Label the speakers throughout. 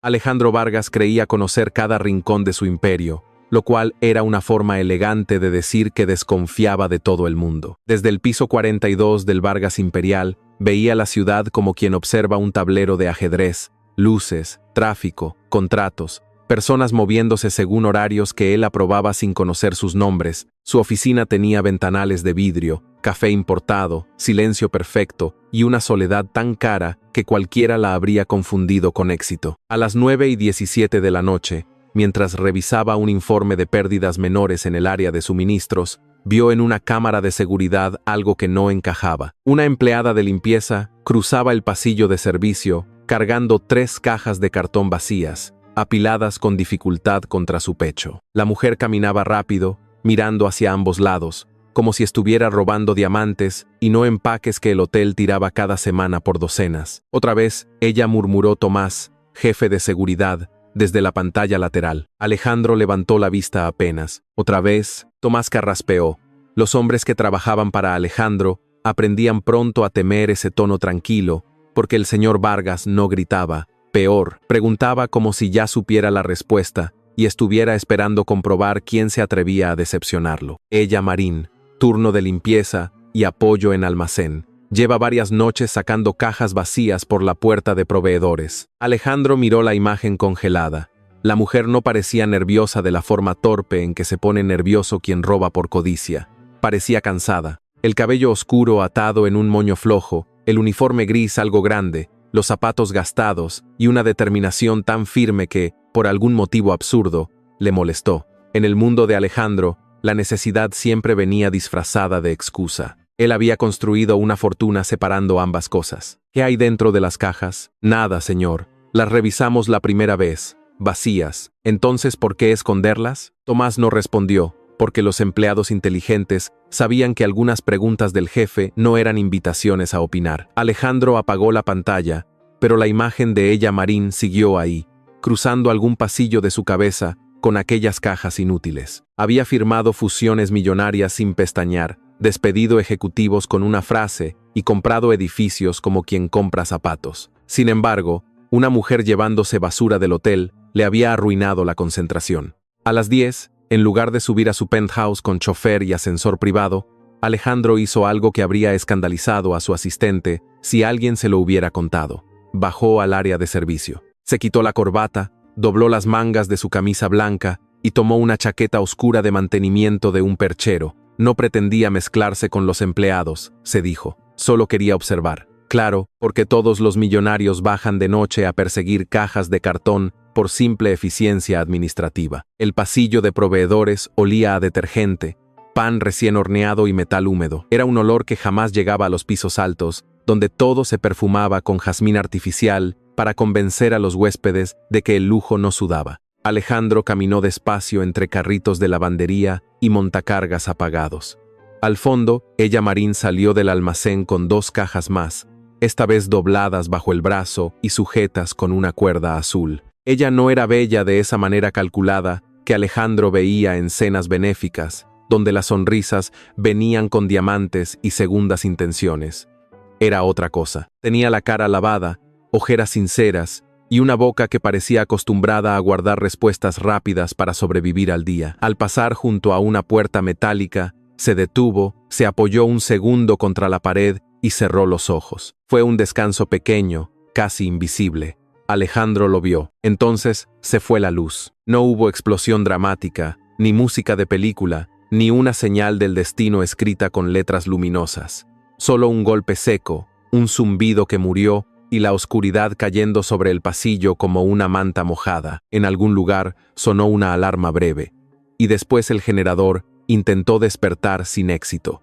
Speaker 1: Alejandro Vargas creía conocer cada rincón de su imperio, lo cual era una forma elegante de decir que desconfiaba de todo el mundo. Desde el piso 42 del Vargas Imperial, veía la ciudad como quien observa un tablero de ajedrez, luces, tráfico, contratos, personas moviéndose según horarios que él aprobaba sin conocer sus nombres. Su oficina tenía ventanales de vidrio, café importado, silencio perfecto y una soledad tan cara que cualquiera la habría confundido con éxito. A las 9:17 de la noche, mientras revisaba un informe de pérdidas menores en el área de suministros, vio en una cámara de seguridad algo que no encajaba. Una empleada de limpieza cruzaba el pasillo de servicio cargando 3 cajas de cartón vacías, apiladas con dificultad contra su pecho. La mujer caminaba rápido, mirando hacia ambos lados, como si estuviera robando diamantes y no empaques que el hotel tiraba cada semana por docenas. Otra vez, ella murmuró Tomás, jefe de seguridad, desde la pantalla lateral. Alejandro levantó la vista apenas. Otra vez, Tomás carraspeó. Los hombres que trabajaban para Alejandro aprendían pronto a temer ese tono tranquilo, porque el señor Vargas no gritaba. Peor, preguntaba como si ya supiera la respuesta y estuviera esperando comprobar quién se atrevía a decepcionarlo. Ella, Marín, turno de limpieza y apoyo en almacén. Lleva varias noches sacando cajas vacías por la puerta de proveedores. Alejandro miró la imagen congelada. La mujer no parecía nerviosa de la forma torpe en que se pone nervioso quien roba por codicia. Parecía cansada. El cabello oscuro atado en un moño flojo, el uniforme gris algo grande, los zapatos gastados y una determinación tan firme que, por algún motivo absurdo, le molestó. En el mundo de Alejandro, la necesidad siempre venía disfrazada de excusa. Él había construido una fortuna separando ambas cosas. ¿Qué hay dentro de las cajas? Nada, señor. Las revisamos la primera vez. Vacías. Entonces, ¿por qué esconderlas? Tomás no respondió, porque los empleados inteligentes sabían que algunas preguntas del jefe no eran invitaciones a opinar. Alejandro apagó la pantalla, pero la imagen de ella Marín siguió ahí, cruzando algún pasillo de su cabeza con aquellas cajas inútiles. Había firmado fusiones millonarias sin pestañear, despedido ejecutivos con una frase y comprado edificios como quien compra zapatos. Sin embargo, una mujer llevándose basura del hotel le había arruinado la concentración. A las 10, en lugar de subir a su penthouse con chofer y ascensor privado, Alejandro hizo algo que habría escandalizado a su asistente si alguien se lo hubiera contado. Bajó al área de servicio. Se quitó la corbata, dobló las mangas de su camisa blanca y tomó una chaqueta oscura de mantenimiento de un perchero. No pretendía mezclarse con los empleados, se dijo. Solo quería observar. Claro, porque todos los millonarios bajan de noche a perseguir cajas de cartón por simple eficiencia administrativa. El pasillo de proveedores olía a detergente, pan recién horneado y metal húmedo. Era un olor que jamás llegaba a los pisos altos, donde todo se perfumaba con jazmín artificial para convencer a los huéspedes de que el lujo no sudaba. Alejandro caminó despacio entre carritos de lavandería y montacargas apagados. Al fondo, ella Marín salió del almacén con 2 cajas más, esta vez dobladas bajo el brazo y sujetas con una cuerda azul. Ella no era bella de esa manera calculada que Alejandro veía en cenas benéficas, donde las sonrisas venían con diamantes y segundas intenciones. Era otra cosa. Tenía la cara lavada, ojeras sinceras y una boca que parecía acostumbrada a guardar respuestas rápidas para sobrevivir al día. Al pasar junto a una puerta metálica, se detuvo, se apoyó un segundo contra la pared y cerró los ojos. Fue un descanso pequeño, casi invisible. Alejandro lo vio. Entonces se fue la luz. No hubo explosión dramática, ni música de película, ni una señal del destino escrita con letras luminosas. Solo un golpe seco, un zumbido que murió y la oscuridad cayendo sobre el pasillo como una manta mojada. En algún lugar sonó una alarma breve. Y después el generador intentó despertar sin éxito.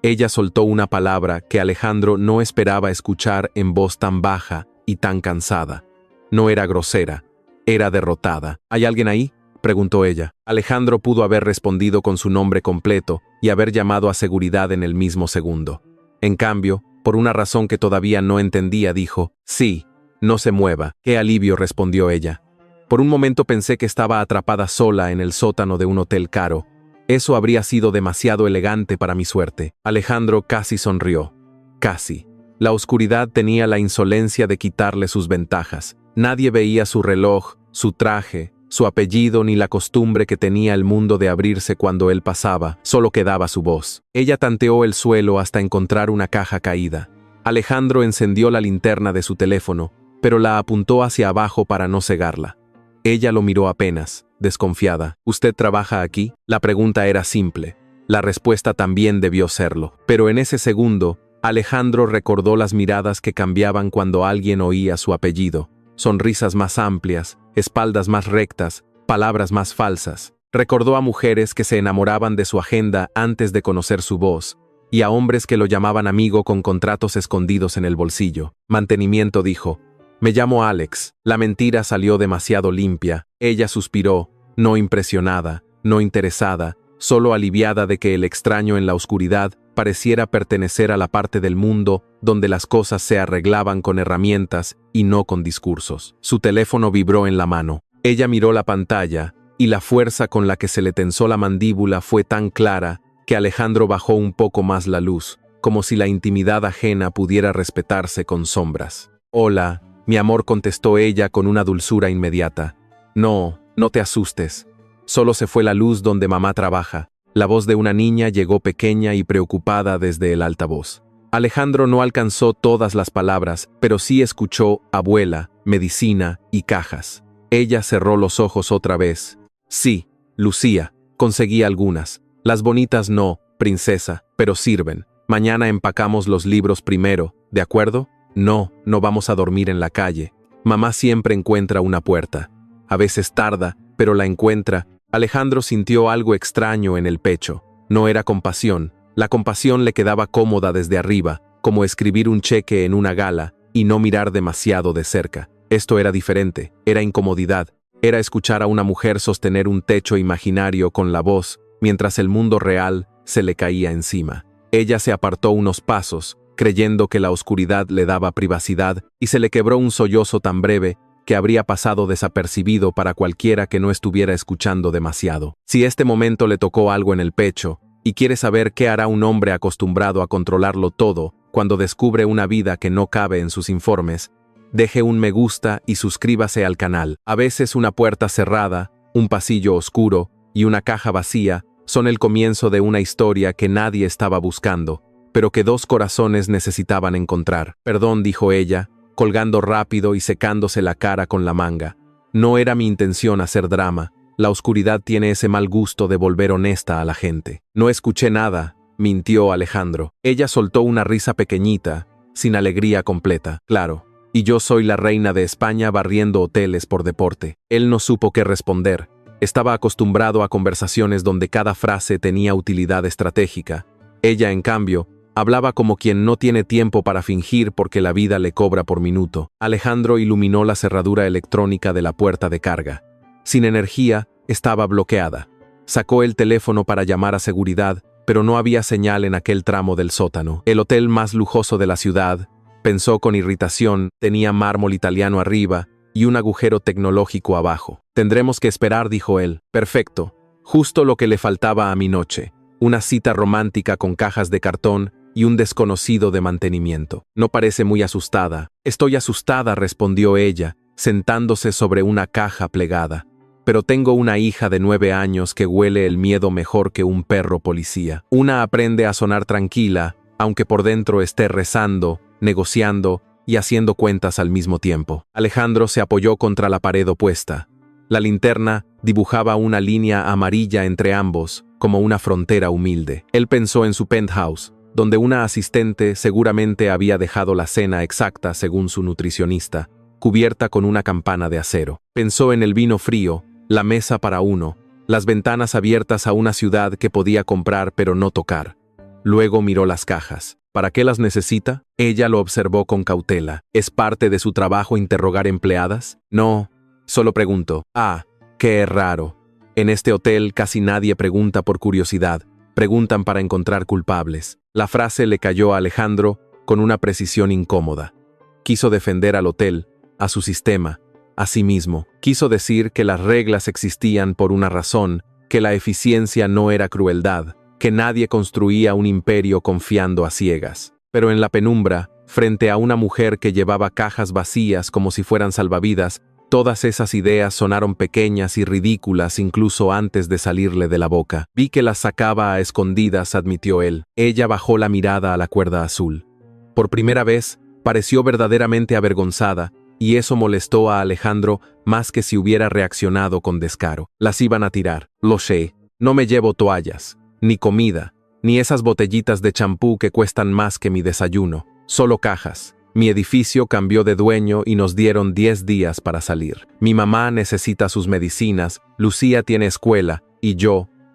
Speaker 1: Ella soltó una palabra que Alejandro no esperaba escuchar en voz tan baja y tan cansada. No era grosera, era derrotada. ¿Hay alguien ahí?, preguntó ella. Alejandro pudo haber respondido con su nombre completo y haber llamado a seguridad en el mismo segundo. En cambio, por una razón que todavía no entendía, dijo, «Sí, no se mueva». «Qué alivio», respondió ella. Por un momento pensé que estaba atrapada sola en el sótano de un hotel caro. Eso habría sido demasiado elegante para mi suerte. Alejandro casi sonrió. Casi. La oscuridad tenía la insolencia de quitarle sus ventajas. Nadie veía su reloj, su traje, su apellido ni la costumbre que tenía el mundo de abrirse cuando él pasaba, solo quedaba su voz. Ella tanteó el suelo hasta encontrar una caja caída. Alejandro encendió la linterna de su teléfono, pero la apuntó hacia abajo para no cegarla. Ella lo miró apenas, desconfiada. ¿Usted trabaja aquí? La pregunta era simple. La respuesta también debió serlo. Pero en ese segundo, Alejandro recordó las miradas que cambiaban cuando alguien oía su apellido. Sonrisas más amplias, espaldas más rectas, palabras más falsas. Recordó a mujeres que se enamoraban de su agenda antes de conocer su voz, y a hombres que lo llamaban amigo con contratos escondidos en el bolsillo. Mantenimiento, dijo. Me llamo Alex. La mentira salió demasiado limpia. Ella suspiró, no impresionada, no interesada, solo aliviada de que el extraño en la oscuridad pareciera pertenecer a la parte del mundo donde las cosas se arreglaban con herramientas y no con discursos. Su teléfono vibró en la mano. Ella miró la pantalla, y la fuerza con la que se le tensó la mandíbula fue tan clara que Alejandro bajó un poco más la luz, como si la intimidad ajena pudiera respetarse con sombras. Hola, mi amor, contestó ella con una dulzura inmediata. No, no te asustes. Solo se fue la luz donde mamá trabaja. La voz de una niña llegó pequeña y preocupada desde el altavoz. Alejandro no alcanzó todas las palabras, pero sí escuchó abuela, medicina y cajas. Ella cerró los ojos otra vez. Sí, Lucía, conseguí algunas. Las bonitas no, princesa, pero sirven. Mañana empacamos los libros primero, ¿de acuerdo? No, no vamos a dormir en la calle. Mamá siempre encuentra una puerta. A veces tarda, pero la encuentra. Alejandro sintió algo extraño en el pecho. No era compasión. La compasión le quedaba cómoda desde arriba, como escribir un cheque en una gala y no mirar demasiado de cerca. Esto era diferente, era incomodidad. Era escuchar a una mujer sostener un techo imaginario con la voz, mientras el mundo real se le caía encima. Ella se apartó unos pasos, creyendo que la oscuridad le daba privacidad, y se le quebró un sollozo tan breve que habría pasado desapercibido para cualquiera que no estuviera escuchando demasiado. Si este momento le tocó algo en el pecho, y quiere saber qué hará un hombre acostumbrado a controlarlo todo cuando descubre una vida que no cabe en sus informes, deje un me gusta y suscríbase al canal. A veces una puerta cerrada, un pasillo oscuro y una caja vacía son el comienzo de una historia que nadie estaba buscando, pero que dos corazones necesitaban encontrar. Perdón, dijo ella, colgando rápido y secándose la cara con la manga. No era mi intención hacer drama. La oscuridad tiene ese mal gusto de volver honesta a la gente. No escuché nada, mintió Alejandro. Ella soltó una risa pequeñita, sin alegría completa. Claro, y yo soy la reina de España barriendo hoteles por deporte. Él no supo qué responder. Estaba acostumbrado a conversaciones donde cada frase tenía utilidad estratégica. Ella, en cambio, hablaba como quien no tiene tiempo para fingir porque la vida le cobra por minuto. Alejandro iluminó la cerradura electrónica de la puerta de carga. Sin energía, estaba bloqueada. Sacó el teléfono para llamar a seguridad, pero no había señal en aquel tramo del sótano. El hotel más lujoso de la ciudad, pensó con irritación, tenía mármol italiano arriba y un agujero tecnológico abajo. Tendremos que esperar, dijo él. Perfecto. Justo lo que le faltaba a mi noche. Una cita romántica con cajas de cartón y un desconocido de mantenimiento. No parece muy asustada. Estoy asustada, respondió ella, sentándose sobre una caja plegada. Pero tengo una hija de 9 años que huele el miedo mejor que un perro policía. Una aprende a sonar tranquila, aunque por dentro esté rezando, negociando y haciendo cuentas al mismo tiempo. Alejandro se apoyó contra la pared opuesta. La linterna dibujaba una línea amarilla entre ambos, como una frontera humilde. Él pensó en su penthouse, donde una asistente seguramente había dejado la cena exacta según su nutricionista, cubierta con una campana de acero. Pensó en el vino frío, la mesa para uno, las ventanas abiertas a una ciudad que podía comprar pero no tocar. Luego miró las cajas. ¿Para qué las necesita? Ella lo observó con cautela. ¿Es parte de su trabajo interrogar empleadas? No, solo pregunto. Ah, qué raro. En este hotel casi nadie pregunta por curiosidad, preguntan para encontrar culpables. La frase le cayó a Alejandro con una precisión incómoda. Quiso defender al hotel, a su sistema, a sí mismo. Quiso decir que las reglas existían por una razón, que la eficiencia no era crueldad, que nadie construía un imperio confiando a ciegas. Pero en la penumbra, frente a una mujer que llevaba cajas vacías como si fueran salvavidas, todas esas ideas sonaron pequeñas y ridículas incluso antes de salirle de la boca. Vi que las sacaba a escondidas, admitió él. Ella bajó la mirada a la cuerda azul. Por primera vez, pareció verdaderamente avergonzada, y eso molestó a Alejandro más que si hubiera reaccionado con descaro. Las iban a tirar. Lo sé. No me llevo toallas, ni comida, ni esas botellitas de champú que cuestan más que mi desayuno. Solo cajas. Mi edificio cambió de dueño y nos dieron 10 días para salir. Mi mamá necesita sus medicinas, Lucía tiene escuela, y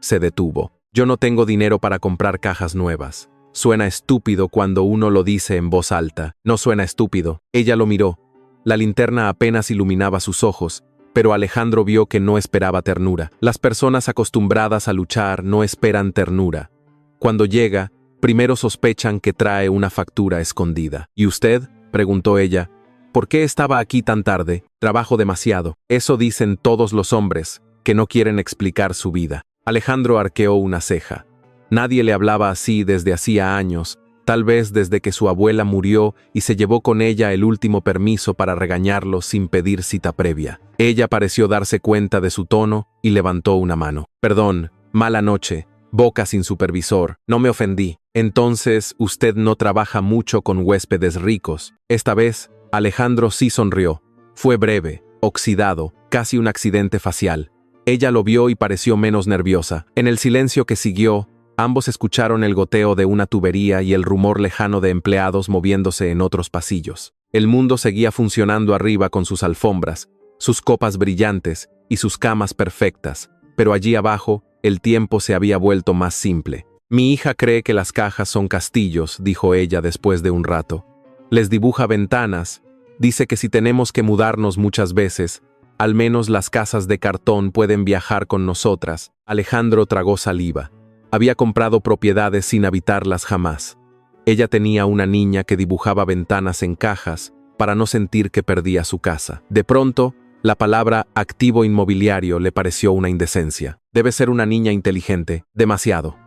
Speaker 1: se detuvo. Yo no tengo dinero para comprar cajas nuevas. Suena estúpido cuando uno lo dice en voz alta. No suena estúpido. Ella lo miró. La linterna apenas iluminaba sus ojos, pero Alejandro vio que no esperaba ternura. Las personas acostumbradas a luchar no esperan ternura. Cuando llega, primero sospechan que trae una factura escondida. ¿Y usted?, preguntó ella. ¿Por qué estaba aquí tan tarde? Trabajo demasiado. Eso dicen todos los hombres, que no quieren explicar su vida. Alejandro arqueó una ceja. Nadie le hablaba así desde hacía años, tal vez desde que su abuela murió y se llevó con ella el último permiso para regañarlo sin pedir cita previa. Ella pareció darse cuenta de su tono y levantó una mano. Perdón, mala noche. Boca sin supervisor. No me ofendí. Entonces, usted no trabaja mucho con huéspedes ricos. Esta vez, Alejandro sí sonrió. Fue breve, oxidado, casi un accidente facial. Ella lo vio y pareció menos nerviosa. En el silencio que siguió, ambos escucharon el goteo de una tubería y el rumor lejano de empleados moviéndose en otros pasillos. El mundo seguía funcionando arriba con sus alfombras, sus copas brillantes y sus camas perfectas, pero allí abajo, el tiempo se había vuelto más simple. Mi hija cree que las cajas son castillos, dijo ella después de un rato. Les dibuja ventanas. Dice que si tenemos que mudarnos muchas veces, al menos las casas de cartón pueden viajar con nosotras. Alejandro tragó saliva. Había comprado propiedades sin habitarlas jamás. Ella tenía una niña que dibujaba ventanas en cajas para no sentir que perdía su casa. De pronto, la palabra activo inmobiliario le pareció una indecencia. Debe ser una niña inteligente, demasiado.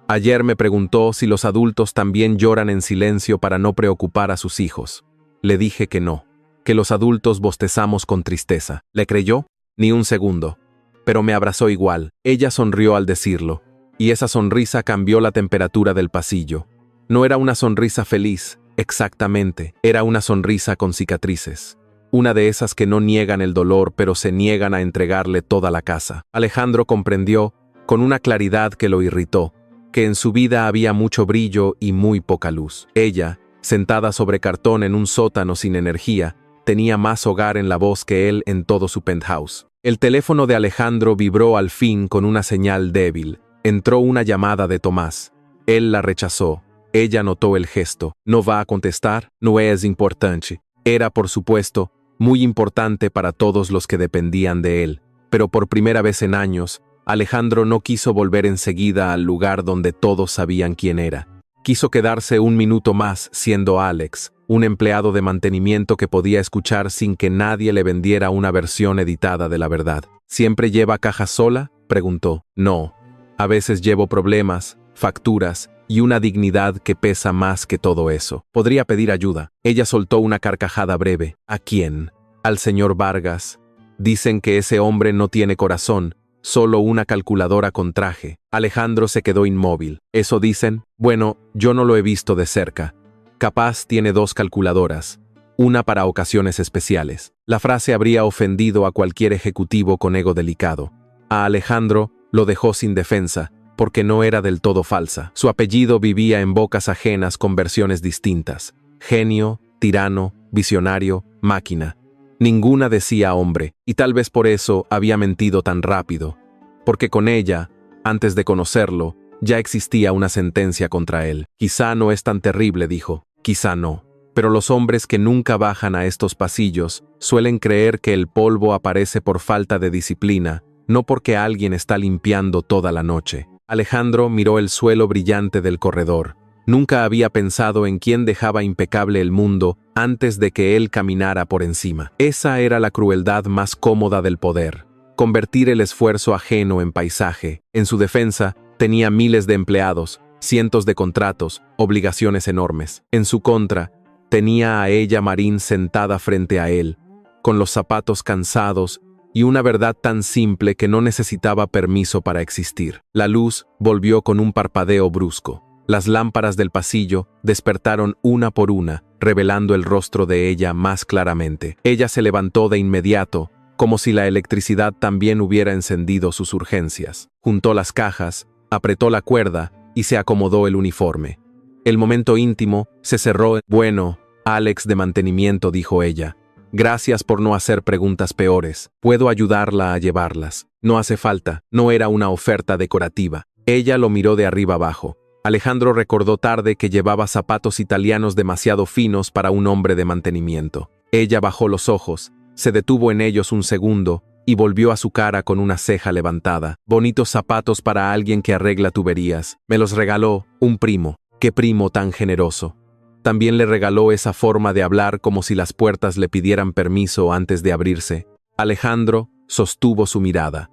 Speaker 1: Ayer me preguntó si los adultos también lloran en silencio para no preocupar a sus hijos. Le dije que no, que los adultos bostezamos con tristeza. ¿Le creyó? Ni un segundo. Pero me abrazó igual. Ella sonrió al decirlo, y esa sonrisa cambió la temperatura del pasillo. No era una sonrisa feliz, exactamente, era una sonrisa con cicatrices. Una de esas que no niegan el dolor pero se niegan a entregarle toda la casa. Alejandro comprendió, con una claridad que lo irritó, que en su vida había mucho brillo y muy poca luz. Ella, sentada sobre cartón en un sótano sin energía, tenía más hogar en la voz que él en todo su penthouse. El teléfono de Alejandro vibró al fin con una señal débil. Entró una llamada de Tomás. Él la rechazó. Ella notó el gesto. ¿No va a contestar? No es importante. Era, por supuesto, muy importante para todos los que dependían de él, pero por primera vez en años, Alejandro no quiso volver enseguida al lugar donde todos sabían quién era. Quiso quedarse un minuto más siendo Alex, un empleado de mantenimiento que podía escuchar sin que nadie le vendiera una versión editada de la verdad. ¿Siempre lleva caja sola?, preguntó. No. A veces llevo problemas, facturas y una dignidad que pesa más que todo eso. Podría pedir ayuda. Ella soltó una carcajada breve. ¿A quién? Al señor Vargas. Dicen que ese hombre no tiene corazón, solo una calculadora con traje. Alejandro se quedó inmóvil. ¿Eso dicen? Bueno, yo no lo he visto de cerca. Capaz tiene 2 calculadoras, una para ocasiones especiales. La frase habría ofendido a cualquier ejecutivo con ego delicado. A Alejandro lo dejó sin defensa, porque no era del todo falsa. Su apellido vivía en bocas ajenas con versiones distintas. Genio, tirano, visionario, máquina. Ninguna decía hombre, y tal vez por eso había mentido tan rápido. Porque con ella, antes de conocerlo, ya existía una sentencia contra él. Quizá no es tan terrible, dijo. Quizá no. Pero los hombres que nunca bajan a estos pasillos suelen creer que el polvo aparece por falta de disciplina, no porque alguien está limpiando toda la noche. Alejandro miró el suelo brillante del corredor. Nunca había pensado en quién dejaba impecable el mundo antes de que él caminara por encima. Esa era la crueldad más cómoda del poder. Convertir el esfuerzo ajeno en paisaje. En su defensa, tenía miles de empleados, cientos de contratos, obligaciones enormes. En su contra, Tenía a ella Marín sentada frente a él, con los zapatos cansados y una verdad tan simple que no necesitaba permiso para existir. La luz volvió con un parpadeo brusco. Las lámparas del pasillo despertaron una por una, revelando el rostro de ella más claramente. Ella se levantó de inmediato, como si la electricidad también hubiera encendido sus urgencias. Juntó las cajas, apretó la cuerda y se acomodó el uniforme. El momento íntimo se cerró. «Bueno, Alex de mantenimiento», dijo ella. «Gracias por no hacer preguntas peores. Puedo ayudarla a llevarlas. No hace falta, no era una oferta decorativa». Ella lo miró de arriba abajo. Alejandro recordó tarde que llevaba zapatos italianos demasiado finos para un hombre de mantenimiento. Ella bajó los ojos, se detuvo en ellos un segundo y volvió a su cara con una ceja levantada. «Bonitos zapatos para alguien que arregla tuberías. Me los regaló un primo». «Qué primo tan generoso». También le regaló esa forma de hablar como si las puertas le pidieran permiso antes de abrirse. Alejandro sostuvo su mirada.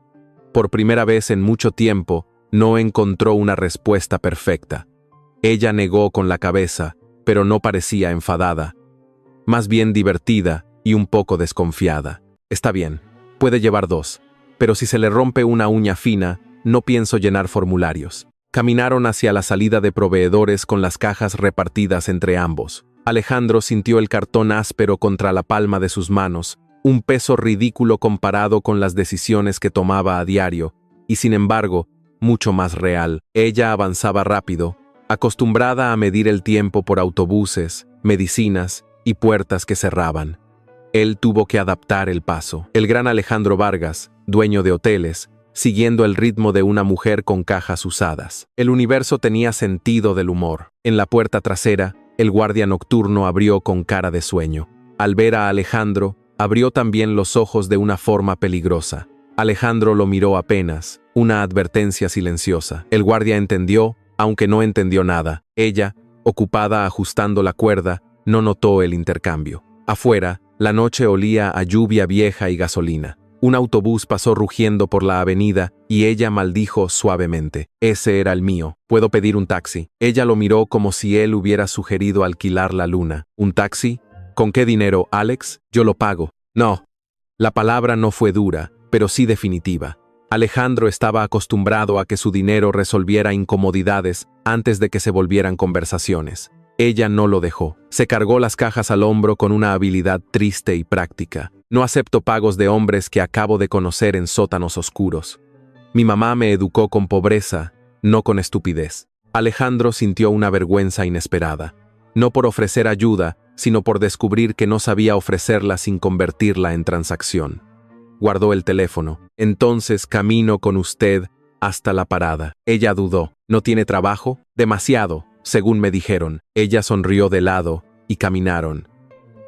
Speaker 1: Por primera vez en mucho tiempo, no encontró una respuesta perfecta. Ella negó con la cabeza, pero no parecía enfadada. Más bien divertida y un poco desconfiada. «Está bien, puede llevar 2, pero si se le rompe una uña fina, no pienso llenar formularios». Caminaron hacia la salida de proveedores con las cajas repartidas entre ambos. Alejandro sintió el cartón áspero contra la palma de sus manos, un peso ridículo comparado con las decisiones que tomaba a diario, y sin embargo, mucho más real. Ella avanzaba rápido, acostumbrada a medir el tiempo por autobuses, medicinas y puertas que cerraban. Él tuvo que adaptar el paso. El gran Alejandro Vargas, dueño de hoteles, siguiendo el ritmo de una mujer con cajas usadas. El universo tenía sentido del humor. En la puerta trasera, el guardia nocturno abrió con cara de sueño. Al ver a Alejandro, abrió también los ojos de una forma peligrosa. Alejandro lo miró apenas, una advertencia silenciosa. El guardia entendió, aunque no entendió nada. Ella, ocupada ajustando la cuerda, no notó el intercambio. Afuera, la noche olía a lluvia vieja y gasolina. Un autobús pasó rugiendo por la avenida y ella maldijo suavemente. «Ese era el mío. ¿Puedo pedir un taxi?» Ella lo miró como si él hubiera sugerido alquilar la luna. «¿Un taxi? ¿Con qué dinero, Alex? Yo lo pago». «No». La palabra no fue dura, pero sí definitiva. Alejandro estaba acostumbrado a que su dinero resolviera incomodidades antes de que se volvieran conversaciones. Ella no lo dejó. Se cargó las cajas al hombro con una habilidad triste y práctica. «No acepto pagos de hombres que acabo de conocer en sótanos oscuros. Mi mamá me educó con pobreza, no con estupidez». Alejandro sintió una vergüenza inesperada. No por ofrecer ayuda, sino por descubrir que no sabía ofrecerla sin convertirla en transacción. Guardó el teléfono. «Entonces camino con usted hasta la parada». Ella dudó. «¿No tiene trabajo?» «Demasiado, según me dijeron». Ella sonrió de lado y caminaron.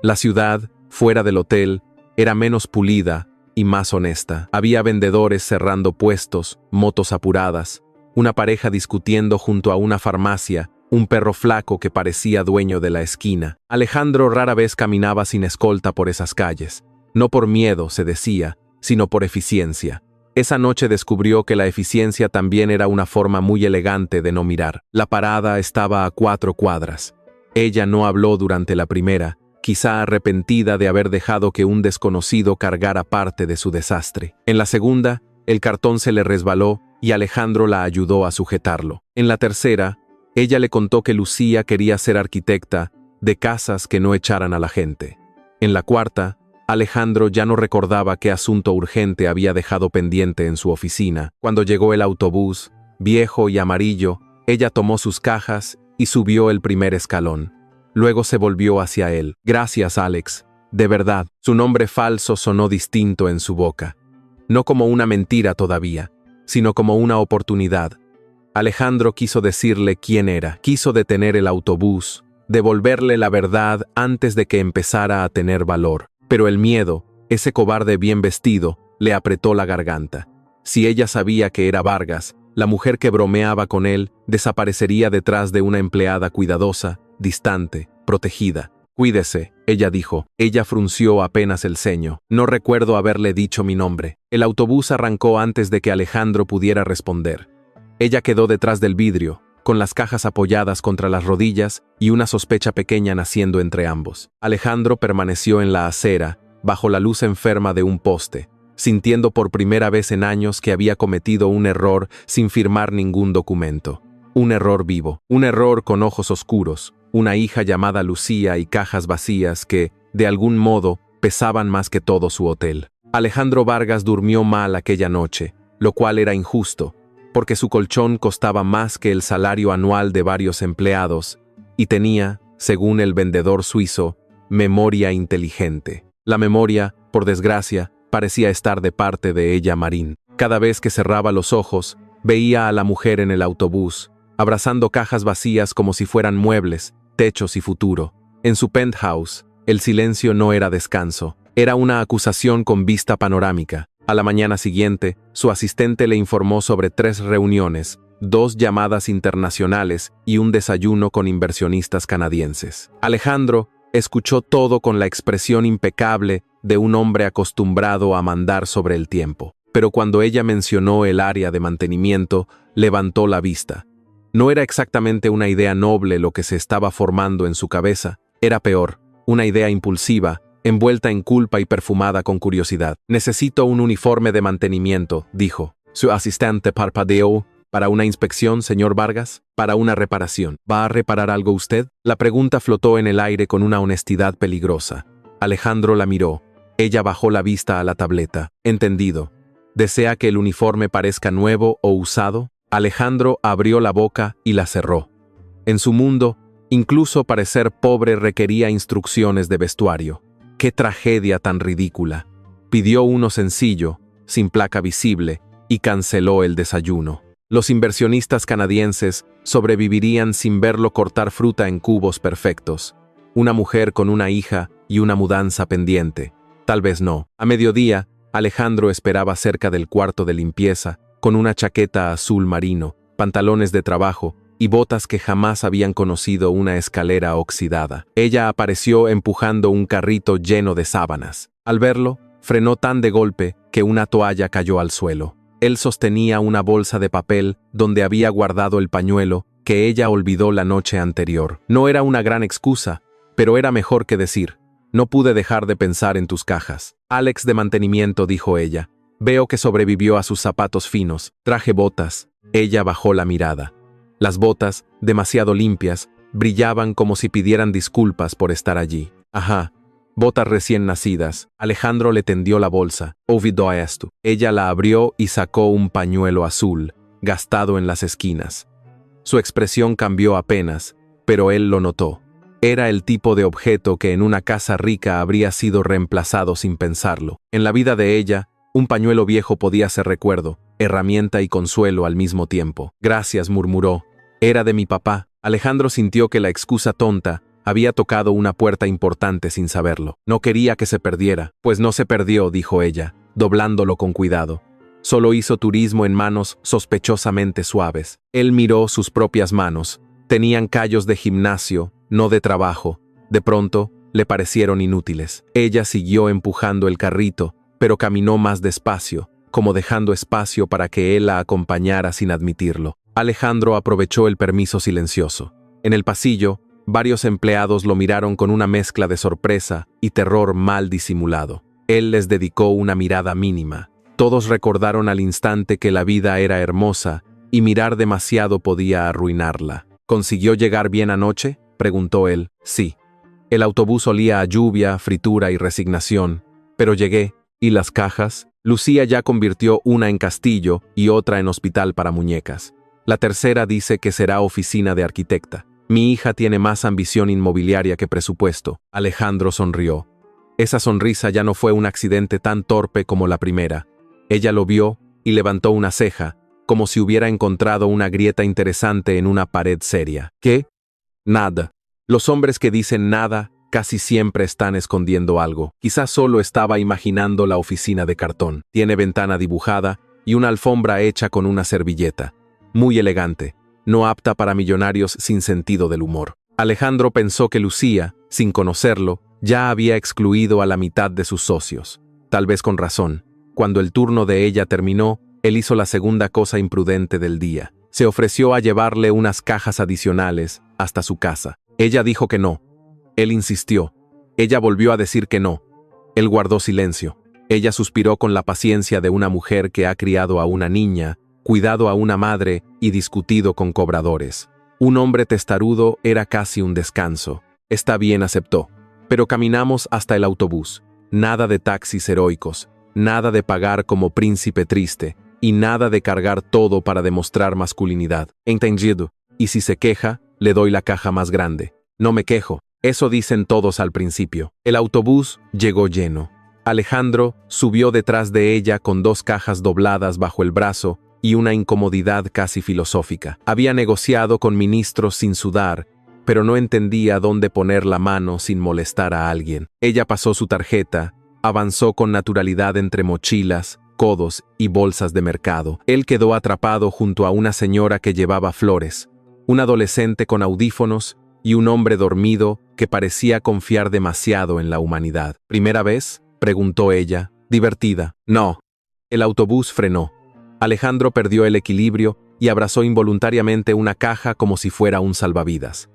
Speaker 1: La ciudad, fuera del hotel, era menos pulida y más honesta. Había vendedores cerrando puestos, motos apuradas, una pareja discutiendo junto a una farmacia, un perro flaco que parecía dueño de la esquina. Alejandro rara vez caminaba sin escolta por esas calles. No por miedo, se decía, sino por eficiencia. Esa noche descubrió que la eficiencia también era una forma muy elegante de no mirar. La parada estaba a 4 cuadras. Ella no habló durante la primera, quizá arrepentida de haber dejado que un desconocido cargara parte de su desastre. En la segunda, el cartón se le resbaló y Alejandro la ayudó a sujetarlo. En la tercera, ella le contó que Lucía quería ser arquitecta de casas que no echaran a la gente. En la cuarta, Alejandro ya no recordaba qué asunto urgente había dejado pendiente en su oficina. Cuando llegó el autobús, viejo y amarillo, ella tomó sus cajas y subió el primer escalón. Luego se volvió hacia él. «Gracias, Alex. De verdad». Su nombre falso sonó distinto en su boca. No como una mentira todavía, sino como una oportunidad. Alejandro quiso decirle quién era, quiso detener el autobús, devolverle la verdad antes de que empezara a tener valor. Pero el miedo, ese cobarde bien vestido, le apretó la garganta. Si ella sabía que era Vargas, la mujer que bromeaba con él desaparecería detrás de una empleada cuidadosa, distante, protegida. «Cuídese», ella dijo. Ella frunció apenas el ceño. «No recuerdo haberle dicho mi nombre». El autobús arrancó antes de que Alejandro pudiera responder. Ella quedó detrás del vidrio, con las cajas apoyadas contra las rodillas y una sospecha pequeña naciendo entre ambos. Alejandro permaneció en la acera, bajo la luz enferma de un poste, sintiendo por primera vez en años que había cometido un error sin firmar ningún documento. Un error vivo, un error con ojos oscuros, una hija llamada Lucía y cajas vacías que, de algún modo, pesaban más que todo su hotel. Alejandro Vargas durmió mal aquella noche, lo cual era injusto, porque su colchón costaba más que el salario anual de varios empleados y tenía, según el vendedor suizo, memoria inteligente. La memoria, por desgracia, parecía estar de parte de ella Marín. Cada vez que cerraba los ojos, veía a la mujer en el autobús, abrazando cajas vacías como si fueran muebles, techos y futuro. En su penthouse, el silencio no era descanso, era una acusación con vista panorámica. A la mañana siguiente, su asistente le informó sobre 3 reuniones, 2 llamadas internacionales y un desayuno con inversionistas canadienses. Alejandro escuchó todo con la expresión impecable de un hombre acostumbrado a mandar sobre el tiempo. Pero cuando ella mencionó el área de mantenimiento, levantó la vista. No era exactamente una idea noble lo que se estaba formando en su cabeza, era peor, una idea impulsiva, envuelta en culpa y perfumada con curiosidad. «Necesito un uniforme de mantenimiento», dijo. Su asistente parpadeó. «¿Para una inspección, señor Vargas? ¿Para una reparación? ¿Va a reparar algo usted?» La pregunta flotó en el aire con una honestidad peligrosa. Alejandro la miró. Ella bajó la vista a la tableta. «Entendido. ¿Desea que el uniforme parezca nuevo o usado?» Alejandro abrió la boca y la cerró. En su mundo, incluso parecer pobre requería instrucciones de vestuario. ¡Qué tragedia tan ridícula! Pidió uno sencillo, sin placa visible, y canceló el desayuno. Los inversionistas canadienses sobrevivirían sin verlo cortar fruta en cubos perfectos. Una mujer con una hija y una mudanza pendiente. Tal vez no. A mediodía, Alejandro esperaba cerca del cuarto de limpieza, con una chaqueta azul marino, pantalones de trabajo y botas que jamás habían conocido una escalera oxidada. Ella apareció empujando un carrito lleno de sábanas. Al verlo, frenó tan de golpe que una toalla cayó al suelo. Él sostenía una bolsa de papel donde había guardado el pañuelo que ella olvidó la noche anterior. No era una gran excusa, pero era mejor que decir: «No pude dejar de pensar en tus cajas». «Alex de mantenimiento», dijo ella. «Veo que sobrevivió a sus zapatos finos. Traje botas». Ella bajó la mirada. Las botas, demasiado limpias, brillaban como si pidieran disculpas por estar allí. «Ajá, botas recién nacidas». Alejandro le tendió la bolsa. «Olvidó esto». Ella la abrió y sacó un pañuelo azul, gastado en las esquinas. Su expresión cambió apenas, pero él lo notó. Era el tipo de objeto que en una casa rica habría sido reemplazado sin pensarlo. En la vida de ella, un pañuelo viejo podía ser recuerdo, herramienta y consuelo al mismo tiempo. «Gracias», murmuró. «Era de mi papá». Alejandro sintió que la excusa tonta había tocado una puerta importante sin saberlo. No quería que se perdiera. «Pues no se perdió», dijo ella, doblándolo con cuidado. Solo hizo turismo en manos sospechosamente suaves. Él miró sus propias manos. Tenían callos de gimnasio, no de trabajo. De pronto, le parecieron inútiles. Ella siguió empujando el carrito, pero caminó más despacio, como dejando espacio para que él la acompañara sin admitirlo. Alejandro aprovechó el permiso silencioso. En el pasillo, varios empleados lo miraron con una mezcla de sorpresa y terror mal disimulado. Él les dedicó una mirada mínima. Todos recordaron al instante que la vida era hermosa y mirar demasiado podía arruinarla. «¿Consiguió llegar bien anoche?», preguntó él. «Sí». El autobús olía a lluvia, fritura y resignación. «Pero llegué». «¿Y las cajas?». Lucía ya convirtió una en castillo y otra en hospital para muñecas. La tercera dice que será oficina de arquitecta. Mi hija tiene más ambición inmobiliaria que presupuesto. Alejandro sonrió. Esa sonrisa ya no fue un accidente tan torpe como la primera. Ella lo vio y levantó una ceja, como si hubiera encontrado una grieta interesante en una pared seria. ¿Qué? Nada. Los hombres que dicen nada casi siempre están escondiendo algo. Quizás solo estaba imaginando la oficina de cartón. Tiene ventana dibujada y una alfombra hecha con una servilleta. Muy elegante, no apta para millonarios sin sentido del humor. Alejandro pensó que Lucía, sin conocerlo, ya había excluido a la mitad de sus socios. Tal vez con razón. Cuando el turno de ella terminó, él hizo la segunda cosa imprudente del día. Se ofreció a llevarle unas cajas adicionales hasta su casa. Ella dijo que no. Él insistió. Ella volvió a decir que no. Él guardó silencio. Ella suspiró con la paciencia de una mujer que ha criado a una niña, cuidado a una madre y discutido con cobradores. Un hombre testarudo era casi un descanso. Está bien, aceptó. Pero caminamos hasta el autobús. Nada de taxis heroicos, nada de pagar como príncipe triste, y nada de cargar todo para demostrar masculinidad. Entendido. Y si se queja, le doy la caja más grande. No me quejo. Eso dicen todos al principio. El autobús llegó lleno. Alejandro subió detrás de ella con 2 cajas dobladas bajo el brazo y una incomodidad casi filosófica. Había negociado con ministros sin sudar, pero no entendía dónde poner la mano sin molestar a alguien. Ella pasó su tarjeta, avanzó con naturalidad entre mochilas, codos y bolsas de mercado. Él quedó atrapado junto a una señora que llevaba flores, un adolescente con audífonos y un hombre dormido que parecía confiar demasiado en la humanidad. ¿Primera vez?, preguntó ella, divertida. No. El autobús frenó. Alejandro perdió el equilibrio y abrazó involuntariamente una caja como si fuera un salvavidas.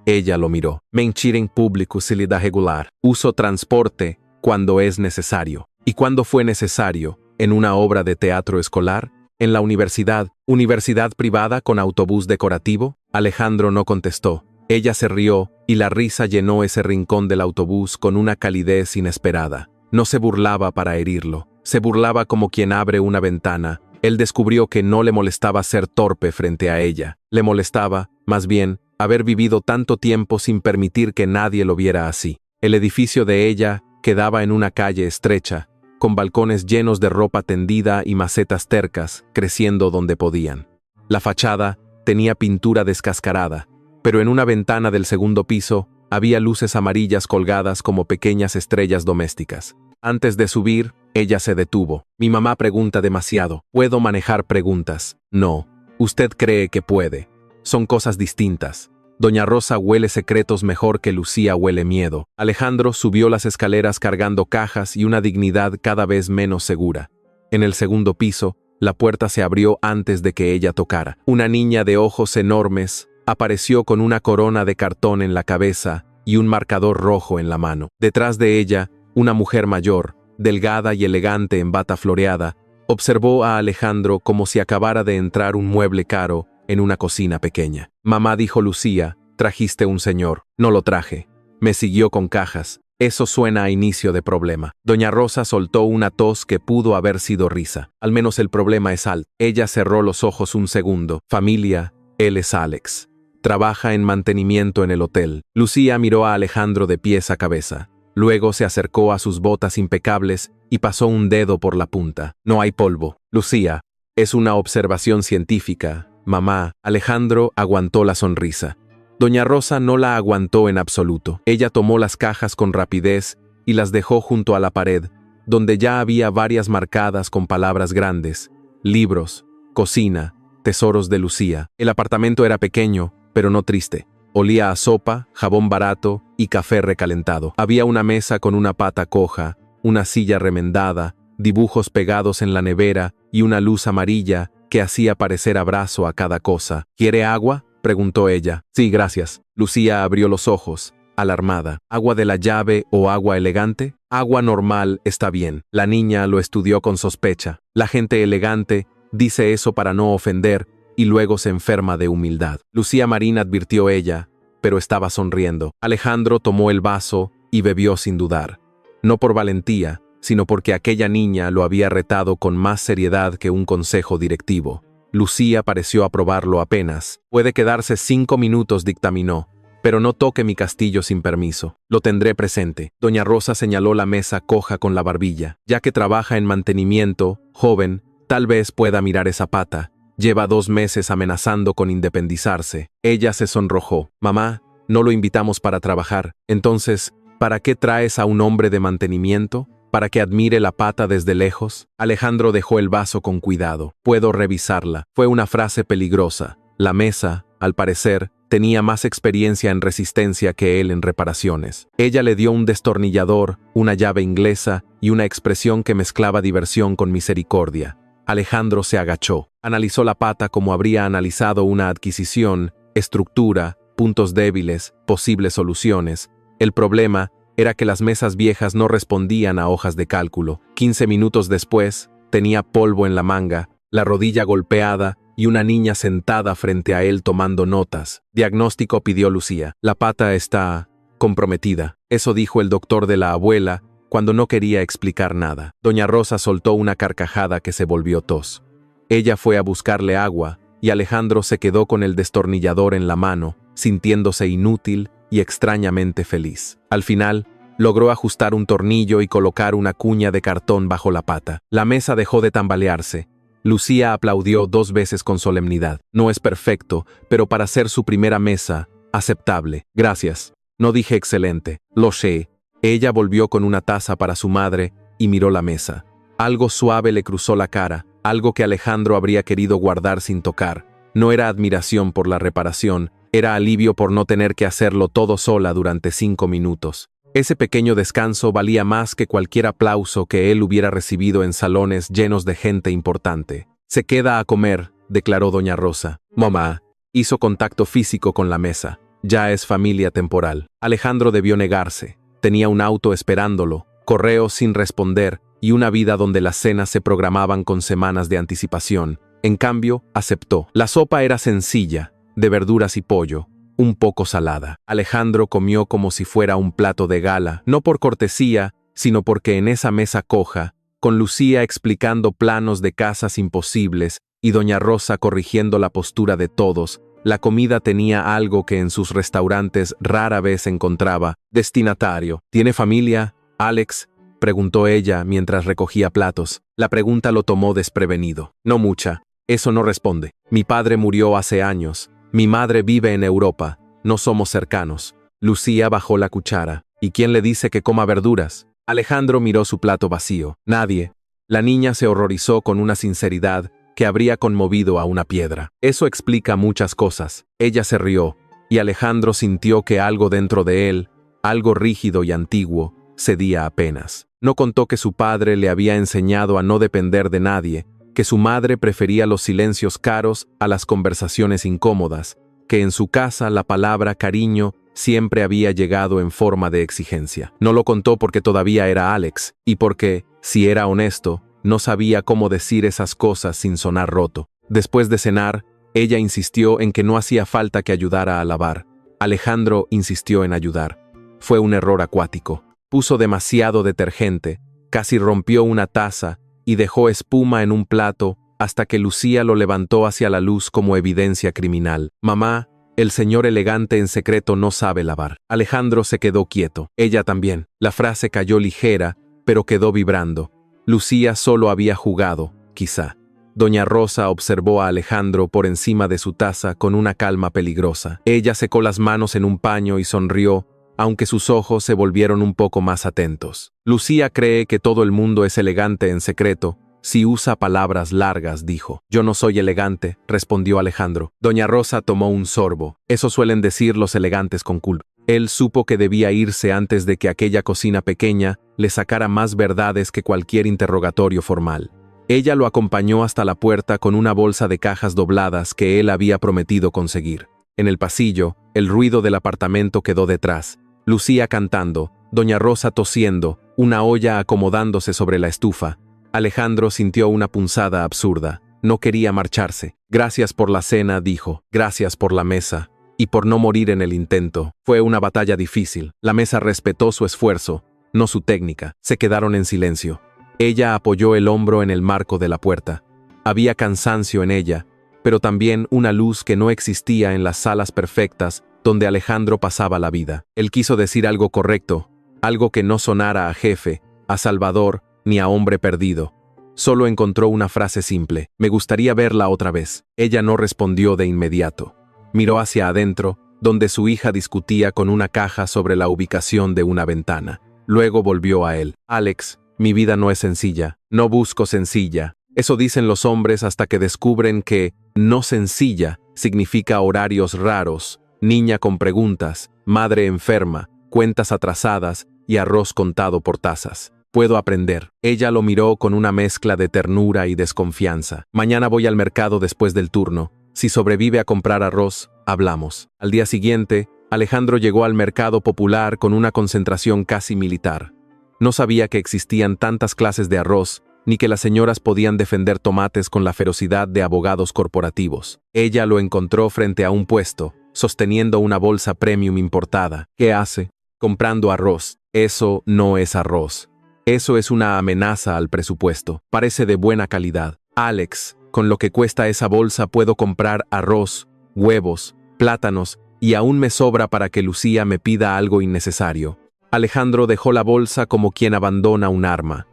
Speaker 1: Ella lo miró. Mentir en público, utilidad regular. Uso transporte cuando es necesario. ¿Y cuándo fue necesario? ¿En una obra de teatro escolar? ¿En la universidad? ¿Universidad privada con autobús decorativo? Alejandro no contestó. Ella se rió y la risa llenó ese rincón del autobús con una calidez inesperada. No se burlaba para herirlo. Se burlaba como quien abre una ventana. Él descubrió que no le molestaba ser torpe frente a ella. Le molestaba, más bien, haber vivido tanto tiempo sin permitir que nadie lo viera así. El edificio de ella quedaba en una calle estrecha, con balcones llenos de ropa tendida y macetas tercas, creciendo donde podían. La fachada tenía pintura descascarada, pero en una ventana del segundo piso había luces amarillas colgadas como pequeñas estrellas domésticas. Antes de subir, ella se detuvo. Mi mamá pregunta demasiado. ¿Puedo manejar preguntas? No. Usted cree que puede. Son cosas distintas. Doña Rosa huele secretos mejor que Lucía huele miedo. Alejandro subió las escaleras cargando cajas y una dignidad cada vez menos segura. En el segundo piso, la puerta se abrió antes de que ella tocara. Una niña de ojos enormes apareció con una corona de cartón en la cabeza y un marcador rojo en la mano. Detrás de ella, una mujer mayor, delgada y elegante en bata floreada, observó a Alejandro como si acabara de entrar un mueble caro en una cocina pequeña. Mamá, dijo Lucía, trajiste un señor. No lo traje. Me siguió con cajas. Eso suena a inicio de problema. Doña Rosa soltó una tos que pudo haber sido risa. Al menos el problema es alto. Ella cerró los ojos un segundo. Familia, él es Alex. Trabaja en mantenimiento en el hotel. Lucía miró a Alejandro de pies a cabeza. Luego se acercó a sus botas impecables y pasó un dedo por la punta. No hay polvo. Lucía, es una observación científica. Mamá, Alejandro aguantó la sonrisa. Doña Rosa no la aguantó en absoluto. Ella tomó las cajas con rapidez y las dejó junto a la pared, donde ya había varias marcadas con palabras grandes. Libros, cocina, tesoros de Lucía. El apartamento era pequeño, pero no triste. Olía a sopa, jabón barato y café recalentado. Había una mesa con una pata coja, una silla remendada, dibujos pegados en la nevera y una luz amarilla que hacía parecer abrazo a cada cosa. ¿Quiere agua?, preguntó ella. Sí, gracias. Lucía abrió los ojos, alarmada. ¿Agua de la llave o agua elegante? Agua normal está bien. La niña lo estudió con sospecha. La gente elegante dice eso para no ofender y luego se enferma de humildad. Lucía Marín, advirtió ella, pero estaba sonriendo. Alejandro tomó el vaso y bebió sin dudar. No por valentía, sino porque aquella niña lo había retado con más seriedad que un consejo directivo. Lucía pareció aprobarlo apenas. Puede quedarse 5 minutos, dictaminó, pero no toque mi castillo sin permiso. Lo tendré presente. Doña Rosa señaló la mesa coja con la barbilla. Ya que trabaja en mantenimiento, joven, tal vez pueda mirar esa pata. Lleva 2 meses amenazando con independizarse. Ella se sonrojó. Mamá, no lo invitamos para trabajar. Entonces, ¿para qué traes a un hombre de mantenimiento? ¿Para que admire la pata desde lejos? Alejandro dejó el vaso con cuidado. Puedo revisarla. Fue una frase peligrosa. La mesa, al parecer, tenía más experiencia en resistencia que él en reparaciones. Ella le dio un destornillador, una llave inglesa y una expresión que mezclaba diversión con misericordia. Alejandro se agachó. Analizó la pata como habría analizado una adquisición, estructura, puntos débiles, posibles soluciones. El problema era que las mesas viejas no respondían a hojas de cálculo. 15 minutos después, tenía polvo en la manga, la rodilla golpeada y una niña sentada frente a él tomando notas. Diagnóstico, pidió Lucía. La pata está comprometida. Eso dijo el doctor de la abuela cuando no quería explicar nada. Doña Rosa soltó una carcajada que se volvió tos. Ella fue a buscarle agua y Alejandro se quedó con el destornillador en la mano, sintiéndose inútil y extrañamente feliz. Al final, logró ajustar un tornillo y colocar una cuña de cartón bajo la pata. La mesa dejó de tambalearse. Lucía aplaudió 2 veces con solemnidad. No es perfecto, pero para ser su primera mesa, aceptable. Gracias. No dije excelente. Lo sé. Ella volvió con una taza para su madre y miró la mesa. Algo suave le cruzó la cara, algo que Alejandro habría querido guardar sin tocar. No era admiración por la reparación, era alivio por no tener que hacerlo todo sola durante 5 minutos. Ese pequeño descanso valía más que cualquier aplauso que él hubiera recibido en salones llenos de gente importante. Se queda a comer, declaró doña Rosa. Mamá hizo contacto físico con la mesa. Ya es familia temporal. Alejandro debió negarse. Tenía un auto esperándolo, correos sin responder y una vida donde las cenas se programaban con semanas de anticipación. En cambio, aceptó. La sopa era sencilla, de verduras y pollo, un poco salada. Alejandro comió como si fuera un plato de gala, no por cortesía, sino porque en esa mesa coja, con Lucía explicando planos de casas imposibles y doña Rosa corrigiendo la postura de todos, la comida tenía algo que en sus restaurantes rara vez encontraba. Destinatario. ¿Tiene familia, Alex?, preguntó ella mientras recogía platos. La pregunta lo tomó desprevenido. No mucha. Eso no responde. Mi padre murió hace años. Mi madre vive en Europa. No somos cercanos. Lucía bajó la cuchara. ¿Y quién le dice que coma verduras? Alejandro miró su plato vacío. Nadie. La niña se horrorizó con una sinceridad que habría conmovido a una piedra. Eso explica muchas cosas. Ella se rió, y Alejandro sintió que algo dentro de él, algo rígido y antiguo, cedía apenas. No contó que su padre le había enseñado a no depender de nadie, que su madre prefería los silencios caros a las conversaciones incómodas, que en su casa la palabra cariño siempre había llegado en forma de exigencia. No lo contó porque todavía era Alex, y porque, si era honesto, no sabía cómo decir esas cosas sin sonar roto. Después de cenar, ella insistió en que no hacía falta que ayudara a lavar. Alejandro insistió en ayudar. Fue un error acuático. Puso demasiado detergente, casi rompió una taza y dejó espuma en un plato hasta que Lucía lo levantó hacia la luz como evidencia criminal. Mamá, el señor elegante en secreto no sabe lavar. Alejandro se quedó quieto. Ella también. La frase cayó ligera, pero quedó vibrando. Lucía solo había jugado, quizá. Doña Rosa observó a Alejandro por encima de su taza con una calma peligrosa. Ella secó las manos en un paño y sonrió, aunque sus ojos se volvieron un poco más atentos. Lucía cree que todo el mundo es elegante en secreto, si usa palabras largas, dijo. Yo no soy elegante, respondió Alejandro. Doña Rosa tomó un sorbo. Eso suelen decir los elegantes con culpa. Él supo que debía irse antes de que aquella cocina pequeña le sacara más verdades que cualquier interrogatorio formal. Ella lo acompañó hasta la puerta con una bolsa de cajas dobladas que él había prometido conseguir. En el pasillo, el ruido del apartamento quedó detrás. Lucía cantando, doña Rosa tosiendo, una olla acomodándose sobre la estufa. Alejandro sintió una punzada absurda. No quería marcharse. Gracias por la cena, dijo. Gracias por la mesa. Y por no morir en el intento. Fue una batalla difícil. La mesa respetó su esfuerzo, no su técnica. Se quedaron en silencio. Ella apoyó el hombro en el marco de la puerta. Había cansancio en ella, pero también una luz que no existía en las salas perfectas donde Alejandro pasaba la vida. Él quiso decir algo correcto, algo que no sonara a jefe, a salvador, ni a hombre perdido. Solo encontró una frase simple. Me gustaría verla otra vez. Ella no respondió de inmediato. Miró hacia adentro, donde su hija discutía con una caja sobre la ubicación de una ventana. Luego volvió a él. Alex, mi vida no es sencilla. No busco sencilla. Eso dicen los hombres hasta que descubren que no sencilla significa horarios raros, niña con preguntas, madre enferma, cuentas atrasadas y arroz contado por tazas. puedo aprender. Ella lo miró con una mezcla de ternura y desconfianza. Mañana voy al mercado después del turno. Si sobrevive a comprar arroz, hablamos. Al día siguiente, Alejandro llegó al mercado popular con una concentración casi militar. No sabía que existían tantas clases de arroz, ni que las señoras podían defender tomates con la ferocidad de abogados corporativos. Ella lo encontró frente a un puesto, sosteniendo una bolsa premium importada. ¿Qué hace? Comprando arroz. Eso no es arroz. Eso es una amenaza al presupuesto. Parece de buena calidad. Alex, con lo que cuesta esa bolsa puedo comprar arroz, huevos, plátanos, y aún me sobra para que Lucía me pida algo innecesario. Alejandro dejó la bolsa como quien abandona un arma.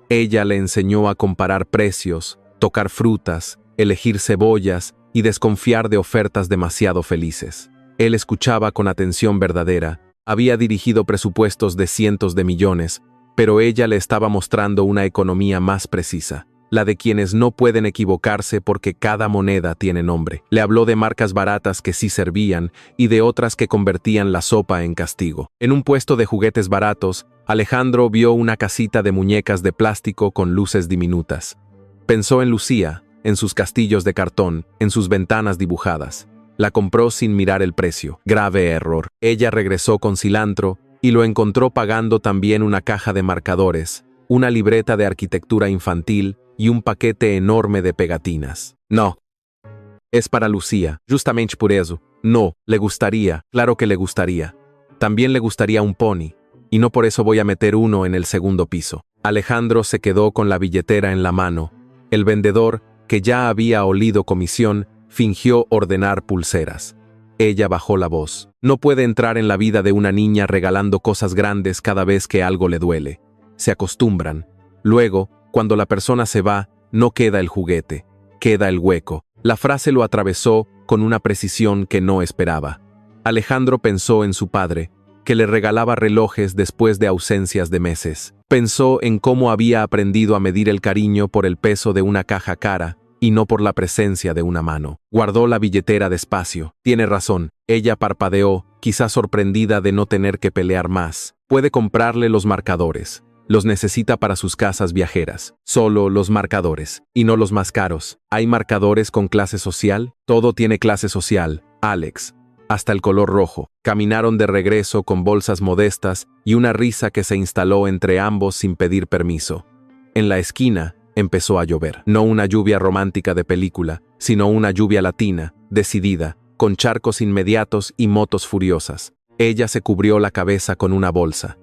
Speaker 1: Ella le enseñó a comparar precios, tocar frutas, elegir cebollas y desconfiar de ofertas demasiado felices. Él escuchaba con atención verdadera. Había dirigido presupuestos de cientos de millones, pero ella le estaba mostrando una economía más precisa, la de quienes no pueden equivocarse porque cada moneda tiene nombre. Le habló de marcas baratas que sí servían y de otras que convertían la sopa en castigo. En un puesto de juguetes baratos, Alejandro vio una casita de muñecas de plástico con luces diminutas. Pensó en Lucía, en sus castillos de cartón, en sus ventanas dibujadas. La compró sin mirar el precio. Grave error. Ella regresó con cilantro y lo encontró pagando también una caja de marcadores, una libreta de arquitectura infantil y un paquete enorme de pegatinas. No. Es para Lucía. Justamente por eso. No, le gustaría. Claro que le gustaría. También le gustaría un pony. Y no por eso voy a meter uno en el segundo piso. Alejandro se quedó con la billetera en la mano. El vendedor, que ya había olido comisión, fingió ordenar pulseras. Ella bajó la voz. No puede entrar en la vida de una niña regalando cosas grandes cada vez que algo le duele. Se acostumbran. Luego, cuando la persona se va, no queda el juguete, queda el hueco. La frase lo atravesó con una precisión que no esperaba. Alejandro pensó en su padre, que le regalaba relojes después de ausencias de meses. Pensó en cómo había aprendido a medir el cariño por el peso de una caja cara, y no por la presencia de una mano. Guardó la billetera despacio. Tiene razón. Ella parpadeó, quizás sorprendida de no tener que pelear más. Puede comprarle los marcadores. Los necesita para sus casas viajeras. Solo los marcadores, y no los más caros. ¿Hay marcadores con clase social? Todo tiene clase social, Alex. Hasta el color rojo. Caminaron de regreso con bolsas modestas y una risa que se instaló entre ambos sin pedir permiso. En la esquina, empezó a llover. No una lluvia romántica de película, sino una lluvia latina, decidida, con charcos inmediatos y motos furiosas. Ella se cubrió la cabeza con una bolsa.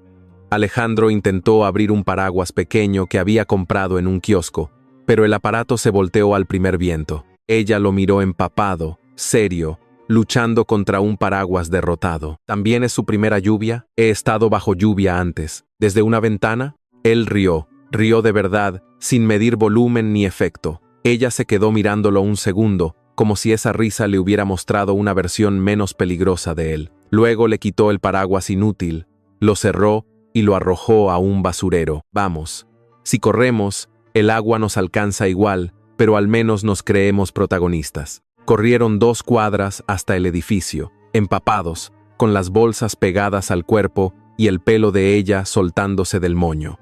Speaker 1: Alejandro intentó abrir un paraguas pequeño que había comprado en un kiosco, pero el aparato se volteó al primer viento. Ella lo miró empapado, serio, luchando contra un paraguas derrotado. ¿También es su primera lluvia? He estado bajo lluvia antes. ¿Desde una ventana? Él rió. Rió de verdad, sin medir volumen ni efecto. Ella se quedó mirándolo un segundo, como si esa risa le hubiera mostrado una versión menos peligrosa de él. Luego le quitó el paraguas inútil, lo cerró y lo arrojó a un basurero. Vamos. Si corremos, el agua nos alcanza igual, pero al menos nos creemos protagonistas. Corrieron 2 cuadras hasta el edificio, empapados, con las bolsas pegadas al cuerpo y el pelo de ella soltándose del moño.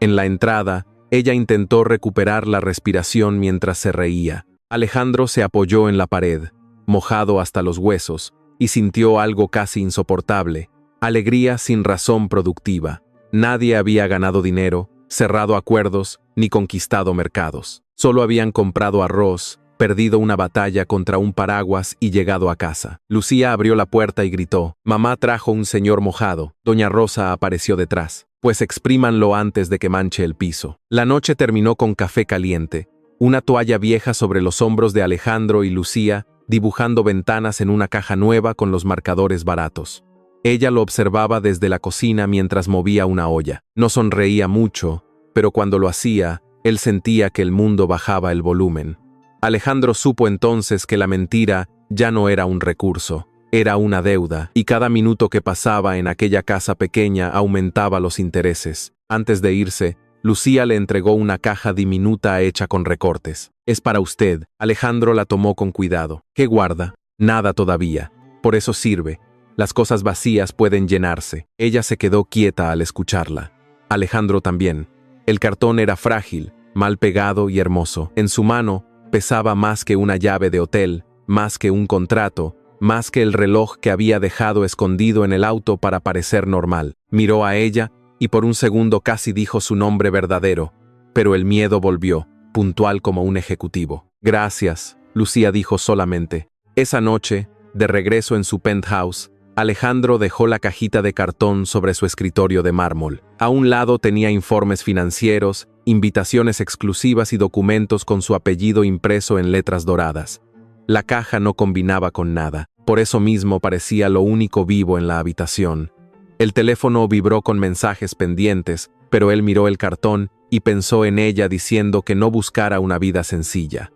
Speaker 1: En la entrada, ella intentó recuperar la respiración mientras se reía. Alejandro se apoyó en la pared, mojado hasta los huesos, y sintió algo casi insoportable. Alegría sin razón productiva. Nadie había ganado dinero, cerrado acuerdos, ni conquistado mercados. Solo habían comprado arroz, perdido una batalla contra un paraguas y llegado a casa. Lucía abrió la puerta y gritó. Mamá trajo un señor mojado. Doña Rosa apareció detrás. Pues exprímanlo antes de que manche el piso. La noche terminó con café caliente, una toalla vieja sobre los hombros de Alejandro y Lucía, dibujando ventanas en una caja nueva con los marcadores baratos. Ella lo observaba desde la cocina mientras movía una olla. No sonreía mucho, pero cuando lo hacía, él sentía que el mundo bajaba el volumen. Alejandro supo entonces que la mentira ya no era un recurso, era una deuda, y cada minuto que pasaba en aquella casa pequeña aumentaba los intereses. Antes de irse, Lucía le entregó una caja diminuta hecha con recortes. Es para usted. Alejandro la tomó con cuidado. ¿Qué guarda? Nada todavía. Por eso sirve. Las cosas vacías pueden llenarse. Ella se quedó quieta al escucharla. Alejandro también. El cartón era frágil, mal pegado y hermoso. En su mano pesaba más que una llave de hotel, más que un contrato, más que el reloj que había dejado escondido en el auto para parecer normal. Miró a ella y por un segundo casi dijo su nombre verdadero, pero el miedo volvió, puntual como un ejecutivo. Gracias, Lucía dijo solamente. Esa noche, de regreso en su penthouse, Alejandro dejó la cajita de cartón sobre su escritorio de mármol. A un lado tenía informes financieros, invitaciones exclusivas y documentos con su apellido impreso en letras doradas. La caja no combinaba con nada, por eso mismo parecía lo único vivo en la habitación. El teléfono vibró con mensajes pendientes, pero él miró el cartón y pensó en ella diciendo que no buscara una vida sencilla.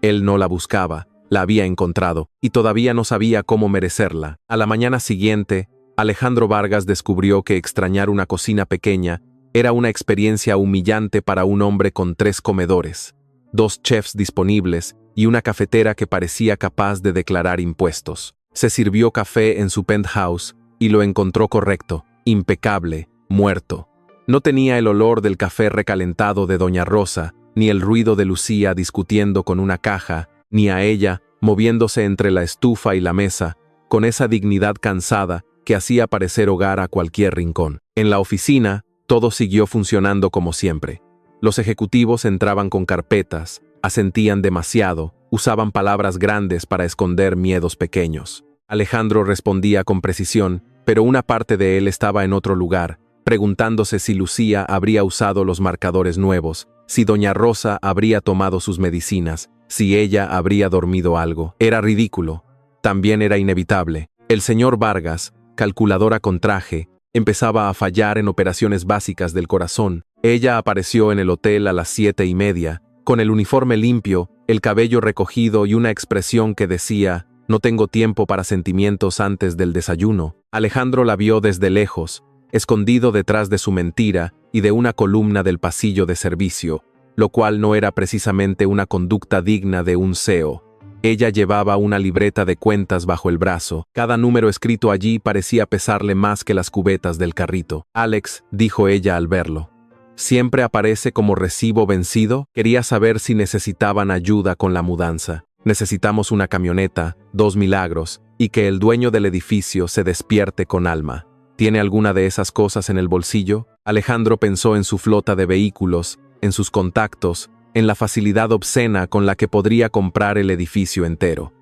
Speaker 1: Él no la buscaba, la había encontrado, y todavía no sabía cómo merecerla. A la mañana siguiente, Alejandro Vargas descubrió que extrañar una cocina pequeña era una experiencia humillante para un hombre con 3 comedores, 2 chefs disponibles y una cafetera que parecía capaz de declarar impuestos. Se sirvió café en su penthouse y lo encontró correcto, impecable, muerto. No tenía el olor del café recalentado de Doña Rosa, ni el ruido de Lucía discutiendo con una caja, ni a ella moviéndose entre la estufa y la mesa, con esa dignidad cansada que hacía parecer hogar a cualquier rincón. En la oficina, todo siguió funcionando como siempre. Los ejecutivos entraban con carpetas, asentían demasiado, usaban palabras grandes para esconder miedos pequeños. Alejandro respondía con precisión, pero una parte de él estaba en otro lugar, preguntándose si Lucía habría usado los marcadores nuevos, si Doña Rosa habría tomado sus medicinas, si ella habría dormido algo. Era ridículo. También era inevitable. El señor Vargas, calculadora con traje, empezaba a fallar en operaciones básicas del corazón. Ella apareció en el hotel a las 7:30, con el uniforme limpio, el cabello recogido y una expresión que decía, «No tengo tiempo para sentimientos antes del desayuno». Alejandro la vio desde lejos, escondido detrás de su mentira y de una columna del pasillo de servicio, lo cual no era precisamente una conducta digna de un CEO. Ella llevaba una libreta de cuentas bajo el brazo. Cada número escrito allí parecía pesarle más que las cubetas del carrito. «Alex», dijo ella al verlo, «¿siempre aparece como recibo vencido?» Quería saber si necesitaban ayuda con la mudanza. Necesitamos una camioneta, 2 milagros, y que el dueño del edificio se despierte con alma. ¿Tiene alguna de esas cosas en el bolsillo? Alejandro pensó en su flota de vehículos, en sus contactos, en la facilidad obscena con la que podría comprar el edificio entero.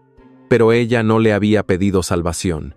Speaker 1: Pero ella no le había pedido salvación.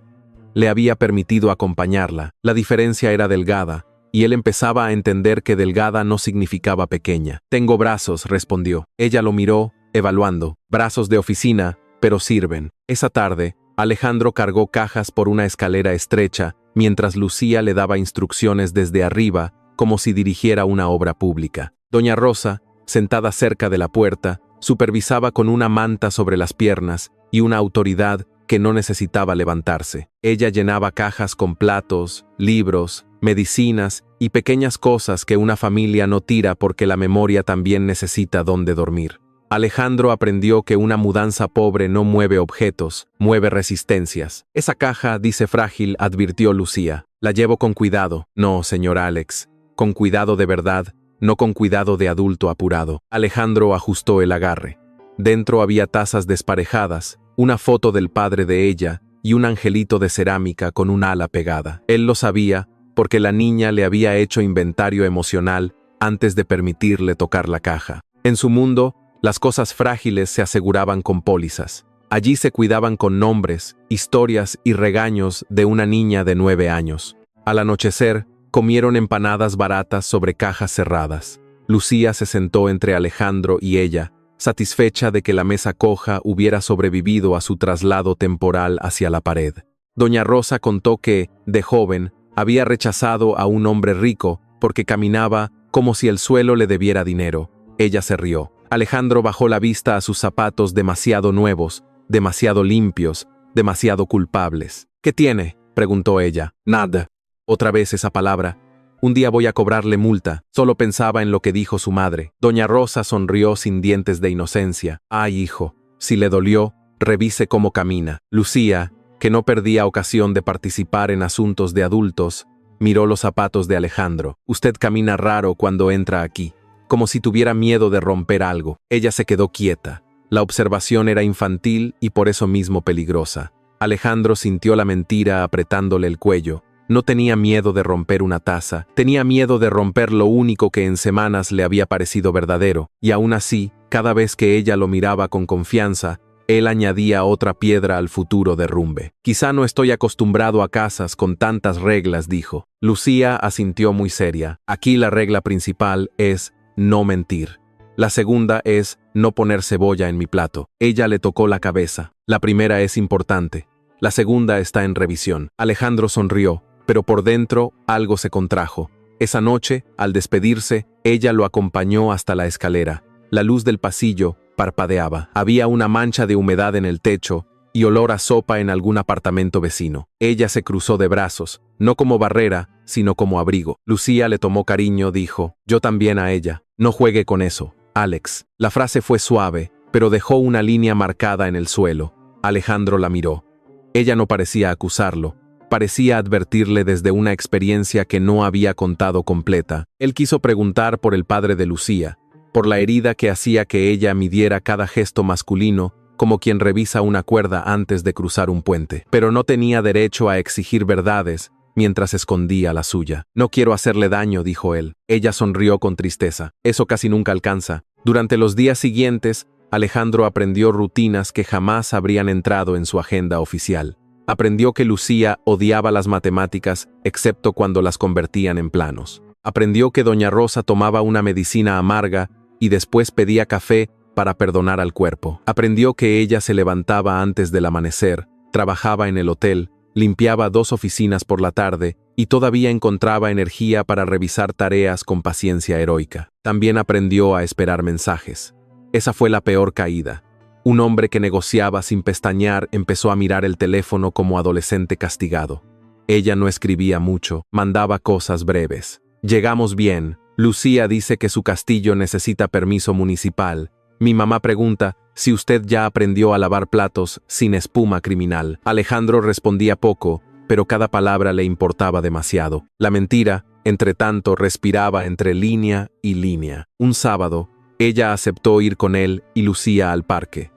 Speaker 1: Le había permitido acompañarla. La diferencia era delgada, y él empezaba a entender que delgada no significaba pequeña. «Tengo brazos», respondió. Ella lo miró, evaluando. Brazos de oficina, pero sirven. Esa tarde, Alejandro cargó cajas por una escalera estrecha, mientras Lucía le daba instrucciones desde arriba, como si dirigiera una obra pública. Doña Rosa, sentada cerca de la puerta, supervisaba con una manta sobre las piernas y una autoridad que no necesitaba levantarse. Ella llenaba cajas con platos, libros, medicinas y pequeñas cosas que una familia no tira porque la memoria también necesita dónde dormir. Alejandro aprendió que una mudanza pobre no mueve objetos, mueve resistencias. «Esa caja dice frágil», advirtió Lucía. «La llevo con cuidado». «No, señor Alex. Con cuidado de verdad, no con cuidado de adulto apurado». Alejandro ajustó el agarre. Dentro había tazas desparejadas, una foto del padre de ella y un angelito de cerámica con un ala pegada. Él lo sabía porque la niña le había hecho inventario emocional antes de permitirle tocar la caja. En su mundo, las cosas frágiles se aseguraban con pólizas. Allí se cuidaban con nombres, historias y regaños de una niña de 9 años. Al anochecer, comieron empanadas baratas sobre cajas cerradas. Lucía se sentó entre Alejandro y ella, satisfecha de que la mesa coja hubiera sobrevivido a su traslado temporal hacia la pared. Doña Rosa contó que, de joven, había rechazado a un hombre rico porque caminaba como si el suelo le debiera dinero. Ella se rió. Alejandro bajó la vista a sus zapatos demasiado nuevos, demasiado limpios, demasiado culpables. «¿Qué tiene?», preguntó ella. «Nada». Otra vez esa palabra. «Un día voy a cobrarle multa». Solo pensaba en lo que dijo su madre. Doña Rosa sonrió sin dientes de inocencia. «Ay, hijo, si le dolió, revise cómo camina». Lucía, que no perdía ocasión de participar en asuntos de adultos, Miró los zapatos de Alejandro. Usted camina raro cuando entra aquí, como si tuviera miedo de romper algo. Ella se quedó quieta. La observación era infantil y por eso mismo peligrosa. Alejandro sintió la mentira apretándole el cuello. No tenía miedo de romper una taza, tenía miedo de romper lo único que en semanas le había parecido verdadero, y aún así, cada vez que ella lo miraba con confianza, él añadía otra piedra al futuro derrumbe. Quizá no estoy acostumbrado a casas con tantas reglas, dijo. Lucía asintió muy seria. Aquí la regla principal es no mentir. La segunda es no poner cebolla en mi plato. Ella le tocó la cabeza. La primera es importante. La segunda está en revisión. Alejandro sonrió, pero por dentro algo se contrajo. Esa noche, al despedirse, ella lo acompañó hasta la escalera. La luz del pasillo parpadeaba. Había una mancha de humedad en el techo y olor a sopa en algún apartamento vecino. Ella se cruzó de brazos, no como barrera, sino como abrigo. Lucía le tomó cariño, dijo, yo también a ella. No juegue con eso, Alex. La frase fue suave, pero dejó una línea marcada en el suelo. Alejandro la miró. Ella no parecía acusarlo. Parecía advertirle desde una experiencia que no había contado completa. Él quiso preguntar por el padre de Lucía, por la herida que hacía que ella midiera cada gesto masculino como quien revisa una cuerda antes de cruzar un puente. Pero no tenía derecho a exigir verdades mientras escondía la suya. No quiero hacerle daño, dijo él. Ella sonrió con tristeza. Eso casi nunca alcanza. Durante los días siguientes, Alejandro aprendió rutinas que jamás habrían entrado en su agenda oficial. Aprendió que Lucía odiaba las matemáticas, excepto cuando las convertían en planos. Aprendió que doña Rosa tomaba una medicina amarga y después pedía café para perdonar al cuerpo. Aprendió que ella se levantaba antes del amanecer, trabajaba en el hotel, limpiaba 2 oficinas por la tarde y todavía encontraba energía para revisar tareas con paciencia heroica. También aprendió a esperar mensajes. Esa fue la peor caída. Un hombre que negociaba sin pestañear empezó a mirar el teléfono como adolescente castigado. Ella no escribía mucho, mandaba cosas breves. Llegamos bien. Lucía dice que su castillo necesita permiso municipal. Mi mamá pregunta si usted ya aprendió a lavar platos sin espuma criminal. Alejandro respondía poco, pero cada palabra le importaba demasiado. La mentira, entre tanto, respiraba entre línea y línea. Un sábado, ella aceptó ir con él y Lucía al parque.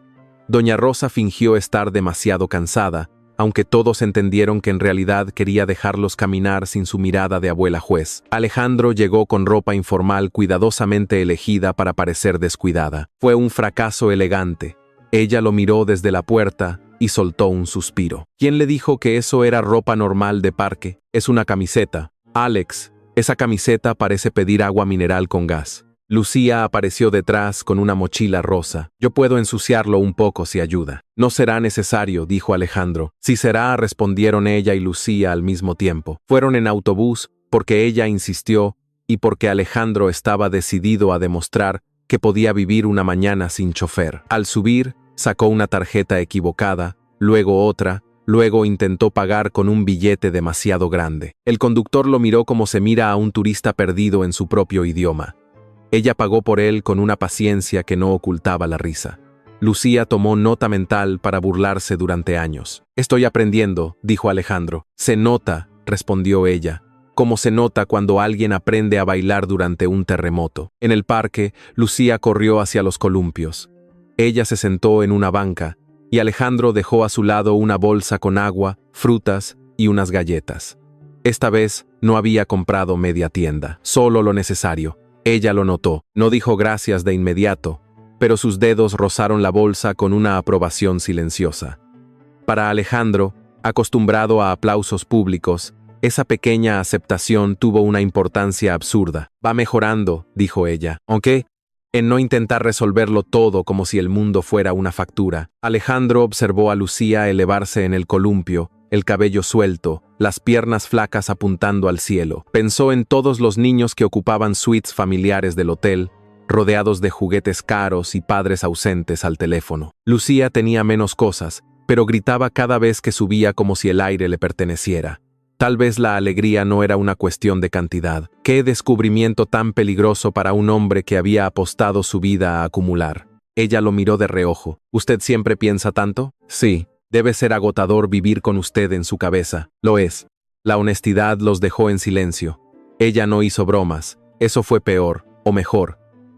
Speaker 1: Doña Rosa fingió estar demasiado cansada, aunque todos entendieron que en realidad quería dejarlos caminar sin su mirada de abuela juez. Alejandro llegó con ropa informal cuidadosamente elegida para parecer descuidada. Fue un fracaso elegante. Ella lo miró desde la puerta y soltó un suspiro. ¿Quién le dijo que eso era ropa normal de parque? Es una camiseta. Alex, esa camiseta parece pedir agua mineral con gas. Lucía apareció detrás con una mochila rosa. Yo puedo ensuciarlo un poco si ayuda. No será necesario, dijo Alejandro. Sí será, respondieron ella y Lucía al mismo tiempo. Fueron en autobús porque ella insistió y porque Alejandro estaba decidido a demostrar que podía vivir una mañana sin chofer. Al subir, sacó una tarjeta equivocada, luego otra, luego intentó pagar con un billete demasiado grande. El conductor lo miró como se mira a un turista perdido en su propio idioma. Ella pagó por él con una paciencia que no ocultaba la risa. Lucía tomó nota mental para burlarse durante años. Estoy aprendiendo, dijo Alejandro. Se nota, respondió ella, como se nota cuando alguien aprende a bailar durante un terremoto. En el parque, Lucía corrió hacia los columpios. Ella se sentó en una banca y Alejandro dejó a su lado una bolsa con agua, frutas y unas galletas. Esta vez no había comprado media tienda, solo lo necesario. Ella lo notó, no dijo gracias de inmediato, pero sus dedos rozaron la bolsa con una aprobación silenciosa. Para Alejandro, acostumbrado a aplausos públicos, esa pequeña aceptación tuvo una importancia absurda. Va mejorando, dijo ella, aunque en no intentar resolverlo todo como si el mundo fuera una factura. Alejandro observó a Lucía elevarse en el columpio, el cabello suelto, las piernas flacas apuntando al cielo. Pensó en todos los niños que ocupaban suites familiares del hotel, rodeados de juguetes caros y padres ausentes al teléfono. Lucía tenía menos cosas, pero gritaba cada vez que subía como si el aire le perteneciera. Tal vez la alegría no era una cuestión de cantidad. ¡Qué descubrimiento tan peligroso para un hombre que había apostado su vida a acumular! Ella lo miró de reojo. ¿Usted siempre piensa tanto? Sí. Debe ser agotador vivir con usted en su cabeza. Lo es. La honestidad los dejó en silencio. Ella no hizo bromas, eso fue peor, o mejor.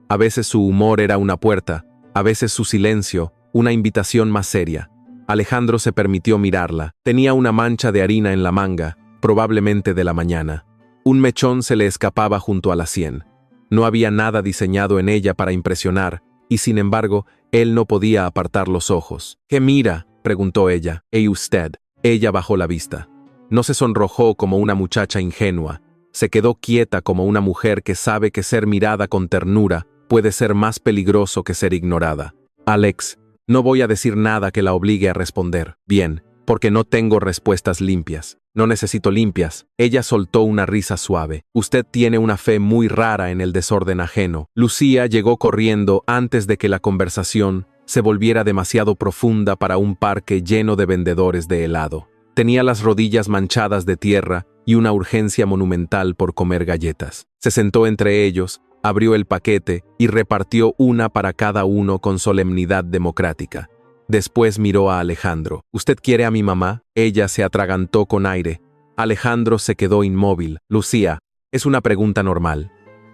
Speaker 1: A veces su humor era una puerta, a veces su silencio, una invitación más seria. Alejandro se permitió mirarla. Tenía una mancha de harina en la manga, probablemente de la mañana. Un mechón se le escapaba junto a la sien. No había nada diseñado en ella para impresionar, y sin embargo, él no podía apartar los ojos. ¿Qué mira?, preguntó ella. «¿Y usted?» Ella bajó la vista. No se sonrojó como una muchacha ingenua. Se quedó quieta como una mujer que sabe que ser mirada con ternura puede ser más peligroso que ser ignorada. «Alex, no voy a decir nada que la obligue a responder. Bien, porque no tengo respuestas limpias. No necesito limpias». Ella soltó una risa suave. «Usted tiene una fe muy rara en el desorden ajeno». Lucía llegó corriendo antes de que la conversación se volviera demasiado profunda para un parque lleno de vendedores de helado. Tenía las rodillas manchadas de tierra y una urgencia monumental por comer galletas. Se sentó entre ellos, abrió el paquete y repartió una para cada uno con solemnidad democrática. Después miró a Alejandro. «¿Usted quiere a mi mamá?» Ella se atragantó con aire. Alejandro se quedó inmóvil. «Lucía, es una pregunta normal.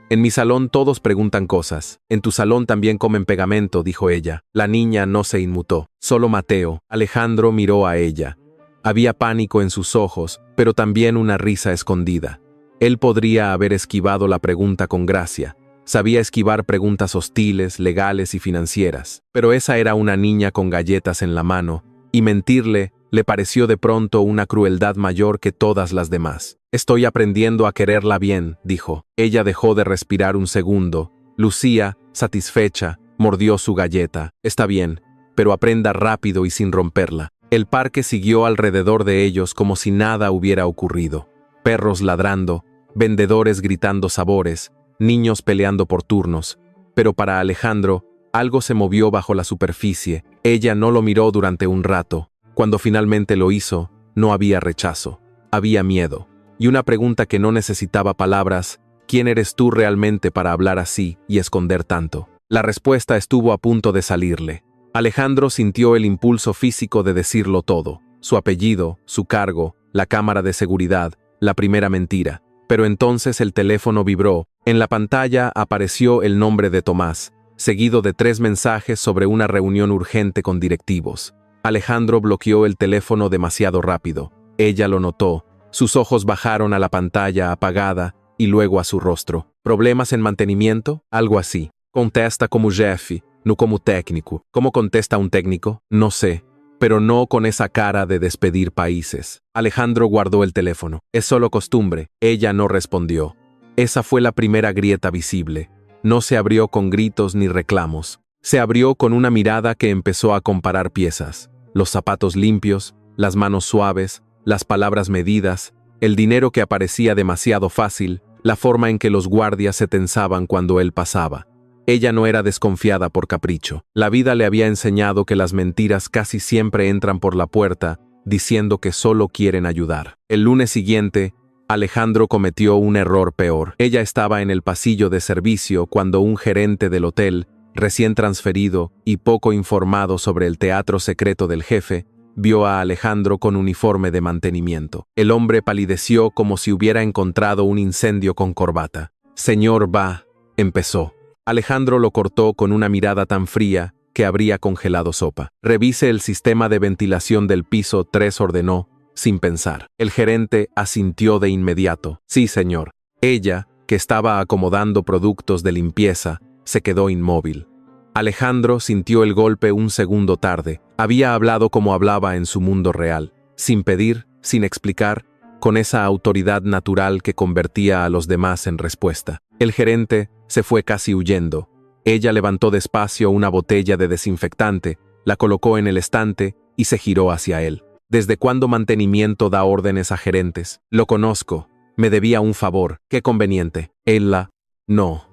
Speaker 1: En mi salón todos preguntan cosas. En tu salón también comen pegamento», dijo ella. La niña no se inmutó. «Solo Mateo». Alejandro miró a ella. Había pánico en sus ojos, pero también una risa escondida. Él podría haber esquivado la pregunta con gracia. Sabía esquivar preguntas hostiles, legales y financieras. Pero esa era una niña con galletas en la mano, y mentirle le pareció de pronto una crueldad mayor que todas las demás. «Estoy aprendiendo a quererla bien», dijo. Ella dejó de respirar un segundo. Lucía, satisfecha, mordió su galleta. «Está bien, pero aprenda rápido y sin romperla». El parque siguió alrededor de ellos como si nada hubiera ocurrido. Perros ladrando, vendedores gritando sabores, niños peleando por turnos. Pero para Alejandro, algo se movió bajo la superficie. Ella no lo miró durante un rato. Cuando finalmente lo hizo, no había rechazo. Había miedo. Y una pregunta que no necesitaba palabras: ¿quién eres tú realmente para hablar así y esconder tanto? La respuesta estuvo a punto de salirle. Alejandro sintió el impulso físico de decirlo todo. Su apellido, su cargo, la cámara de seguridad, la primera mentira. Pero entonces el teléfono vibró. En la pantalla apareció el nombre de Tomás, seguido de 3 mensajes sobre una reunión urgente con directivos. Alejandro bloqueó el teléfono demasiado rápido. Ella lo notó. Sus ojos bajaron a la pantalla apagada y luego a su rostro. ¿Problemas en mantenimiento? Algo así. Contesta como jefe, no como técnico. ¿Cómo contesta un técnico? No sé, pero no con esa cara de despedir países. Alejandro guardó el teléfono. Es solo costumbre. Ella no respondió. Esa fue la primera grieta visible. No se abrió con gritos ni reclamos. Se abrió con una mirada que empezó a comparar piezas. Los zapatos limpios, las manos suaves, las palabras medidas, el dinero que aparecía demasiado fácil, la forma en que los guardias se tensaban cuando él pasaba. Ella no era desconfiada por capricho. La vida le había enseñado que las mentiras casi siempre entran por la puerta, diciendo que solo quieren ayudar. El lunes siguiente, Alejandro cometió un error peor. Ella estaba en el pasillo de servicio cuando un gerente del hotel, recién transferido y poco informado sobre el teatro secreto del jefe, vio a Alejandro con uniforme de mantenimiento. El hombre palideció como si hubiera encontrado un incendio con corbata. «Señor Va», empezó. Alejandro lo cortó con una mirada tan fría que habría congelado sopa. «Revise el sistema de ventilación del piso 3», ordenó, sin pensar. El gerente asintió de inmediato. «Sí, señor». Ella, que estaba acomodando productos de limpieza, se quedó inmóvil. Alejandro sintió el golpe un segundo tarde. Había hablado como hablaba en su mundo real, sin pedir, sin explicar, con esa autoridad natural que convertía a los demás en respuesta. El gerente se fue casi huyendo. Ella levantó despacio una botella de desinfectante, la colocó en el estante y se giró hacia él. ¿Desde cuándo mantenimiento da órdenes a gerentes? Lo conozco. Me debía un favor. Qué conveniente. Ella. No.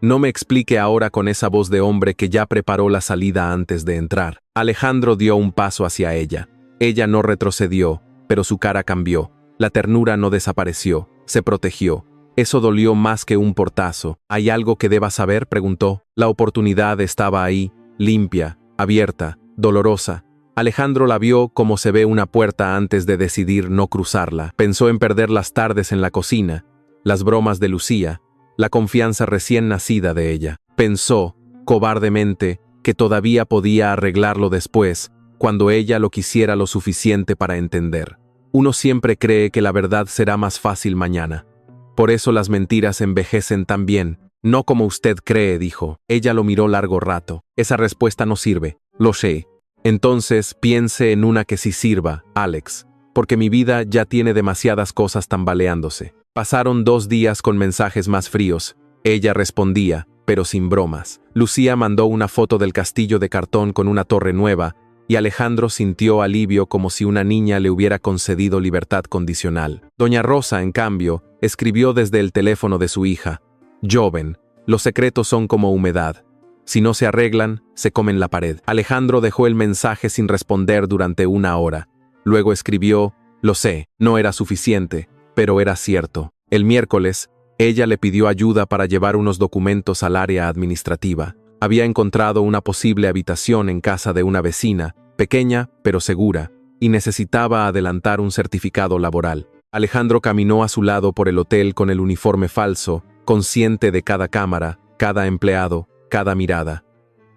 Speaker 1: No me explique ahora con esa voz de hombre que ya preparó la salida antes de entrar. Alejandro dio un paso hacia ella. Ella no retrocedió, pero su cara cambió. La ternura no desapareció. Se protegió. Eso dolió más que un portazo. ¿Hay algo que deba saber?, preguntó. La oportunidad estaba ahí, limpia, abierta, dolorosa. Alejandro la vio como se ve una puerta antes de decidir no cruzarla. Pensó en perder las tardes en la cocina, las bromas de Lucía, la confianza recién nacida de ella. Pensó, cobardemente, que todavía podía arreglarlo después, cuando ella lo quisiera lo suficiente para entender. Uno siempre cree que la verdad será más fácil mañana. Por eso las mentiras envejecen tan bien. No como usted cree, dijo. Ella lo miró largo rato. Esa respuesta no sirve. Lo sé. Entonces piense en una que sí sirva, Alex, porque mi vida ya tiene demasiadas cosas tambaleándose. Pasaron 2 días con mensajes más fríos. Ella respondía, pero sin bromas. Lucía mandó una foto del castillo de cartón con una torre nueva, y Alejandro sintió alivio como si una niña le hubiera concedido libertad condicional. Doña Rosa, en cambio, escribió desde el teléfono de su hija: «Joven, los secretos son como humedad. Si no se arreglan, se comen la pared». Alejandro dejó el mensaje sin responder durante 1 hora. Luego escribió: «Lo sé, no era suficiente, pero era cierto». El miércoles, ella le pidió ayuda para llevar unos documentos al área administrativa. Había encontrado una posible habitación en casa de una vecina, pequeña pero segura, y necesitaba adelantar un certificado laboral. Alejandro caminó a su lado por el hotel con el uniforme falso, consciente de cada cámara, cada empleado, cada mirada.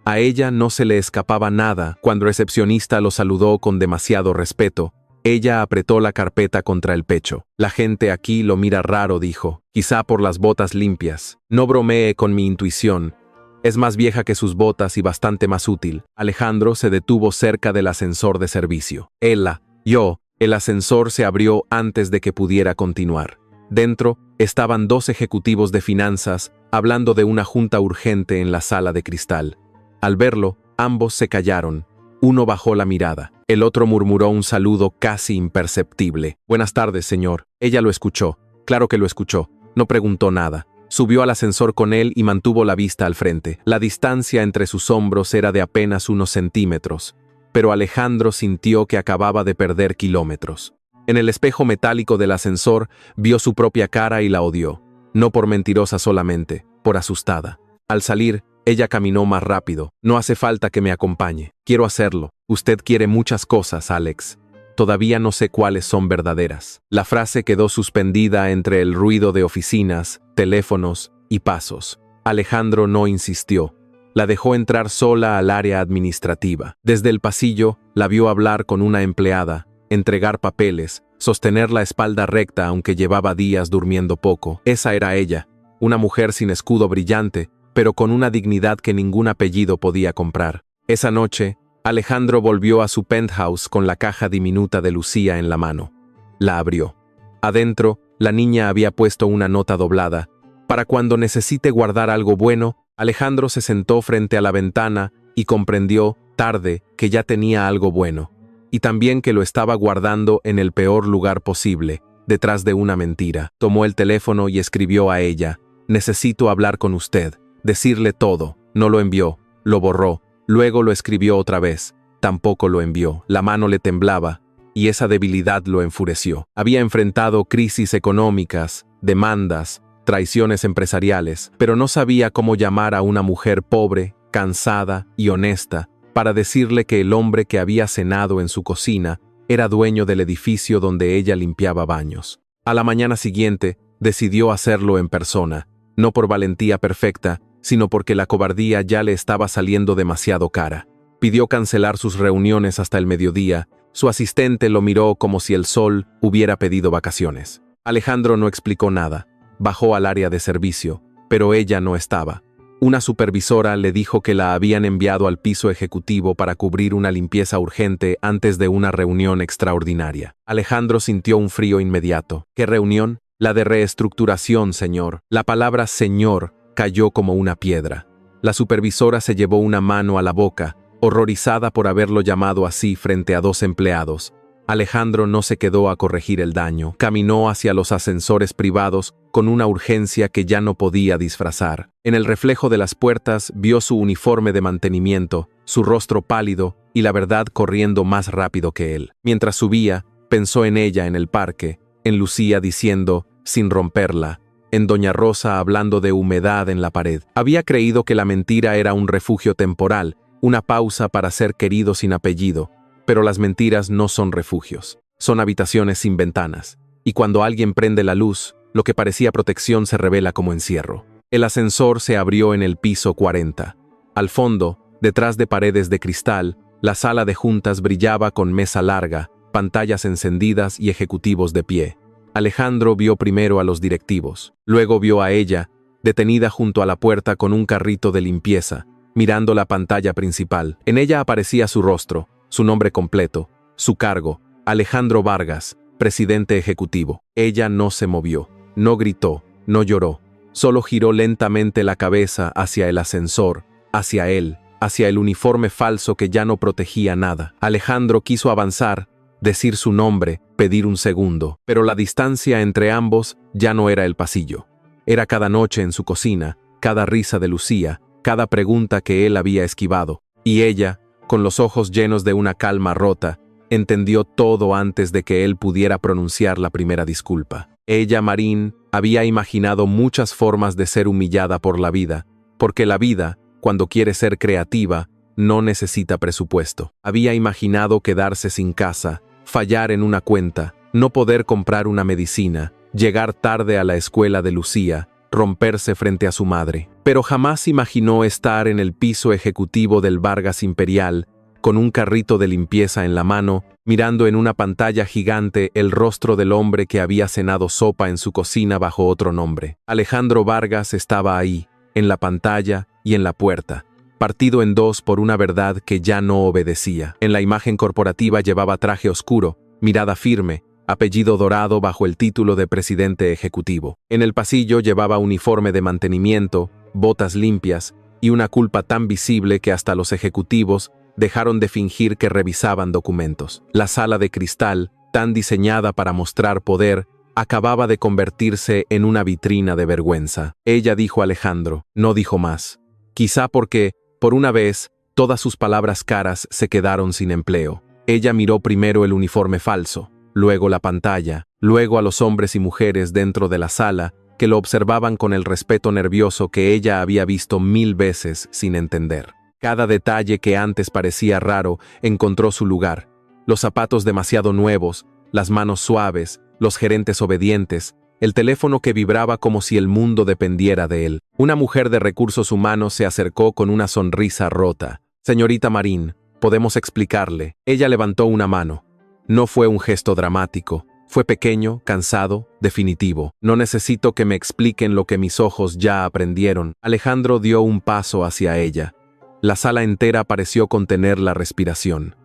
Speaker 1: A ella no se le escapaba nada. Cuando el recepcionista lo saludó con demasiado respeto, ella apretó la carpeta contra el pecho. «La gente aquí lo mira raro», dijo, «quizá por las botas limpias. No bromee con mi intuición. Es más vieja que sus botas y bastante más útil». Alejandro se detuvo cerca del ascensor de servicio. El ascensor se abrió antes de que pudiera continuar. Dentro estaban 2 ejecutivos de finanzas hablando de una junta urgente en la sala de cristal. Al verlo, ambos se callaron. Uno bajó la mirada. El otro murmuró un saludo casi imperceptible. «Buenas tardes, señor». Ella lo escuchó. Claro que lo escuchó. No preguntó nada. Subió al ascensor con él y mantuvo la vista al frente. La distancia entre sus hombros era de apenas unos centímetros, pero Alejandro sintió que acababa de perder kilómetros. En el espejo metálico del ascensor vio su propia cara y la odió. No por mentirosa solamente, por asustada. Al salir, ella caminó más rápido. «No hace falta que me acompañe. Quiero hacerlo. Usted quiere muchas cosas, Alex. Todavía no sé cuáles son verdaderas». La frase quedó suspendida entre el ruido de oficinas, teléfonos y pasos. Alejandro no insistió. La dejó entrar sola al área administrativa. Desde el pasillo, la vio hablar con una empleada, entregar papeles, sostener la espalda recta aunque llevaba días durmiendo poco. Esa era ella, una mujer sin escudo brillante, pero con una dignidad que ningún apellido podía comprar. Esa noche, Alejandro volvió a su penthouse con la caja diminuta de Lucía en la mano. La abrió. Adentro, la niña había puesto una nota doblada. Para cuando necesite guardar algo bueno, Alejandro se sentó frente a la ventana y comprendió, tarde, que ya tenía algo bueno. Y también que lo estaba guardando en el peor lugar posible, detrás de una mentira. Tomó el teléfono y escribió a ella: «Necesito hablar con usted. Decirle todo». No lo envió, lo borró. Luego lo escribió otra vez. Tampoco lo envió. La mano le temblaba, y esa debilidad lo enfureció. Había enfrentado crisis económicas, demandas, traiciones empresariales, pero no sabía cómo llamar a una mujer pobre, cansada y honesta para decirle que el hombre que había cenado en su cocina era dueño del edificio donde ella limpiaba baños. A la mañana siguiente, decidió hacerlo en persona, no por valentía perfecta, sino porque la cobardía ya le estaba saliendo demasiado cara. Pidió cancelar sus reuniones hasta el mediodía. Su asistente lo miró como si el sol hubiera pedido vacaciones. Alejandro no explicó nada. Bajó al área de servicio, pero ella no estaba. Una supervisora le dijo que la habían enviado al piso ejecutivo para cubrir una limpieza urgente antes de una reunión extraordinaria. Alejandro sintió un frío inmediato. ¿Qué reunión? La de reestructuración, señor. La palabra señor cayó como una piedra. La supervisora se llevó una mano a la boca, horrorizada por haberlo llamado así frente a 2 empleados. Alejandro no se quedó a corregir el daño. Caminó hacia los ascensores privados con una urgencia que ya no podía disfrazar. En el reflejo de las puertas vio su uniforme de mantenimiento, su rostro pálido y la verdad corriendo más rápido que él. Mientras subía, pensó en ella en el parque, en Lucía diciendo, sin romperla, en Doña Rosa hablando de humedad en la pared. Había creído que la mentira era un refugio temporal, una pausa para ser querido sin apellido, Pero las mentiras no son refugios, son habitaciones sin ventanas. Y cuando alguien prende la luz, lo que parecía protección se revela como encierro. El ascensor se abrió en el piso 40. Al fondo, detrás de paredes de cristal, la sala de juntas brillaba con mesa larga, pantallas encendidas y ejecutivos de pie. Alejandro vio primero a los directivos, luego vio a ella, detenida junto a la puerta con un carrito de limpieza, mirando la pantalla principal. En ella aparecía su rostro, su nombre completo, su cargo, Alejandro Vargas, presidente ejecutivo. Ella no se movió, no gritó, no lloró, solo giró lentamente la cabeza hacia el ascensor, hacia él, hacia el uniforme falso que ya no protegía nada. Alejandro quiso avanzar, decir su nombre, pedir un segundo, pero la distancia entre ambos ya no era el pasillo. Era cada noche en su cocina, cada risa de Lucía, cada pregunta que él había esquivado. Y ella, con los ojos llenos de una calma rota, entendió todo antes de que él pudiera pronunciar la primera disculpa. Ella, Marín, había imaginado muchas formas de ser humillada por la vida, porque la vida, cuando quiere ser creativa, no necesita presupuesto. Había imaginado quedarse sin casa, fallar en una cuenta, no poder comprar una medicina, llegar tarde a la escuela de Lucía, romperse frente a su madre. Pero jamás imaginó estar en el piso ejecutivo del Vargas Imperial, con un carrito de limpieza en la mano, mirando en una pantalla gigante el rostro del hombre que había cenado sopa en su cocina bajo otro nombre. Alejandro Vargas estaba ahí, en la pantalla y en la puerta, partido en dos por una verdad que ya no obedecía. En la imagen corporativa llevaba traje oscuro, mirada firme, apellido dorado bajo el título de presidente ejecutivo. En el pasillo llevaba uniforme de mantenimiento, botas limpias y una culpa tan visible que hasta los ejecutivos dejaron de fingir que revisaban documentos. La sala de cristal, tan diseñada para mostrar poder, acababa de convertirse en una vitrina de vergüenza. Ella dijo a Alejandro, no dijo más. Quizá porque, por una vez, todas sus palabras caras se quedaron sin empleo. Ella miró primero el uniforme falso, luego la pantalla, luego a los hombres y mujeres dentro de la sala que lo observaban con el respeto nervioso que ella había visto 1000 veces sin entender. Cada detalle que antes parecía raro encontró su lugar. Los zapatos demasiado nuevos, las manos suaves, los gerentes obedientes, el teléfono que vibraba como si el mundo dependiera de él. Una mujer de recursos humanos se acercó con una sonrisa rota. Señorita Marín, podemos explicarle. Ella levantó una mano. No fue un gesto dramático. Fue pequeño, cansado, definitivo. No necesito que me expliquen lo que mis ojos ya aprendieron. Alejandro dio un paso hacia ella. La sala entera pareció contener la respiración.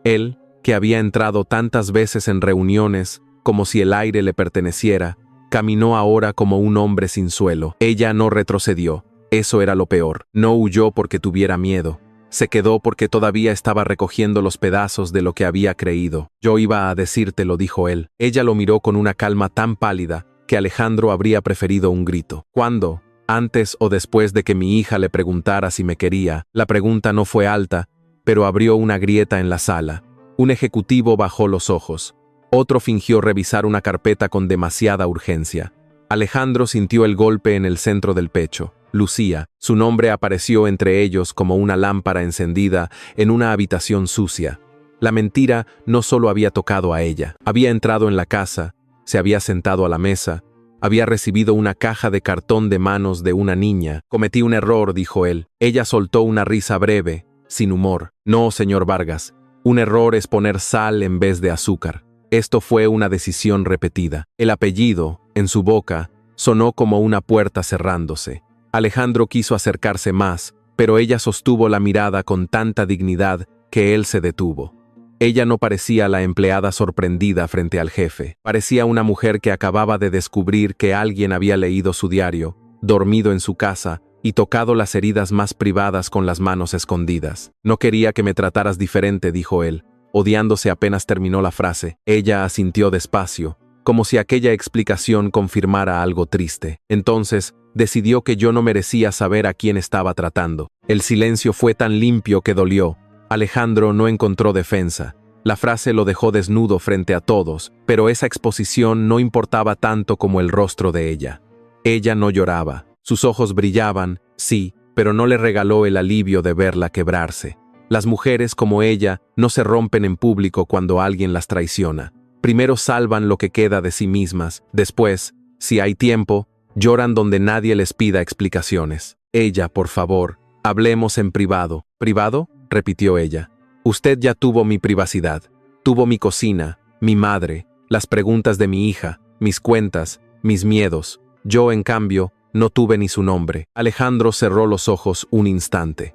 Speaker 1: Él, que había entrado tantas veces en reuniones como si el aire le perteneciera, caminó ahora como un hombre sin suelo. Ella no retrocedió. Eso era lo peor. No huyó porque tuviera miedo. Se quedó porque todavía estaba recogiendo los pedazos de lo que había creído. Yo iba a decírtelo, dijo él. Ella lo miró con una calma tan pálida que Alejandro habría preferido un grito. ¿Cuándo? Antes o después de que mi hija le preguntara si me quería. La pregunta no fue alta, pero abrió una grieta en la sala. Un ejecutivo bajó los ojos. Otro fingió revisar una carpeta con demasiada urgencia. Alejandro sintió el golpe en el centro del pecho. Lucía, su nombre apareció entre ellos como una lámpara encendida en una habitación sucia. La mentira no solo había tocado a ella, había entrado en la casa, se había sentado a la mesa, había recibido una caja de cartón de manos de una niña. Cometí un error, dijo él. Ella soltó una risa breve, sin humor. No, señor Vargas, un error es poner sal en vez de azúcar. Esto fue una decisión repetida. El apellido, en su boca, sonó como una puerta cerrándose. Alejandro quiso acercarse más, pero ella sostuvo la mirada con tanta dignidad que él se detuvo. Ella no parecía la empleada sorprendida frente al jefe. Parecía una mujer que acababa de descubrir que alguien había leído su diario, dormido en su casa y tocado las heridas más privadas con las manos escondidas. No quería que me trataras diferente, dijo él, odiándose apenas terminó la frase. Ella asintió despacio, como si aquella explicación confirmara algo triste. Entonces, decidió que yo no merecía saber a quién estaba tratando. El silencio fue tan limpio que dolió. Alejandro no encontró defensa. La frase lo dejó desnudo frente a todos, pero esa exposición no importaba tanto como el rostro de ella. Ella no lloraba. Sus ojos brillaban, sí, pero no le regaló el alivio de verla quebrarse. Las mujeres como ella no se rompen en público cuando alguien las traiciona. Primero salvan lo que queda de sí mismas, después, si hay tiempo, lloran donde nadie les pida explicaciones. Ella, por favor, hablemos en privado. ¿Privado?, repitió ella. Usted ya tuvo mi privacidad. Tuvo mi cocina, mi madre, las preguntas de mi hija, mis cuentas, mis miedos. Yo, en cambio, no tuve ni su nombre. Alejandro cerró los ojos un instante.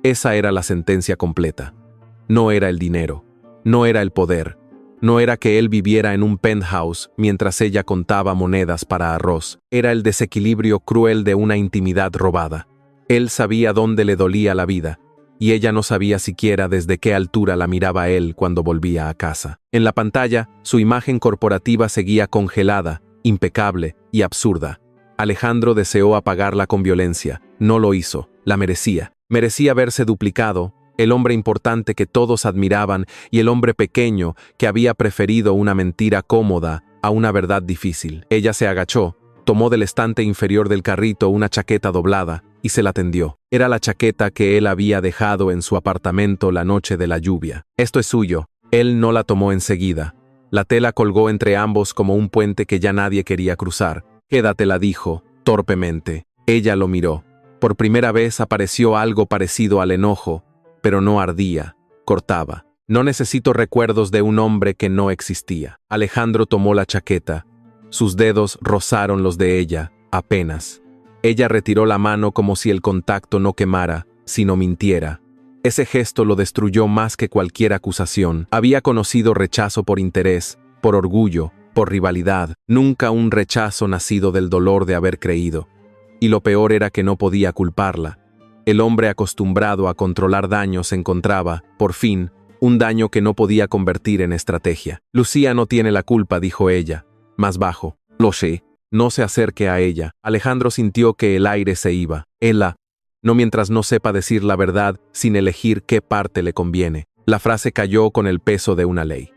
Speaker 1: Esa era la sentencia completa. No era el dinero, no era el poder, no era que él viviera en un penthouse mientras ella contaba monedas para arroz. Era el desequilibrio cruel de una intimidad robada. Él sabía dónde le dolía la vida, y ella no sabía siquiera desde qué altura la miraba él cuando volvía a casa. En la pantalla, su imagen corporativa seguía congelada, impecable y absurda. Alejandro deseó apagarla con violencia. No lo hizo, la merecía. Merecía verse duplicado, el hombre importante que todos admiraban y el hombre pequeño que había preferido una mentira cómoda a una verdad difícil. Ella se agachó, tomó del estante inferior del carrito una chaqueta doblada y se la tendió. Era la chaqueta que él había dejado en su apartamento la noche de la lluvia. Esto es suyo. Él no la tomó enseguida. La tela colgó entre ambos como un puente que ya nadie quería cruzar. Quédatela, dijo, torpemente. Ella lo miró. Por primera vez apareció algo parecido al enojo, pero no ardía, cortaba. No necesito recuerdos de un hombre que no existía. Alejandro tomó la chaqueta. Sus dedos rozaron los de ella, apenas. Ella retiró la mano como si el contacto no quemara, sino mintiera. Ese gesto lo destruyó más que cualquier acusación. Había conocido rechazo por interés, por orgullo, por rivalidad, nunca un rechazo nacido del dolor de haber creído. Y lo peor era que no podía culparla. El hombre acostumbrado a controlar daños encontraba, por fin, un daño que no podía convertir en estrategia. Lucía no tiene la culpa, dijo ella, más bajo. Lo sé. No se acerque a ella. Alejandro sintió que el aire se iba. Ella, no mientras no sepa decir la verdad sin elegir qué parte le conviene. La frase cayó con el peso de una ley.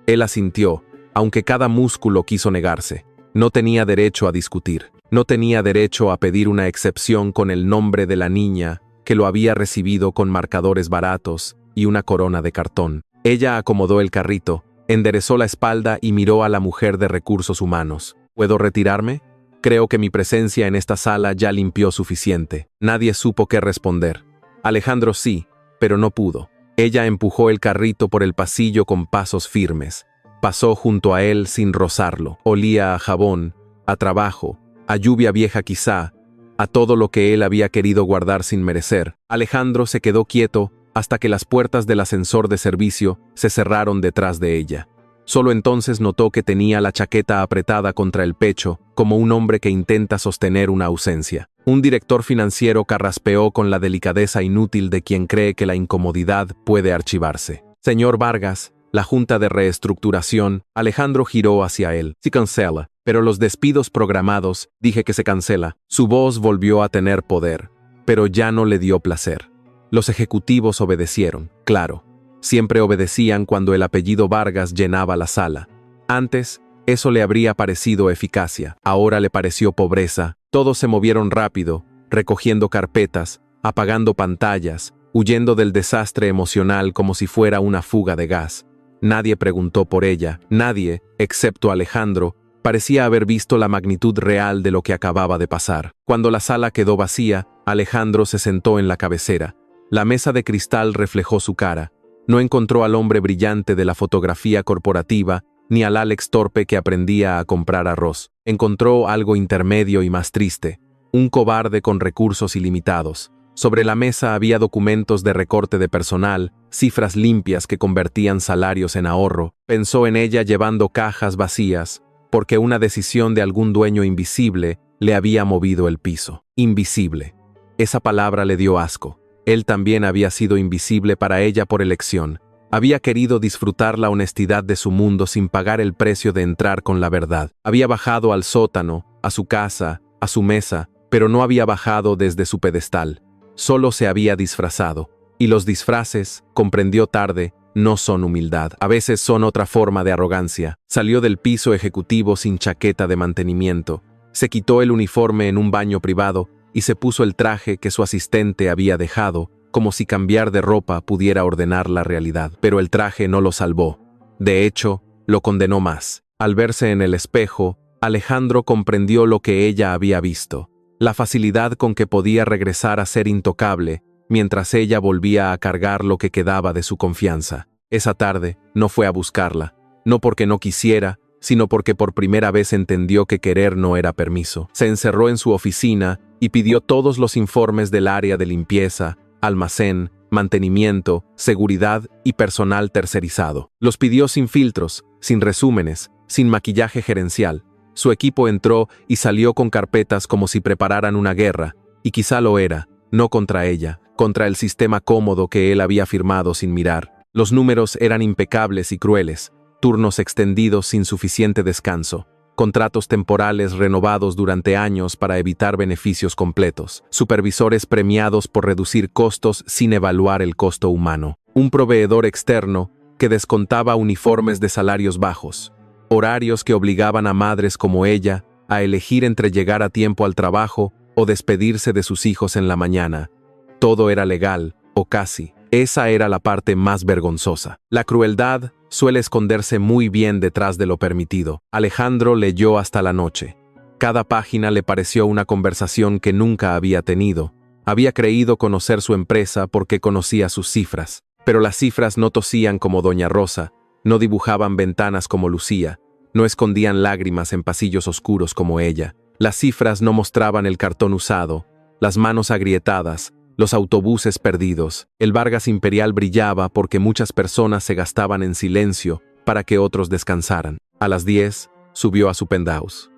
Speaker 1: Él asintió, aunque cada músculo quiso negarse. No tenía derecho a discutir. No tenía derecho a pedir una excepción con el nombre de la niña que lo había recibido con marcadores baratos y una corona de cartón. Ella acomodó el carrito, enderezó la espalda y miró a la mujer de recursos humanos. ¿Puedo retirarme? Creo que mi presencia en esta sala ya limpió suficiente. Nadie supo qué responder. Alejandro sí, pero no pudo. Ella empujó el carrito por el pasillo con pasos firmes. Pasó junto a él sin rozarlo. Olía a jabón, a trabajo, a lluvia vieja quizá, a todo lo que él había querido guardar sin merecer. Alejandro se quedó quieto hasta que las puertas del ascensor de servicio se cerraron detrás de ella. Solo entonces notó que tenía la chaqueta apretada contra el pecho, como un hombre que intenta sostener una ausencia. Un director financiero carraspeó con la delicadeza inútil de quien cree que la incomodidad puede archivarse. Señor Vargas, la junta de reestructuración. Alejandro giró hacia él. Se cancela. Pero los despidos programados, dije que se cancela. Su voz volvió a tener poder, pero ya no le dio placer. Los ejecutivos obedecieron, claro. Siempre obedecían cuando el apellido Vargas llenaba la sala. Antes, eso le habría parecido eficacia. Ahora le pareció pobreza. Todos se movieron rápido, recogiendo carpetas, apagando pantallas, huyendo del desastre emocional como si fuera una fuga de gas. Nadie preguntó por ella. Nadie, excepto Alejandro, parecía haber visto la magnitud real de lo que acababa de pasar. Cuando la sala quedó vacía, Alejandro se sentó en la cabecera. La mesa de cristal reflejó su cara. No encontró al hombre brillante de la fotografía corporativa, ni al Alex torpe que aprendía a comprar arroz. Encontró algo intermedio y más triste, un cobarde con recursos ilimitados. Sobre la mesa había documentos de recorte de personal, cifras limpias que convertían salarios en ahorro. Pensó en ella llevando cajas vacías, porque una decisión de algún dueño invisible le había movido el piso. Invisible. Esa palabra le dio asco. Él también había sido invisible para ella por elección. Había querido disfrutar la honestidad de su mundo sin pagar el precio de entrar con la verdad. Había bajado al sótano, a su casa, a su mesa, pero no había bajado desde su pedestal. Solo se había disfrazado. Y los disfraces, comprendió tarde, no son humildad. A veces son otra forma de arrogancia. Salió del piso ejecutivo sin chaqueta de mantenimiento. Se quitó el uniforme en un baño privado y se puso el traje que su asistente había dejado, como si cambiar de ropa pudiera ordenar la realidad. Pero el traje no lo salvó. De hecho, lo condenó más. Al verse en el espejo, Alejandro comprendió lo que ella había visto. La facilidad con que podía regresar a ser intocable, mientras ella volvía a cargar lo que quedaba de su confianza. Esa tarde, no fue a buscarla. No porque no quisiera, sino porque por primera vez entendió que querer no era permiso. Se encerró en su oficina y pidió todos los informes del área de limpieza, almacén, mantenimiento, seguridad y personal tercerizado. Los pidió sin filtros, sin resúmenes, sin maquillaje gerencial. Su equipo entró y salió con carpetas como si prepararan una guerra, y quizá lo era, no contra ella, contra el sistema cómodo que él había firmado sin mirar. Los números eran impecables y crueles, turnos extendidos sin suficiente descanso, contratos temporales renovados durante años para evitar beneficios completos, supervisores premiados por reducir costos sin evaluar el costo humano, un proveedor externo que descontaba uniformes de salarios bajos, horarios que obligaban a madres como ella a elegir entre llegar a tiempo al trabajo o despedirse de sus hijos en la mañana. Todo era legal, o casi. Esa era la parte más vergonzosa. La crueldad suele esconderse muy bien detrás de lo permitido. Alejandro leyó hasta la noche. Cada página le pareció una conversación que nunca había tenido. Había creído conocer su empresa porque conocía sus cifras. Pero las cifras no tosían como Doña Rosa, no dibujaban ventanas como Lucía, no escondían lágrimas en pasillos oscuros como ella. Las cifras no mostraban el cartón usado, las manos agrietadas, los autobuses perdidos. El Vargas Imperial brillaba porque muchas personas se gastaban en silencio para que otros descansaran. A las 10, subió a su penthouse.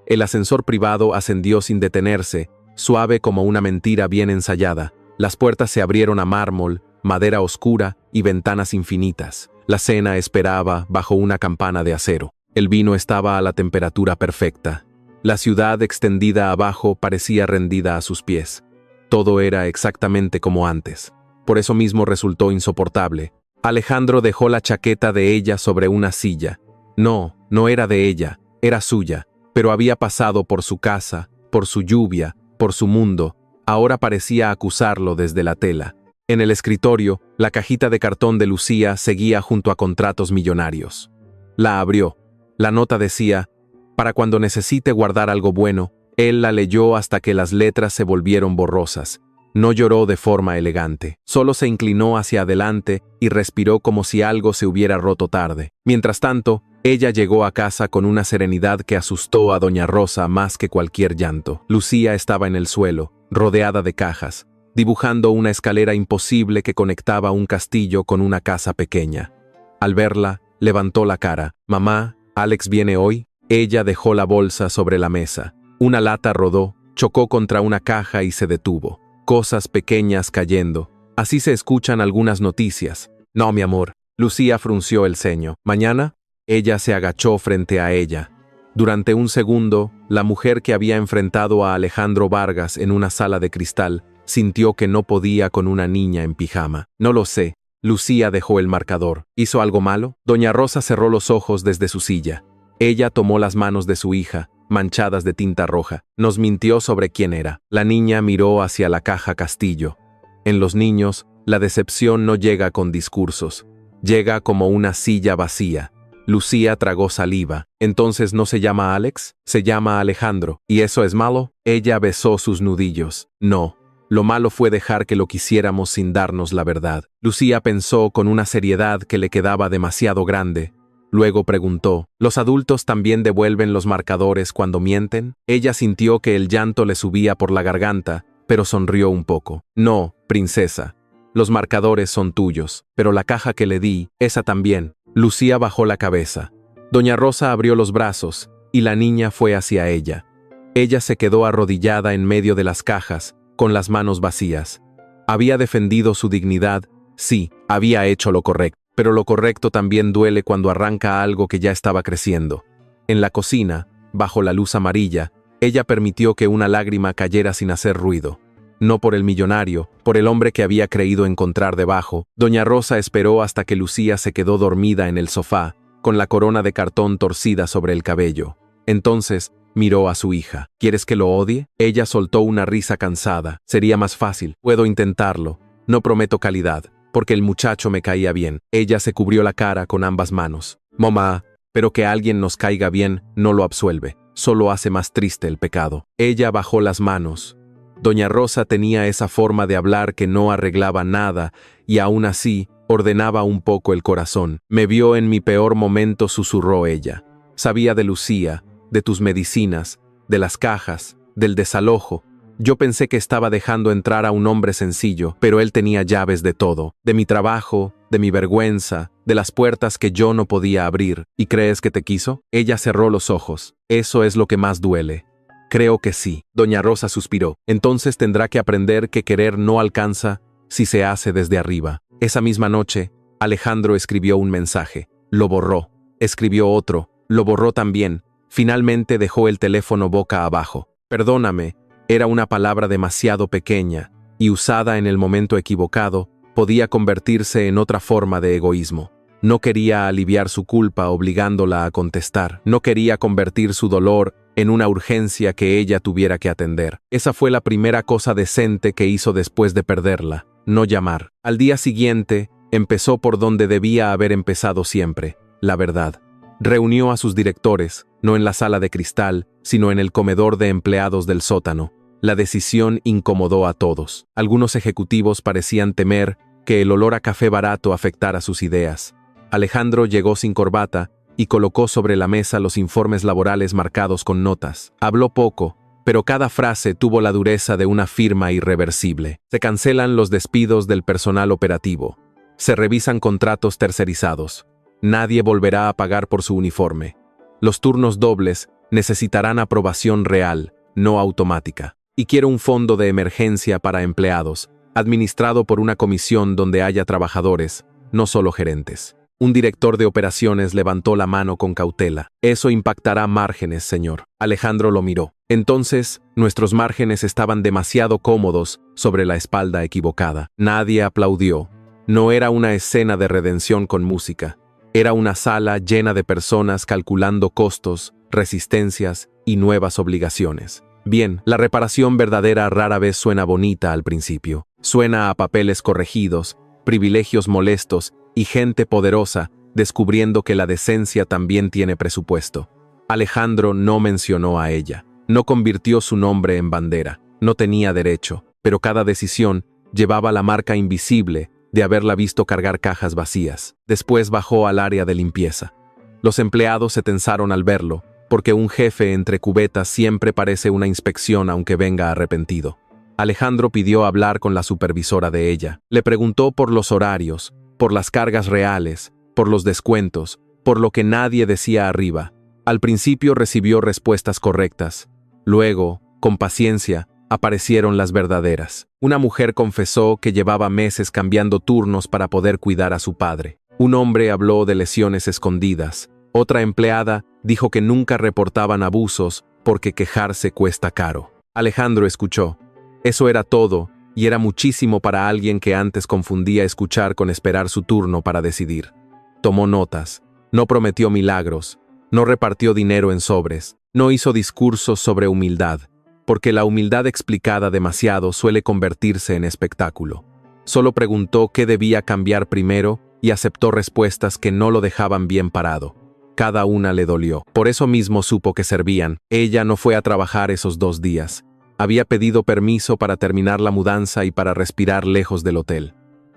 Speaker 1: El ascensor privado ascendió sin detenerse, suave como una mentira bien ensayada. Las puertas se abrieron a mármol, madera oscura y ventanas infinitas. La cena esperaba bajo una campana de acero. El vino estaba a la temperatura perfecta. La ciudad extendida abajo parecía rendida a sus pies. Todo era exactamente como antes. Por eso mismo resultó insoportable. Alejandro dejó la chaqueta de ella sobre una silla. No era de ella, era suya, pero había pasado por su casa, por su lluvia, por su mundo. Ahora parecía acusarlo desde la tela. En el escritorio, la cajita de cartón de Lucía seguía junto a contratos millonarios. La abrió. La nota decía, para cuando necesite guardar algo bueno. Él la leyó hasta que las letras se volvieron borrosas. No lloró de forma elegante. Solo se inclinó hacia adelante y respiró como si algo se hubiera roto tarde. Mientras tanto, ella llegó a casa con una serenidad que asustó a Doña Rosa más que cualquier llanto. Lucía estaba en el suelo, rodeada de cajas, dibujando una escalera imposible que conectaba un castillo con una casa pequeña. Al verla, levantó la cara. «Mamá, ¿Alex viene hoy?» Ella dejó la bolsa sobre la mesa. Una lata rodó, chocó contra una caja y se detuvo. Cosas pequeñas cayendo. Así se escuchan algunas noticias. «No, mi amor». Lucía frunció el ceño. «¿Mañana?» Ella se agachó frente a ella. Durante un segundo, la mujer que había enfrentado a Alejandro Vargas en una sala de cristal sintió que no podía con una niña en pijama. «No lo sé». Lucía dejó el marcador. ¿Hizo algo malo? Doña Rosa cerró los ojos desde su silla. Ella tomó las manos de su hija, manchadas de tinta roja. Nos mintió sobre quién era. La niña miró hacia la caja castillo. En los niños, la decepción no llega con discursos. Llega como una silla vacía. Lucía tragó saliva. ¿Entonces no se llama Alex? Se llama Alejandro. ¿Y eso es malo? Ella besó sus nudillos. No. Lo malo fue dejar que lo quisiéramos sin darnos la verdad. Lucía pensó con una seriedad que le quedaba demasiado grande. Luego preguntó, ¿los adultos también devuelven los marcadores cuando mienten? Ella sintió que el llanto le subía por la garganta, pero sonrió un poco. No, princesa. Los marcadores son tuyos, pero la caja que le di, esa también. Lucía bajó la cabeza. Doña Rosa abrió los brazos, y la niña fue hacia ella. Ella se quedó arrodillada en medio de las cajas, con las manos vacías. Había defendido su dignidad, sí, había hecho lo correcto. Pero lo correcto también duele cuando arranca algo que ya estaba creciendo. En la cocina, bajo la luz amarilla, ella permitió que una lágrima cayera sin hacer ruido. No por el millonario, por el hombre que había creído encontrar debajo. Doña Rosa esperó hasta que Lucía se quedó dormida en el sofá, con la corona de cartón torcida sobre el cabello. Entonces, miró a su hija. ¿Quieres que lo odie? Ella soltó una risa cansada. Sería más fácil. Puedo intentarlo. No prometo calidad, porque el muchacho me caía bien. Ella se cubrió la cara con ambas manos. Mamá, pero que alguien nos caiga bien no lo absuelve, solo hace más triste el pecado. Ella bajó las manos. Doña Rosa tenía esa forma de hablar que no arreglaba nada y aún así ordenaba un poco el corazón. Me vio en mi peor momento, susurró ella. Sabía de Lucía, de tus medicinas, de las cajas, del desalojo. Yo pensé que estaba dejando entrar a un hombre sencillo, pero él tenía llaves de todo, de mi trabajo, de mi vergüenza, de las puertas que yo no podía abrir. ¿Y crees que te quiso? Ella cerró los ojos. Eso es lo que más duele. Creo que sí. Doña Rosa suspiró. Entonces tendrá que aprender que querer no alcanza si se hace desde arriba. Esa misma noche, Alejandro escribió un mensaje. Lo borró. Escribió otro. Lo borró también. Finalmente dejó el teléfono boca abajo. Perdóname. Era una palabra demasiado pequeña, y usada en el momento equivocado, podía convertirse en otra forma de egoísmo. No quería aliviar su culpa obligándola a contestar. No quería convertir su dolor en una urgencia que ella tuviera que atender. Esa fue la primera cosa decente que hizo después de perderla, no llamar. Al día siguiente, empezó por donde debía haber empezado siempre, la verdad. Reunió a sus directores, no en la sala de cristal, sino en el comedor de empleados del sótano. La decisión incomodó a todos. Algunos ejecutivos parecían temer que el olor a café barato afectara sus ideas. Alejandro llegó sin corbata y colocó sobre la mesa los informes laborales marcados con notas. Habló poco, pero cada frase tuvo la dureza de una firma irreversible. Se cancelan los despidos del personal operativo. Se revisan contratos tercerizados. Nadie volverá a pagar por su uniforme. Los turnos dobles necesitarán aprobación real, no automática. Y quiero un fondo de emergencia para empleados, administrado por una comisión donde haya trabajadores, no solo gerentes. Un director de operaciones levantó la mano con cautela. Eso impactará márgenes, señor. Alejandro lo miró. Entonces, nuestros márgenes estaban demasiado cómodos sobre la espalda equivocada. Nadie aplaudió. No era una escena de redención con música. Era una sala llena de personas calculando costos, resistencias y nuevas obligaciones. Bien, la reparación verdadera rara vez suena bonita al principio. Suena a papeles corregidos, privilegios molestos y gente poderosa descubriendo que la decencia también tiene presupuesto. Alejandro no mencionó a ella. No convirtió su nombre en bandera. No tenía derecho, pero cada decisión llevaba la marca invisible de haberla visto cargar cajas vacías. Después bajó al área de limpieza. Los empleados se tensaron al verlo, porque un jefe entre cubetas siempre parece una inspección aunque venga arrepentido. Alejandro pidió hablar con la supervisora de ella. Le preguntó por los horarios, por las cargas reales, por los descuentos, por lo que nadie decía arriba. Al principio recibió respuestas correctas. Luego, con paciencia, aparecieron las verdaderas. Una mujer confesó que llevaba meses cambiando turnos para poder cuidar a su padre. Un hombre habló de lesiones escondidas. Otra empleada dijo que nunca reportaban abusos porque quejarse cuesta caro. Alejandro escuchó. Eso era todo, y era muchísimo para alguien que antes confundía escuchar con esperar su turno para decidir. Tomó notas. No prometió milagros. No repartió dinero en sobres. No hizo discursos sobre humildad, porque la humildad explicada demasiado suele convertirse en espectáculo. Solo preguntó qué debía cambiar primero y aceptó respuestas que no lo dejaban bien parado. Cada una le dolió. Por eso mismo supo que servían. Ella no fue a trabajar esos 2 días. Había pedido permiso para terminar la mudanza y para respirar lejos del hotel.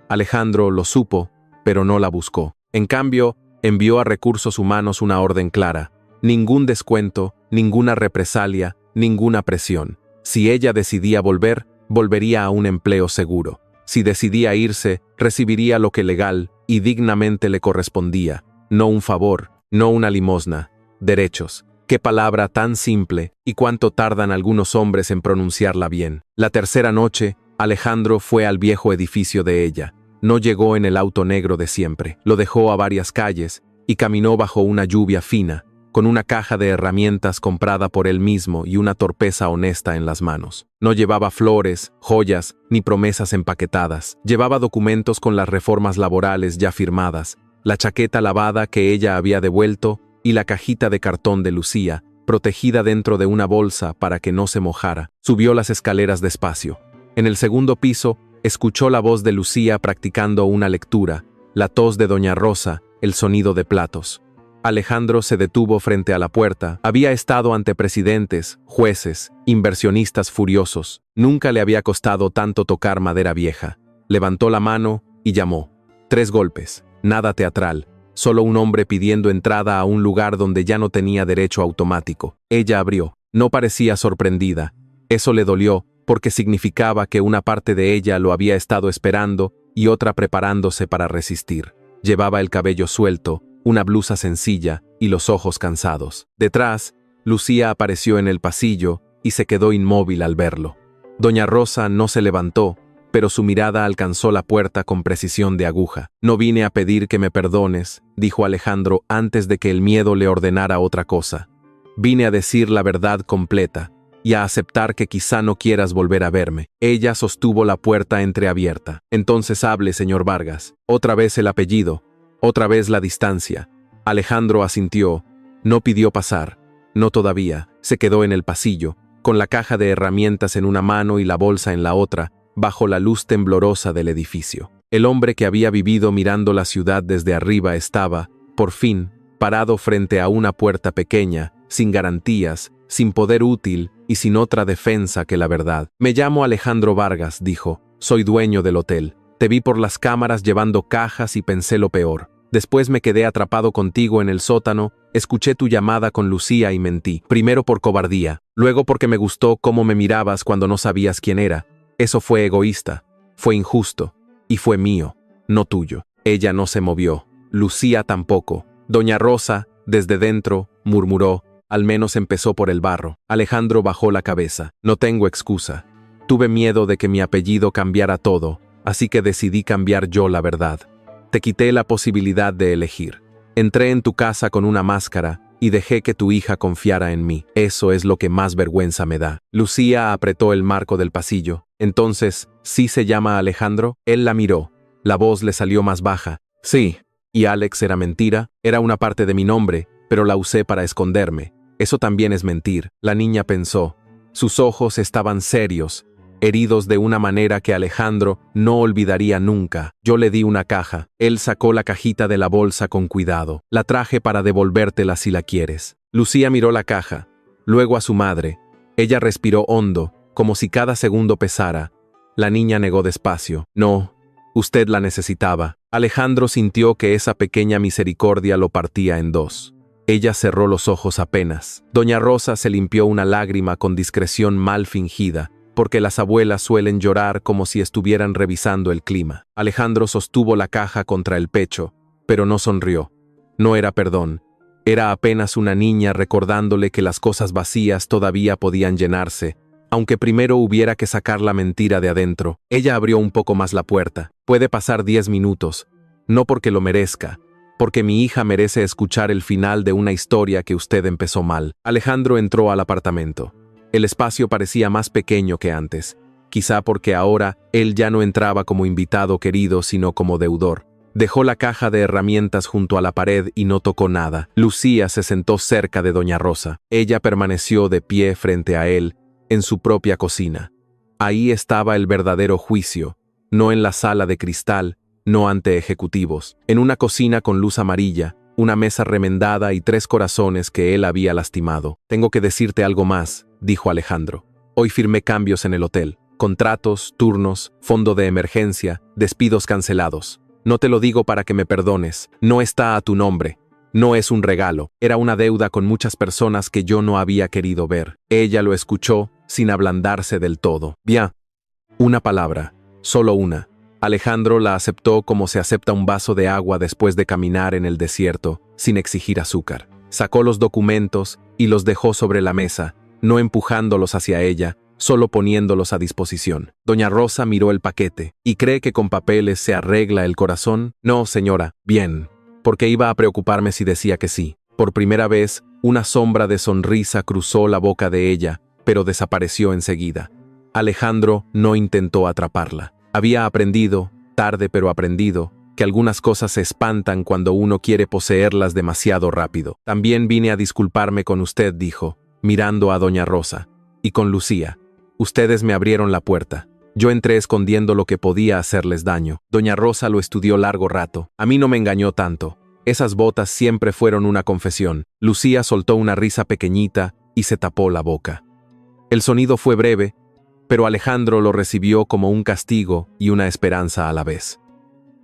Speaker 1: Alejandro lo supo, pero no la buscó. En cambio, envió a Recursos Humanos una orden clara. Ningún descuento, ninguna represalia, ninguna presión. Si ella decidía volver, volvería a un empleo seguro. Si decidía irse, recibiría lo que legal y dignamente le correspondía. No un favor, no una limosna. Derechos. Qué palabra tan simple, y cuánto tardan algunos hombres en pronunciarla bien. La tercera noche, Alejandro fue al viejo edificio de ella. No llegó en el auto negro de siempre. Lo dejó a varias calles y caminó bajo una lluvia fina, con una caja de herramientas comprada por él mismo y una torpeza honesta en las manos. No llevaba flores, joyas, ni promesas empaquetadas. Llevaba documentos con las reformas laborales ya firmadas, la chaqueta lavada que ella había devuelto y la cajita de cartón de Lucía, protegida dentro de una bolsa para que no se mojara. Subió las escaleras despacio. En el segundo piso, Escuchó la voz de Lucía practicando una lectura, la tos de doña Rosa, el sonido de platos. Alejandro se detuvo frente a la puerta. Había estado ante presidentes, jueces, inversionistas furiosos. Nunca le había costado tanto tocar madera vieja. Levantó la mano y llamó. 3 golpes, nada teatral, solo un hombre pidiendo entrada a un lugar donde ya no tenía derecho automático. Ella abrió. No parecía sorprendida. Eso le dolió, porque significaba que una parte de ella lo había estado esperando y otra preparándose para resistir. Llevaba el cabello suelto, una blusa sencilla y los ojos cansados. Detrás, Lucía apareció en el pasillo y se quedó inmóvil al verlo. Doña Rosa no se levantó, pero su mirada alcanzó la puerta con precisión de aguja. «No vine a pedir que me perdones», dijo Alejandro antes de que el miedo le ordenara otra cosa. «Vine a decir la verdad completa y a aceptar que quizá no quieras volver a verme». Ella sostuvo la puerta entreabierta. «Entonces hable, señor Vargas». Otra vez el apellido, otra vez la distancia. Alejandro asintió. No pidió pasar. No todavía. Se quedó en el pasillo, con la caja de herramientas en una mano y la bolsa en la otra, bajo la luz temblorosa del edificio. El hombre que había vivido mirando la ciudad desde arriba estaba, por fin, parado frente a una puerta pequeña, sin garantías, sin poder útil y sin otra defensa que la verdad. «Me llamo Alejandro Vargas», dijo. «Soy dueño del hotel. Te vi por las cámaras llevando cajas y pensé lo peor. Después me quedé atrapado contigo en el sótano, escuché tu llamada con Lucía y mentí. Primero por cobardía, luego porque me gustó cómo me mirabas cuando no sabías quién era. Eso fue egoísta, fue injusto, y fue mío, no tuyo». Ella no se movió. Lucía tampoco. Doña Rosa, desde dentro, murmuró. «Al menos empezó por el barro». Alejandro bajó la cabeza. «No tengo excusa. Tuve miedo de que mi apellido cambiara todo, así que decidí cambiar yo la verdad. Te quité la posibilidad de elegir. Entré en tu casa con una máscara y dejé que tu hija confiara en mí. Eso es lo que más vergüenza me da». Lucía apretó el marco del pasillo. «Entonces, ¿sí se llama Alejandro?» Él la miró. La voz le salió más baja. «Sí». «¿Y Alex era mentira? Era una parte de mi nombre, pero la usé para esconderme. Eso también es mentir». La niña pensó. Sus ojos estaban serios, heridos de una manera que Alejandro no olvidaría nunca. «Yo le di una caja». Él sacó la cajita de la bolsa con cuidado. «La traje para devolvértela si la quieres». Lucía miró la caja, luego a su madre. Ella respiró hondo, como si cada segundo pesara. La niña negó despacio. «No, usted la necesitaba». Alejandro sintió que esa pequeña misericordia lo partía en dos. Ella cerró los ojos apenas. Doña Rosa se limpió una lágrima con discreción mal fingida, porque las abuelas suelen llorar como si estuvieran revisando el clima. Alejandro sostuvo la caja contra el pecho, pero no sonrió. No era perdón. Era apenas una niña recordándole que las cosas vacías todavía podían llenarse, aunque primero hubiera que sacar la mentira de adentro. Ella abrió un poco más la puerta. «Puede pasar 10 minutos. No porque lo merezca, porque mi hija merece escuchar el final de una historia que usted empezó mal». Alejandro entró al apartamento. El espacio parecía más pequeño que antes, quizá porque ahora él ya no entraba como invitado querido, sino como deudor. Dejó la caja de herramientas junto a la pared y no tocó nada. Lucía se sentó cerca de doña Rosa. Ella permaneció de pie frente a él, en su propia cocina. Ahí estaba el verdadero juicio, no en la sala de cristal, no ante ejecutivos. En una cocina con luz amarilla, una mesa remendada y 3 corazones que él había lastimado. «Tengo que decirte algo más», dijo Alejandro. «Hoy firmé cambios en el hotel. Contratos, turnos, fondo de emergencia, despidos cancelados. No te lo digo para que me perdones. No está a tu nombre. No es un regalo. Era una deuda con muchas personas que yo no había querido ver». Ella lo escuchó sin ablandarse del todo. «Bien». Una palabra. Solo una. Alejandro la aceptó como se acepta un vaso de agua después de caminar en el desierto, sin exigir azúcar. Sacó los documentos y los dejó sobre la mesa, no empujándolos hacia ella, solo poniéndolos a disposición. Doña Rosa miró el paquete. «¿Y cree que con papeles se arregla el corazón?» «No, señora». «Bien». Porque iba a preocuparme si decía que sí. Por primera vez, una sombra de sonrisa cruzó la boca de ella, pero desapareció enseguida. Alejandro no intentó atraparla. Había aprendido, tarde pero aprendido, que algunas cosas se espantan cuando uno quiere poseerlas demasiado rápido. «También vine a disculparme con usted», dijo, mirando a doña Rosa. «Y con Lucía. Ustedes me abrieron la puerta. Yo entré escondiendo lo que podía hacerles daño. Doña Rosa lo estudió largo rato. A mí no me engañó tanto. Esas botas siempre fueron una confesión. Lucía soltó una risa pequeñita y se tapó la boca. El sonido fue breve, pero Alejandro lo recibió como un castigo y una esperanza a la vez.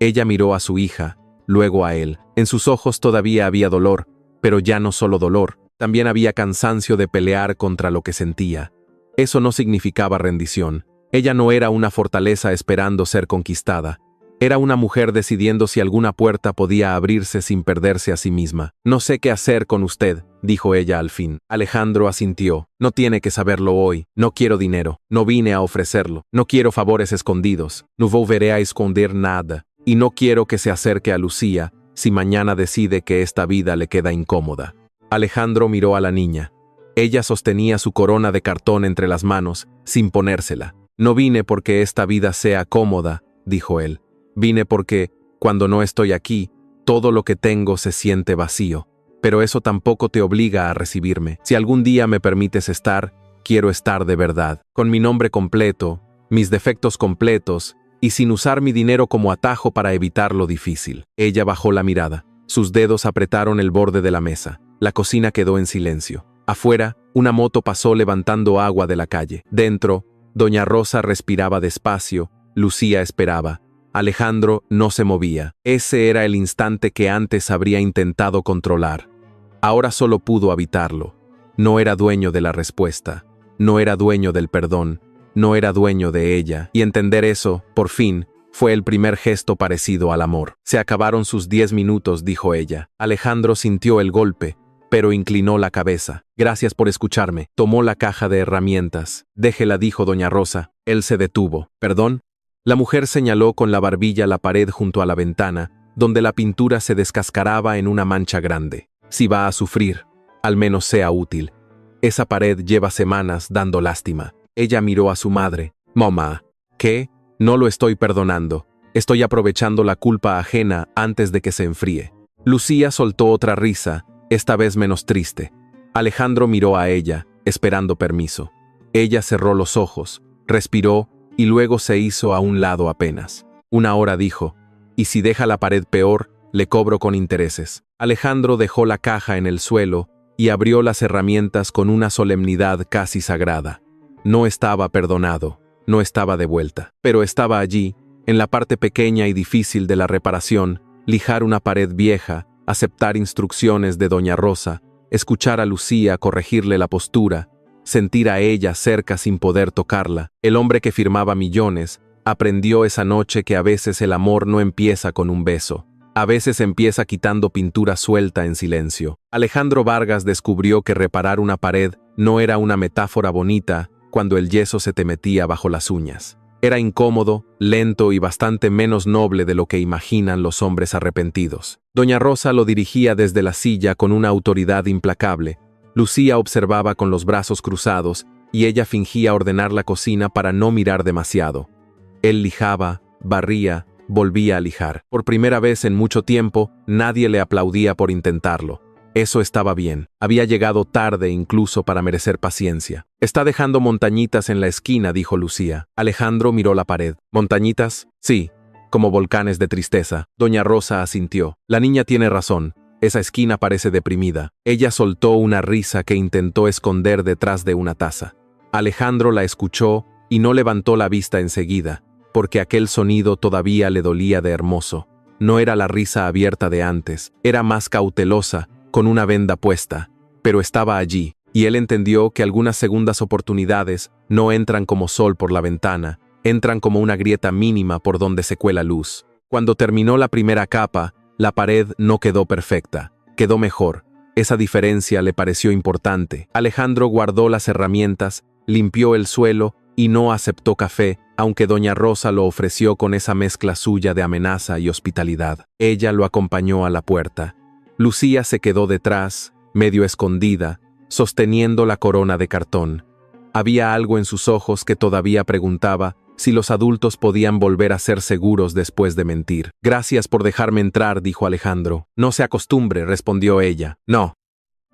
Speaker 1: Ella miró a su hija, luego a él. En sus ojos todavía había dolor, pero ya no solo dolor, también había cansancio de pelear contra lo que sentía. Eso no significaba rendición. Ella no era una fortaleza esperando ser conquistada. Era una mujer decidiendo si alguna puerta podía abrirse sin perderse a sí misma. No sé qué hacer con usted, dijo ella al fin. Alejandro asintió. No tiene que saberlo hoy. No quiero dinero. No vine a ofrecerlo. No quiero favores escondidos. No volveré a esconder nada. Y no quiero que se acerque a Lucía si mañana decide que esta vida le queda incómoda. Alejandro miró a la niña. Ella sostenía su corona de cartón entre las manos, sin ponérsela. No vine porque esta vida sea cómoda, dijo él. Vine porque, cuando no estoy aquí, todo lo que tengo se siente vacío. Pero eso tampoco te obliga a recibirme. Si algún día me permites estar, quiero estar de verdad, con mi nombre completo, mis defectos completos, y sin usar mi dinero como atajo para evitar lo difícil. Ella bajó la mirada. Sus dedos apretaron el borde de la mesa. La cocina quedó en silencio. Afuera, una moto pasó levantando agua de la calle. Dentro, Doña Rosa respiraba despacio, Lucía esperaba. Alejandro no se movía. Ese era el instante que antes habría intentado controlar. Ahora solo pudo habitarlo. No era dueño de la respuesta. No era dueño del perdón. No era dueño de ella. Y entender eso, por fin, fue el primer gesto parecido al amor. Se acabaron sus 10 minutos, dijo ella. Alejandro sintió el golpe, pero inclinó la cabeza. Gracias por escucharme. Tomó la caja de herramientas. Déjela, dijo Doña Rosa. Él se detuvo. ¿Perdón? La mujer señaló con la barbilla la pared junto a la ventana, donde la pintura se descascaraba en una mancha grande. Si va a sufrir, al menos sea útil. Esa pared lleva semanas dando lástima. Ella miró a su madre. Mamá, ¿qué? No lo estoy perdonando. Estoy aprovechando la culpa ajena antes de que se enfríe. Lucía soltó otra risa, esta vez menos triste. Alejandro miró a ella, esperando permiso. Ella cerró los ojos, respiró y luego se hizo a un lado apenas. Una hora dijo, y si deja la pared peor, le cobro con intereses. Alejandro dejó la caja en el suelo y abrió las herramientas con una solemnidad casi sagrada. No estaba perdonado, no estaba de vuelta, pero estaba allí, en la parte pequeña y difícil de la reparación, lijar una pared vieja, aceptar instrucciones de Doña Rosa, escuchar a Lucía corregirle la postura, sentir a ella cerca sin poder tocarla. El hombre que firmaba millones aprendió esa noche que a veces el amor no empieza con un beso. A veces empieza quitando pintura suelta en silencio. Alejandro Vargas descubrió que reparar una pared no era una metáfora bonita cuando el yeso se te metía bajo las uñas. Era incómodo, lento y bastante menos noble de lo que imaginan los hombres arrepentidos. Doña Rosa lo dirigía desde la silla con una autoridad implacable. Lucía observaba con los brazos cruzados y ella fingía ordenar la cocina para no mirar demasiado. Él lijaba, barría, volvía a lijar. Por primera vez en mucho tiempo, nadie le aplaudía por intentarlo. Eso estaba bien. Había llegado tarde incluso para merecer paciencia. Está dejando montañitas en la esquina, dijo Lucía. Alejandro miró la pared. ¿Montañitas? Sí, como volcanes de tristeza. Doña Rosa asintió. La niña tiene razón. Esa esquina parece deprimida. Ella soltó una risa que intentó esconder detrás de una taza. Alejandro la escuchó y no levantó la vista enseguida, porque aquel sonido todavía le dolía de hermoso. No era la risa abierta de antes, era más cautelosa, con una venda puesta, pero estaba allí, y él entendió que algunas segundas oportunidades no entran como sol por la ventana, entran como una grieta mínima por donde se cuela luz. Cuando terminó la primera capa, la pared no quedó perfecta, quedó mejor. Esa diferencia le pareció importante. Alejandro guardó las herramientas, limpió el suelo y no aceptó café, aunque Doña Rosa lo ofreció con esa mezcla suya de amenaza y hospitalidad. Ella lo acompañó a la puerta. Lucía se quedó detrás, medio escondida, sosteniendo la corona de cartón. Había algo en sus ojos que todavía preguntaba si los adultos podían volver a ser seguros después de mentir. Gracias por dejarme entrar, dijo Alejandro. No se acostumbre, respondió ella. No.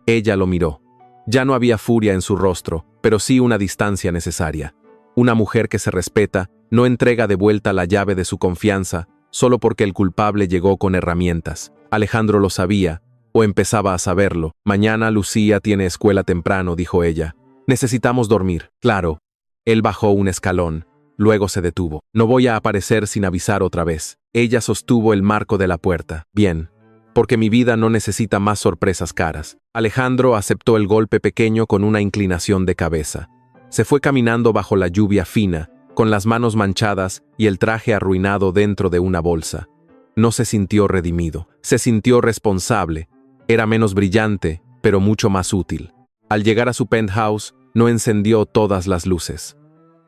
Speaker 1: Ella lo miró. Ya no había furia en su rostro, pero sí una distancia necesaria. Una mujer que se respeta no entrega de vuelta la llave de su confianza solo porque el culpable llegó con herramientas. Alejandro lo sabía, o empezaba a saberlo. Mañana Lucía tiene escuela temprano, dijo ella. Necesitamos dormir. Claro. Él bajó un escalón. Luego se detuvo. No voy a aparecer sin avisar otra vez. Ella sostuvo el marco de la puerta. Bien. Porque mi vida no necesita más sorpresas caras. Alejandro aceptó el golpe pequeño con una inclinación de cabeza. Se fue caminando bajo la lluvia fina, con las manos manchadas y el traje arruinado dentro de una bolsa. No se sintió redimido. Se sintió responsable. Era menos brillante, pero mucho más útil. Al llegar a su penthouse, no encendió todas las luces.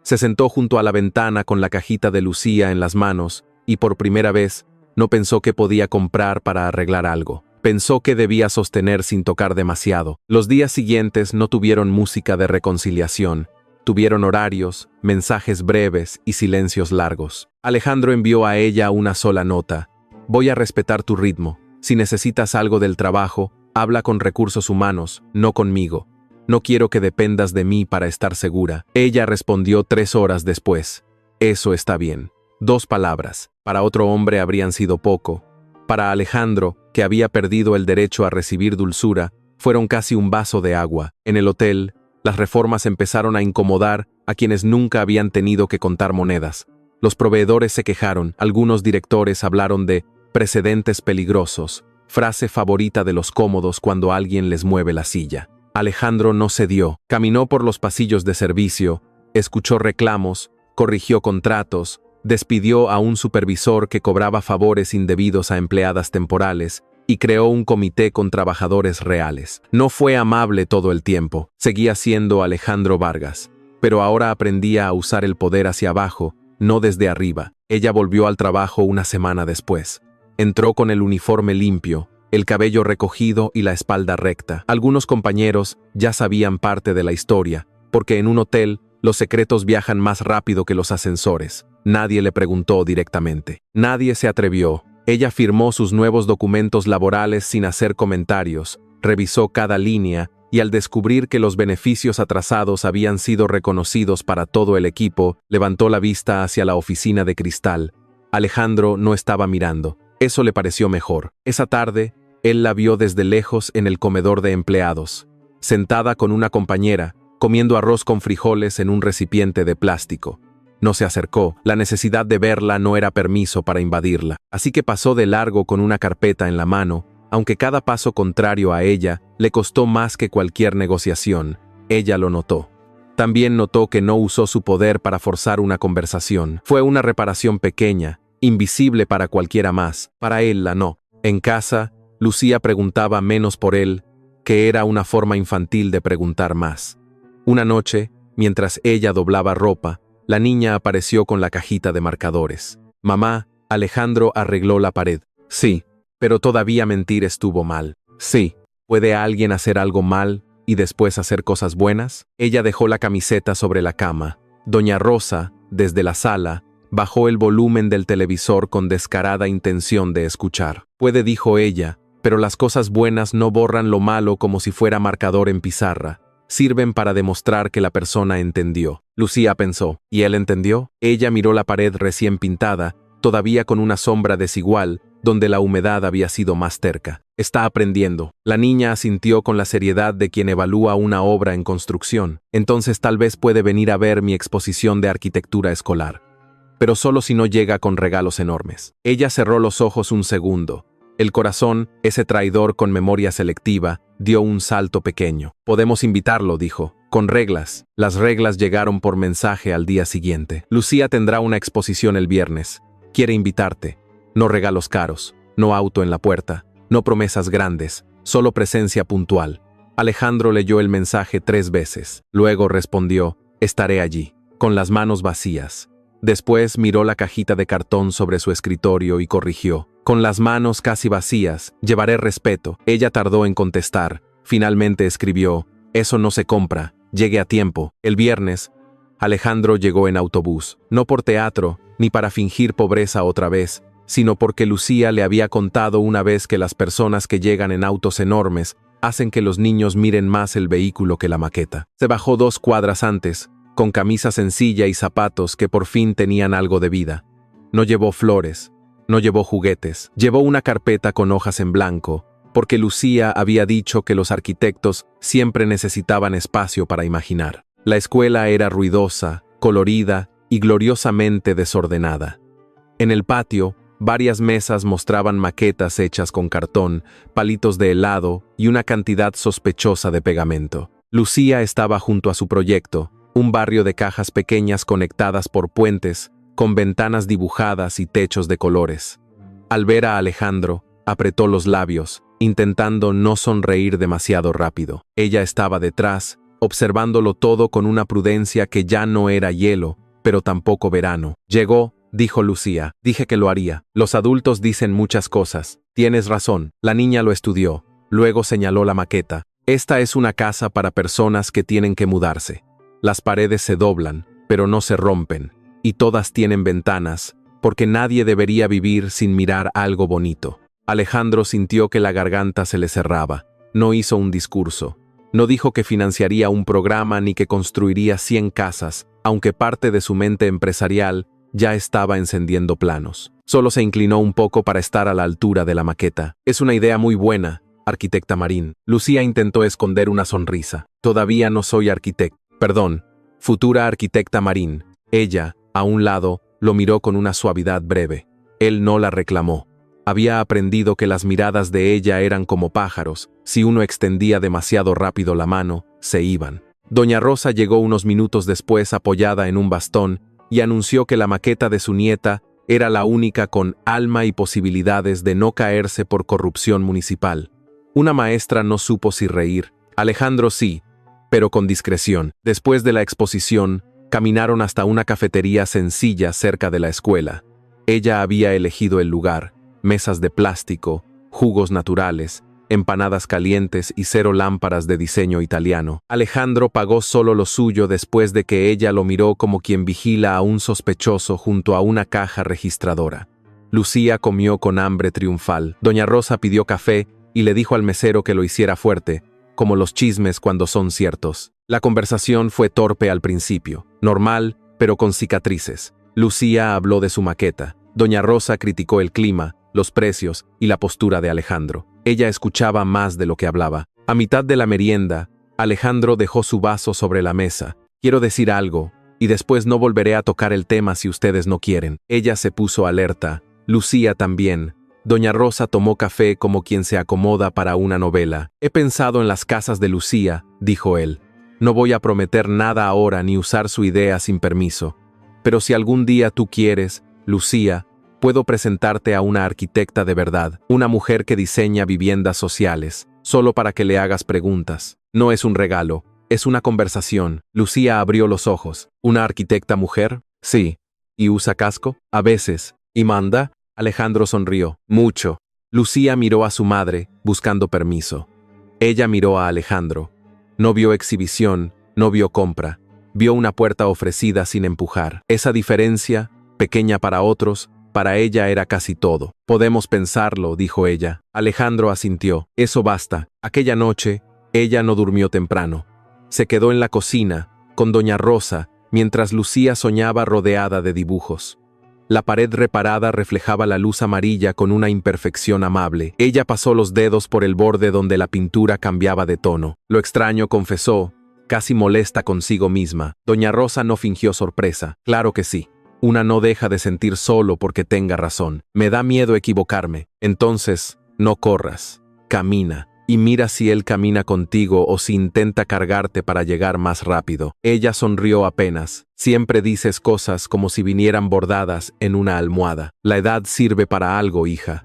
Speaker 1: Se sentó junto a la ventana con la cajita de Lucía en las manos y por primera vez no pensó que podía comprar para arreglar algo. Pensó que debía sostener sin tocar demasiado. Los días siguientes no tuvieron música de reconciliación. Tuvieron horarios, mensajes breves y silencios largos. Alejandro envió a ella una sola nota. Voy a respetar tu ritmo. Si necesitas algo del trabajo, habla con recursos humanos, no conmigo. No quiero que dependas de mí para estar segura. Ella respondió 3 horas después. Eso está bien. 2 palabras. Para otro hombre habrían sido poco. Para Alejandro, que había perdido el derecho a recibir dulzura, fueron casi un vaso de agua. En el hotel, las reformas empezaron a incomodar a quienes nunca habían tenido que contar monedas. Los proveedores se quejaron, algunos directores hablaron de precedentes peligrosos, frase favorita de los cómodos cuando alguien les mueve la silla. Alejandro no cedió, caminó por los pasillos de servicio, escuchó reclamos, corrigió contratos, despidió a un supervisor que cobraba favores indebidos a empleadas temporales y creó un comité con trabajadores reales. No fue amable todo el tiempo, seguía siendo Alejandro Vargas, pero ahora aprendía a usar el poder hacia abajo, no desde arriba. Ella volvió al trabajo una semana después. Entró con el uniforme limpio, el cabello recogido y la espalda recta. Algunos compañeros ya sabían parte de la historia, porque en un hotel los secretos viajan más rápido que los ascensores. Nadie le preguntó directamente. Nadie se atrevió. Ella firmó sus nuevos documentos laborales sin hacer comentarios, revisó cada línea y al descubrir que los beneficios atrasados habían sido reconocidos para todo el equipo, levantó la vista hacia la oficina de cristal. Alejandro no estaba mirando. Eso le pareció mejor. Esa tarde, él la vio desde lejos en el comedor de empleados, sentada con una compañera, comiendo arroz con frijoles en un recipiente de plástico. No se acercó, la necesidad de verla no era permiso para invadirla, así que pasó de largo con una carpeta en la mano, aunque cada paso contrario a ella le costó más que cualquier negociación. Ella lo notó. También notó que no usó su poder para forzar una conversación. Fue una reparación pequeña, invisible para cualquiera más, para él la no. En casa, Lucía preguntaba menos por él, que era una forma infantil de preguntar más. Una noche, mientras ella doblaba ropa, la niña apareció con la cajita de marcadores. Mamá, Alejandro arregló la pared. Sí, pero todavía mentir estuvo mal. Sí, ¿puede alguien hacer algo mal y después hacer cosas buenas? Ella dejó la camiseta sobre la cama. Doña Rosa, desde la sala, bajó el volumen del televisor con descarada intención de escuchar. Puede, dijo ella, pero las cosas buenas no borran lo malo como si fuera marcador en pizarra. Sirven para demostrar que la persona entendió. Lucía pensó, ¿y él entendió? Ella miró la pared recién pintada, todavía con una sombra desigual, donde la humedad había sido más terca. Está aprendiendo. La niña asintió con la seriedad de quien evalúa una obra en construcción. Entonces tal vez puede venir a ver mi exposición de arquitectura escolar. Pero solo si no llega con regalos enormes. Ella cerró los ojos un segundo. El corazón, ese traidor con memoria selectiva, dio un salto pequeño. Podemos invitarlo, dijo, con reglas. Las reglas llegaron por mensaje al día siguiente. Lucía tendrá una exposición el viernes. Quiere invitarte. No regalos caros, no auto en la puerta, no promesas grandes, solo presencia puntual. Alejandro leyó el mensaje 3 veces. Luego respondió, estaré allí, con las manos vacías. Después miró la cajita de cartón sobre su escritorio y corrigió. Con las manos casi vacías, llevaré respeto. Ella tardó en contestar. Finalmente escribió, eso no se compra, llegue a tiempo. El viernes, Alejandro llegó en autobús, no por teatro, ni para fingir pobreza otra vez, sino porque Lucía le había contado una vez que las personas que llegan en autos enormes hacen que los niños miren más el vehículo que la maqueta. Se bajó 2 cuadras antes, con camisa sencilla y zapatos que por fin tenían algo de vida. No llevó flores, no llevó juguetes, llevó una carpeta con hojas en blanco, porque Lucía había dicho que los arquitectos siempre necesitaban espacio para imaginar. La escuela era ruidosa, colorida y gloriosamente desordenada. En el patio, varias mesas mostraban maquetas hechas con cartón, palitos de helado y una cantidad sospechosa de pegamento. Lucía estaba junto a su proyecto, un barrio de cajas pequeñas conectadas por puentes, con ventanas dibujadas y techos de colores. Al ver a Alejandro, apretó los labios, intentando no sonreír demasiado rápido. Ella estaba detrás, observándolo todo con una prudencia que ya no era hielo, pero tampoco verano. Llegó, dijo Lucía. Dije que lo haría. Los adultos dicen muchas cosas. Tienes razón. La niña lo estudió. Luego señaló la maqueta. Esta es una casa para personas que tienen que mudarse. Las paredes se doblan, pero no se rompen, y todas tienen ventanas, porque nadie debería vivir sin mirar algo bonito. Alejandro sintió que la garganta se le cerraba. No hizo un discurso. No dijo que financiaría un programa ni que construiría 100 casas, aunque parte de su mente empresarial ya estaba encendiendo planos. Solo se inclinó un poco para estar a la altura de la maqueta. Es una idea muy buena, arquitecta Marín. Lucía intentó esconder una sonrisa. Todavía no soy arquitecta. Perdón, futura arquitecta Marín. Ella, a un lado, lo miró con una suavidad breve. Él no la reclamó. Había aprendido que las miradas de ella eran como pájaros. Si uno extendía demasiado rápido la mano, se iban. Doña Rosa llegó unos minutos después apoyada en un bastón y anunció que la maqueta de su nieta era la única con alma y posibilidades de no caerse por corrupción municipal. Una maestra no supo si reír. Alejandro sí, pero con discreción. Después de la exposición, caminaron hasta una cafetería sencilla cerca de la escuela. Ella había elegido el lugar. Mesas de plástico, jugos naturales, empanadas calientes y 0 lámparas de diseño italiano. Alejandro pagó solo lo suyo después de que ella lo miró como quien vigila a un sospechoso junto a una caja registradora. Lucía comió con hambre triunfal. Doña Rosa pidió café y le dijo al mesero que lo hiciera fuerte, como los chismes cuando son ciertos. La conversación fue torpe al principio, normal, pero con cicatrices. Lucía habló de su maqueta. Doña Rosa criticó el clima, los precios y la postura de Alejandro. Ella escuchaba más de lo que hablaba. A mitad de la merienda, Alejandro dejó su vaso sobre la mesa. Quiero decir algo, y después no volveré a tocar el tema si ustedes no quieren. Ella se puso alerta. Lucía también. Doña Rosa tomó café como quien se acomoda para una novela. He pensado en las casas de Lucía, dijo él. No voy a prometer nada ahora ni usar su idea sin permiso. Pero si algún día tú quieres, Lucía, puedo presentarte a una arquitecta de verdad, una mujer que diseña viviendas sociales, solo para que le hagas preguntas. No es un regalo, es una conversación. Lucía abrió los ojos. ¿Una arquitecta mujer? Sí. ¿Y usa casco? A veces. ¿Y manda? Alejandro sonrió. Mucho. Lucía miró a su madre, buscando permiso. Ella miró a Alejandro. No vio exhibición, no vio compra. Vio una puerta ofrecida sin empujar. Esa diferencia, pequeña para otros, para ella era casi todo. Podemos pensarlo, dijo ella. Alejandro asintió. Eso basta. Aquella noche, ella no durmió temprano. Se quedó en la cocina, con Doña Rosa, mientras Lucía soñaba rodeada de dibujos. La pared reparada reflejaba la luz amarilla con una imperfección amable. Ella pasó los dedos por el borde donde la pintura cambiaba de tono. Lo extraño, confesó, casi molesta consigo misma. Doña Rosa no fingió sorpresa. Claro que sí. Una no deja de sentir solo porque tenga razón. Me da miedo equivocarme. Entonces, no corras. Camina. Y mira si él camina contigo o si intenta cargarte para llegar más rápido. Ella sonrió apenas. Siempre dices cosas como si vinieran bordadas en una almohada. La edad sirve para algo, hija.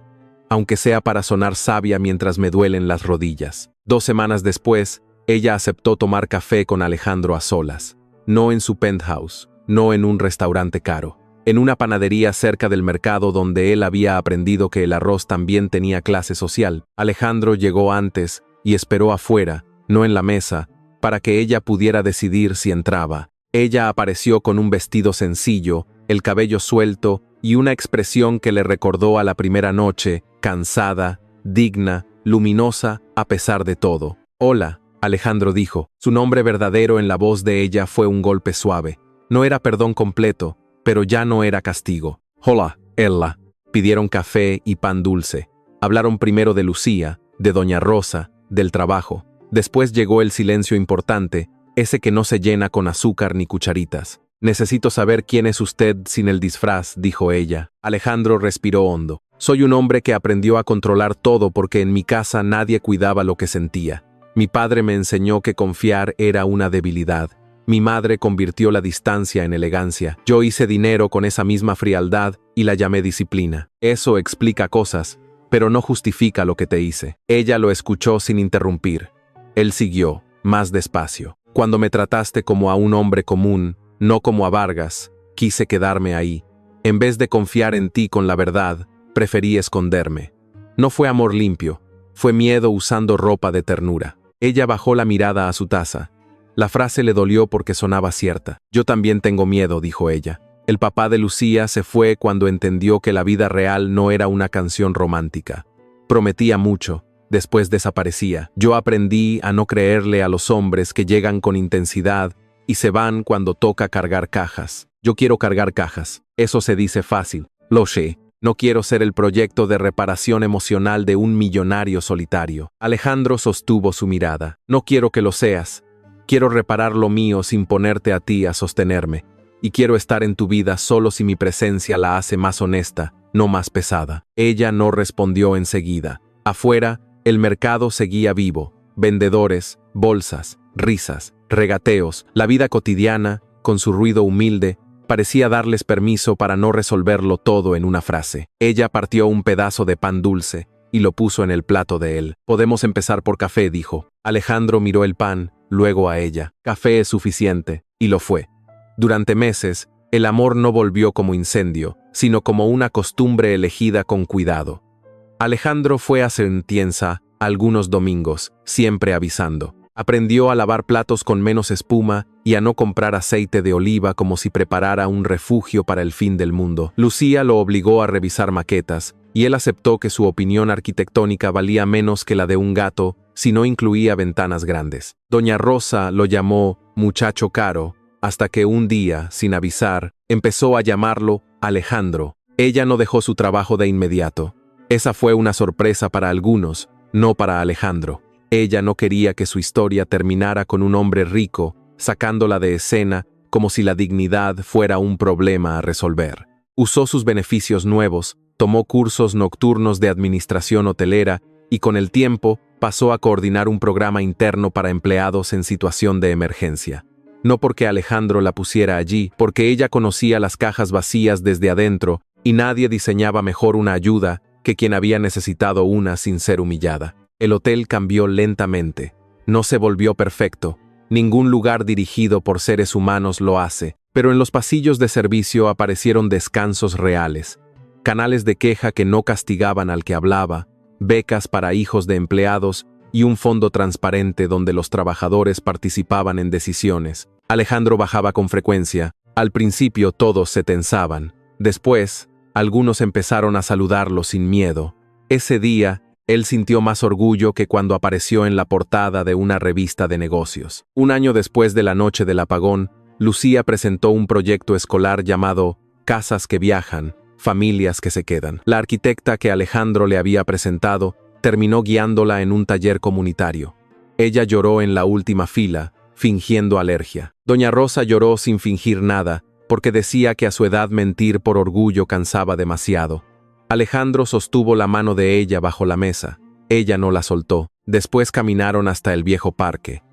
Speaker 1: Aunque sea para sonar sabia mientras me duelen las rodillas. 2 semanas después, ella aceptó tomar café con Alejandro a solas. No en su penthouse. No en un restaurante caro, en una panadería cerca del mercado donde él había aprendido que el arroz también tenía clase social. Alejandro llegó antes y esperó afuera, no en la mesa, para que ella pudiera decidir si entraba. Ella apareció con un vestido sencillo, el cabello suelto y una expresión que le recordó a la primera noche, cansada, digna, luminosa, a pesar de todo. Hola, Alejandro dijo. Su nombre verdadero en la voz de ella fue un golpe suave. No era perdón completo, pero ya no era castigo. Hola, Ella. Pidieron café y pan dulce. Hablaron primero de Lucía, de doña Rosa, del trabajo. Después llegó el silencio importante, ese que no se llena con azúcar ni cucharitas. Necesito saber quién es usted sin el disfraz, dijo ella. Alejandro respiró hondo. Soy un hombre que aprendió a controlar todo porque en mi casa nadie cuidaba lo que sentía. Mi padre me enseñó que confiar era una debilidad. Mi madre convirtió la distancia en elegancia. Yo hice dinero con esa misma frialdad y la llamé disciplina. Eso explica cosas, pero no justifica lo que te hice. Ella lo escuchó sin interrumpir. Él siguió, más despacio. Cuando me trataste como a un hombre común, no como a Vargas, quise quedarme ahí. En vez de confiar en ti con la verdad, preferí esconderme. No fue amor limpio, fue miedo usando ropa de ternura. Ella bajó la mirada a su taza. La frase le dolió porque sonaba cierta. Yo también tengo miedo, dijo ella. El papá de Lucía se fue cuando entendió que la vida real no era una canción romántica. Prometía mucho, después desaparecía. Yo aprendí a no creerle a los hombres que llegan con intensidad y se van cuando toca cargar cajas. Yo quiero cargar cajas. Eso se dice fácil. Lo sé. No quiero ser el proyecto de reparación emocional de un millonario solitario. Alejandro sostuvo su mirada. No quiero que lo seas. Quiero reparar lo mío sin ponerte a ti a sostenerme. Y quiero estar en tu vida solo si mi presencia la hace más honesta, no más pesada. Ella no respondió enseguida. Afuera, el mercado seguía vivo. Vendedores, bolsas, risas, regateos. La vida cotidiana, con su ruido humilde, parecía darles permiso para no resolverlo todo en una frase. Ella partió un pedazo de pan dulce y lo puso en el plato de él. Podemos empezar por café, dijo. Alejandro miró el pan, luego a ella. Café es suficiente, y lo fue. Durante meses, el amor no volvió como incendio, sino como una costumbre elegida con cuidado. Alejandro fue a Sentienza algunos domingos, siempre avisando. Aprendió a lavar platos con menos espuma y a no comprar aceite de oliva como si preparara un refugio para el fin del mundo. Lucía lo obligó a revisar maquetas, y él aceptó que su opinión arquitectónica valía menos que la de un gato si no incluía ventanas grandes. Doña Rosa lo llamó muchacho caro, hasta que un día, sin avisar, empezó a llamarlo Alejandro. Ella no dejó su trabajo de inmediato. Esa fue una sorpresa para algunos, no para Alejandro. Ella no quería que su historia terminara con un hombre rico, sacándola de escena como si la dignidad fuera un problema a resolver. Usó sus beneficios nuevos, tomó cursos nocturnos de administración hotelera y con el tiempo pasó a coordinar un programa interno para empleados en situación de emergencia. No porque Alejandro la pusiera allí, porque ella conocía las cajas vacías desde adentro y nadie diseñaba mejor una ayuda que quien había necesitado una sin ser humillada. El hotel cambió lentamente. No se volvió perfecto. Ningún lugar dirigido por seres humanos lo hace, pero en los pasillos de servicio aparecieron descansos reales, canales de queja que no castigaban al que hablaba, becas para hijos de empleados y un fondo transparente donde los trabajadores participaban en decisiones. Alejandro bajaba con frecuencia. Al principio todos se tensaban. Después, algunos empezaron a saludarlo sin miedo. Ese día, él sintió más orgullo que cuando apareció en la portada de una revista de negocios. Un año después de la noche del apagón, Lucía presentó un proyecto escolar llamado Casas que viajan, familias que se quedan. La arquitecta que Alejandro le había presentado terminó guiándola en un taller comunitario. Ella lloró en la última fila, fingiendo alergia. Doña Rosa lloró sin fingir nada, porque decía que a su edad mentir por orgullo cansaba demasiado. Alejandro sostuvo la mano de ella bajo la mesa. Ella no la soltó. Después caminaron hasta el viejo parque,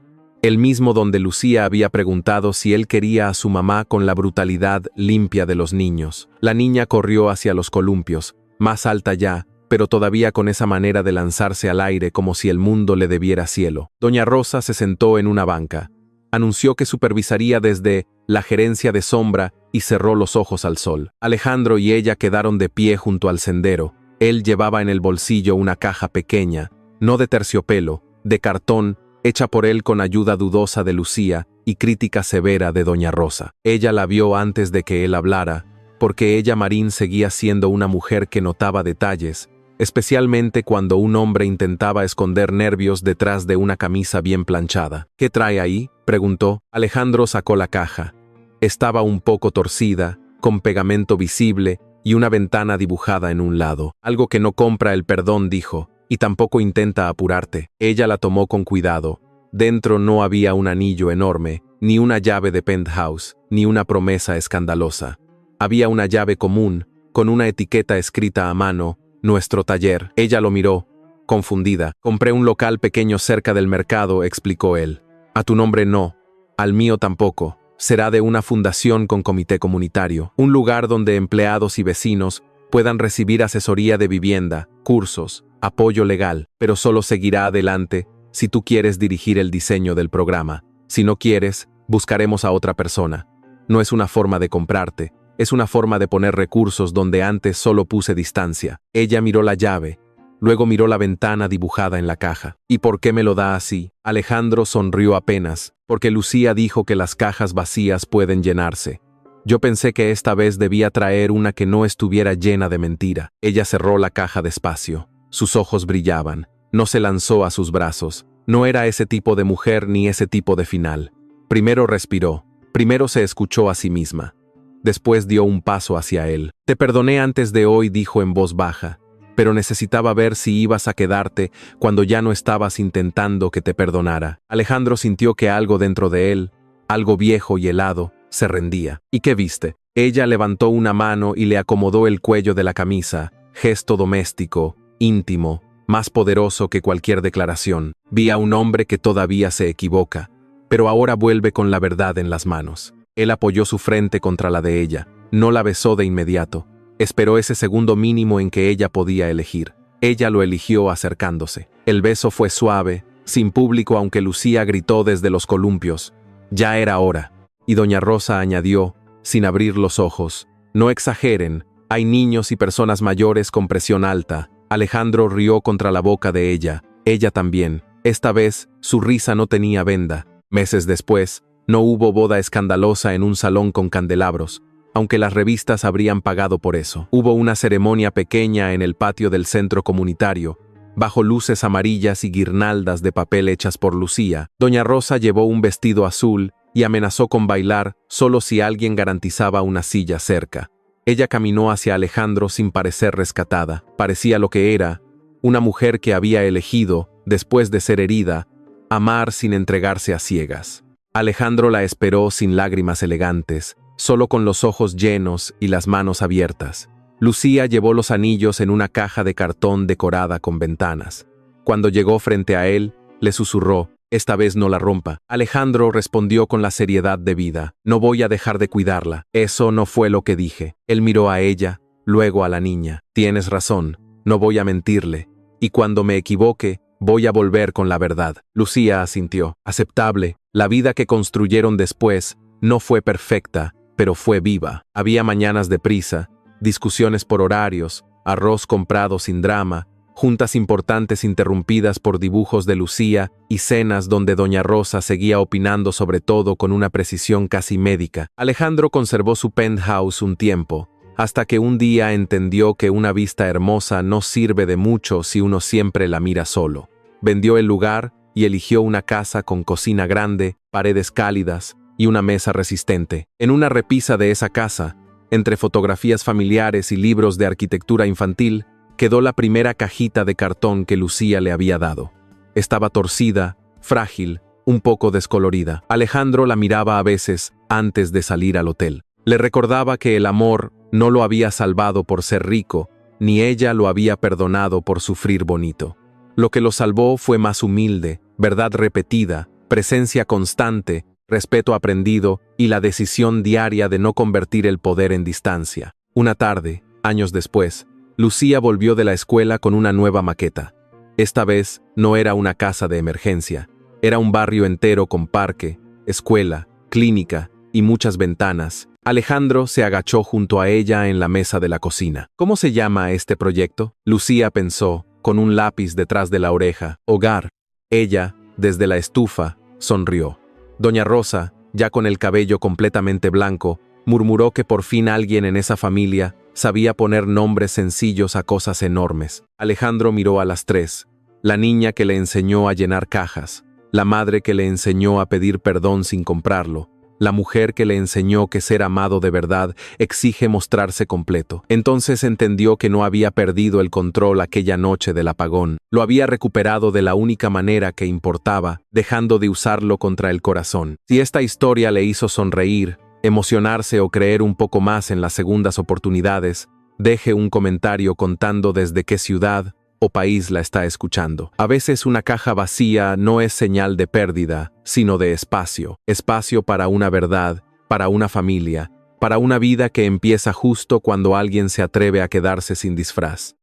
Speaker 1: el mismo donde Lucía había preguntado si él quería a su mamá con la brutalidad limpia de los niños. La niña corrió hacia los columpios, más alta ya, pero todavía con esa manera de lanzarse al aire como si el mundo le debiera cielo. Doña Rosa se sentó en una banca. Anunció que supervisaría desde la gerencia de sombra y cerró los ojos al sol. Alejandro y ella quedaron de pie junto al sendero. Él llevaba en el bolsillo una caja pequeña, no de terciopelo, de cartón, hecha por él con ayuda dudosa de Lucía y crítica severa de Doña Rosa. Ella la vio antes de que él hablara, porque ella Marín seguía siendo una mujer que notaba detalles, especialmente cuando un hombre intentaba esconder nervios detrás de una camisa bien planchada. «¿Qué trae ahí?», preguntó. Alejandro sacó la caja. Estaba un poco torcida, con pegamento visible y una ventana dibujada en un lado. «Algo que no compra el perdón», dijo, «y tampoco intenta apurarte». Ella la tomó con cuidado. Dentro no había un anillo enorme, ni una llave de penthouse, ni una promesa escandalosa. Había una llave común, con una etiqueta escrita a mano: «Nuestro taller». Ella lo miró, confundida. «Compré un local pequeño cerca del mercado», explicó él. «A tu nombre no, al mío tampoco. Será de una fundación con comité comunitario, un lugar donde empleados y vecinos puedan recibir asesoría de vivienda, cursos, apoyo legal, pero solo seguirá adelante si tú quieres dirigir el diseño del programa. Si no quieres, buscaremos a otra persona. No es una forma de comprarte, es una forma de poner recursos donde antes solo puse distancia». Ella miró la llave, luego miró la ventana dibujada en la caja. «¿Y por qué me lo da así?». Alejandro sonrió apenas, porque Lucía dijo que las cajas vacías pueden llenarse. «Yo pensé que esta vez debía traer una que no estuviera llena de mentira». Ella cerró la caja despacio. Sus ojos brillaban. No se lanzó a sus brazos. No era ese tipo de mujer ni ese tipo de final. Primero respiró. Primero se escuchó a sí misma. Después dio un paso hacia él. «Te perdoné antes de hoy», dijo en voz baja, «pero necesitaba ver si ibas a quedarte cuando ya no estabas intentando que te perdonara». Alejandro sintió que algo dentro de él, algo viejo y helado, se rendía. «¿Y qué viste?». Ella levantó una mano y le acomodó el cuello de la camisa, gesto doméstico, íntimo, más poderoso que cualquier declaración. «Vi a un hombre que todavía se equivoca, pero ahora vuelve con la verdad en las manos». Él apoyó su frente contra la de ella. No la besó de inmediato. Esperó ese segundo mínimo en que ella podía elegir. Ella lo eligió acercándose. El beso fue suave, sin público, aunque Lucía gritó desde los columpios: «Ya era hora». Y doña Rosa añadió, sin abrir los ojos: «No exageren, hay niños y personas mayores con presión alta». Alejandro rió contra la boca de ella. Ella también. Esta vez, su risa no tenía venda. Meses después, no hubo boda escandalosa en un salón con candelabros, aunque las revistas habrían pagado por eso. Hubo una ceremonia pequeña en el patio del centro comunitario, bajo luces amarillas y guirnaldas de papel hechas por Lucía. Doña Rosa llevó un vestido azul y amenazó con bailar solo si alguien garantizaba una silla cerca. Ella caminó hacia Alejandro sin parecer rescatada. Parecía lo que era, una mujer que había elegido, después de ser herida, amar sin entregarse a ciegas. Alejandro la esperó sin lágrimas elegantes, solo con los ojos llenos y las manos abiertas. Lucía llevó los anillos en una caja de cartón decorada con ventanas. Cuando llegó frente a él, le susurró: «Esta vez no la rompa». Alejandro respondió con la seriedad debida: «No voy a dejar de cuidarla». «Eso no fue lo que dije». Él miró a ella, luego a la niña. «Tienes razón, no voy a mentirle. Y cuando me equivoque, voy a volver con la verdad». Lucía asintió. Aceptable. La vida que construyeron después no fue perfecta, pero fue viva. Había mañanas de prisa, discusiones por horarios, arroz comprado sin drama, juntas importantes interrumpidas por dibujos de Lucía y cenas donde doña Rosa seguía opinando sobre todo con una precisión casi médica. Alejandro conservó su penthouse un tiempo, hasta que un día entendió que una vista hermosa no sirve de mucho si uno siempre la mira solo. Vendió el lugar y eligió una casa con cocina grande, paredes cálidas y una mesa resistente. En una repisa de esa casa, entre fotografías familiares y libros de arquitectura infantil, quedó la primera cajita de cartón que Lucía le había dado. Estaba torcida, frágil, un poco descolorida. Alejandro la miraba a veces antes de salir al hotel. Le recordaba que el amor no lo había salvado por ser rico, ni ella lo había perdonado por sufrir bonito. Lo que lo salvó fue más humilde, verdad repetida, presencia constante, respeto aprendido y la decisión diaria de no convertir el poder en distancia. Una tarde, años después, Lucía volvió de la escuela con una nueva maqueta. Esta vez no era una casa de emergencia, era un barrio entero con parque, escuela, clínica y muchas ventanas. Alejandro se agachó junto a ella en la mesa de la cocina. ¿Cómo se llama este proyecto?, Lucía pensó, con un lápiz detrás de la oreja. Hogar. Ella, desde la estufa, sonrió. Doña Rosa, ya con el cabello completamente blanco, murmuró que por fin alguien en esa familia sabía poner nombres sencillos a cosas enormes. Alejandro miró a las tres: la niña que le enseñó a llenar cajas, la madre que le enseñó a pedir perdón sin comprarlo, la mujer que le enseñó que ser amado de verdad exige mostrarse completo. Entonces entendió que no había perdido el control aquella noche del apagón. Lo había recuperado de la única manera que importaba, dejando de usarlo contra el corazón. Si esta historia le hizo sonreír, emocionarse o creer un poco más en las segundas oportunidades, deje un comentario contando desde qué ciudad o país la está escuchando. A veces una caja vacía no es señal de pérdida, sino de espacio. Espacio para una verdad, para una familia, para una vida que empieza justo cuando alguien se atreve a quedarse sin disfraz.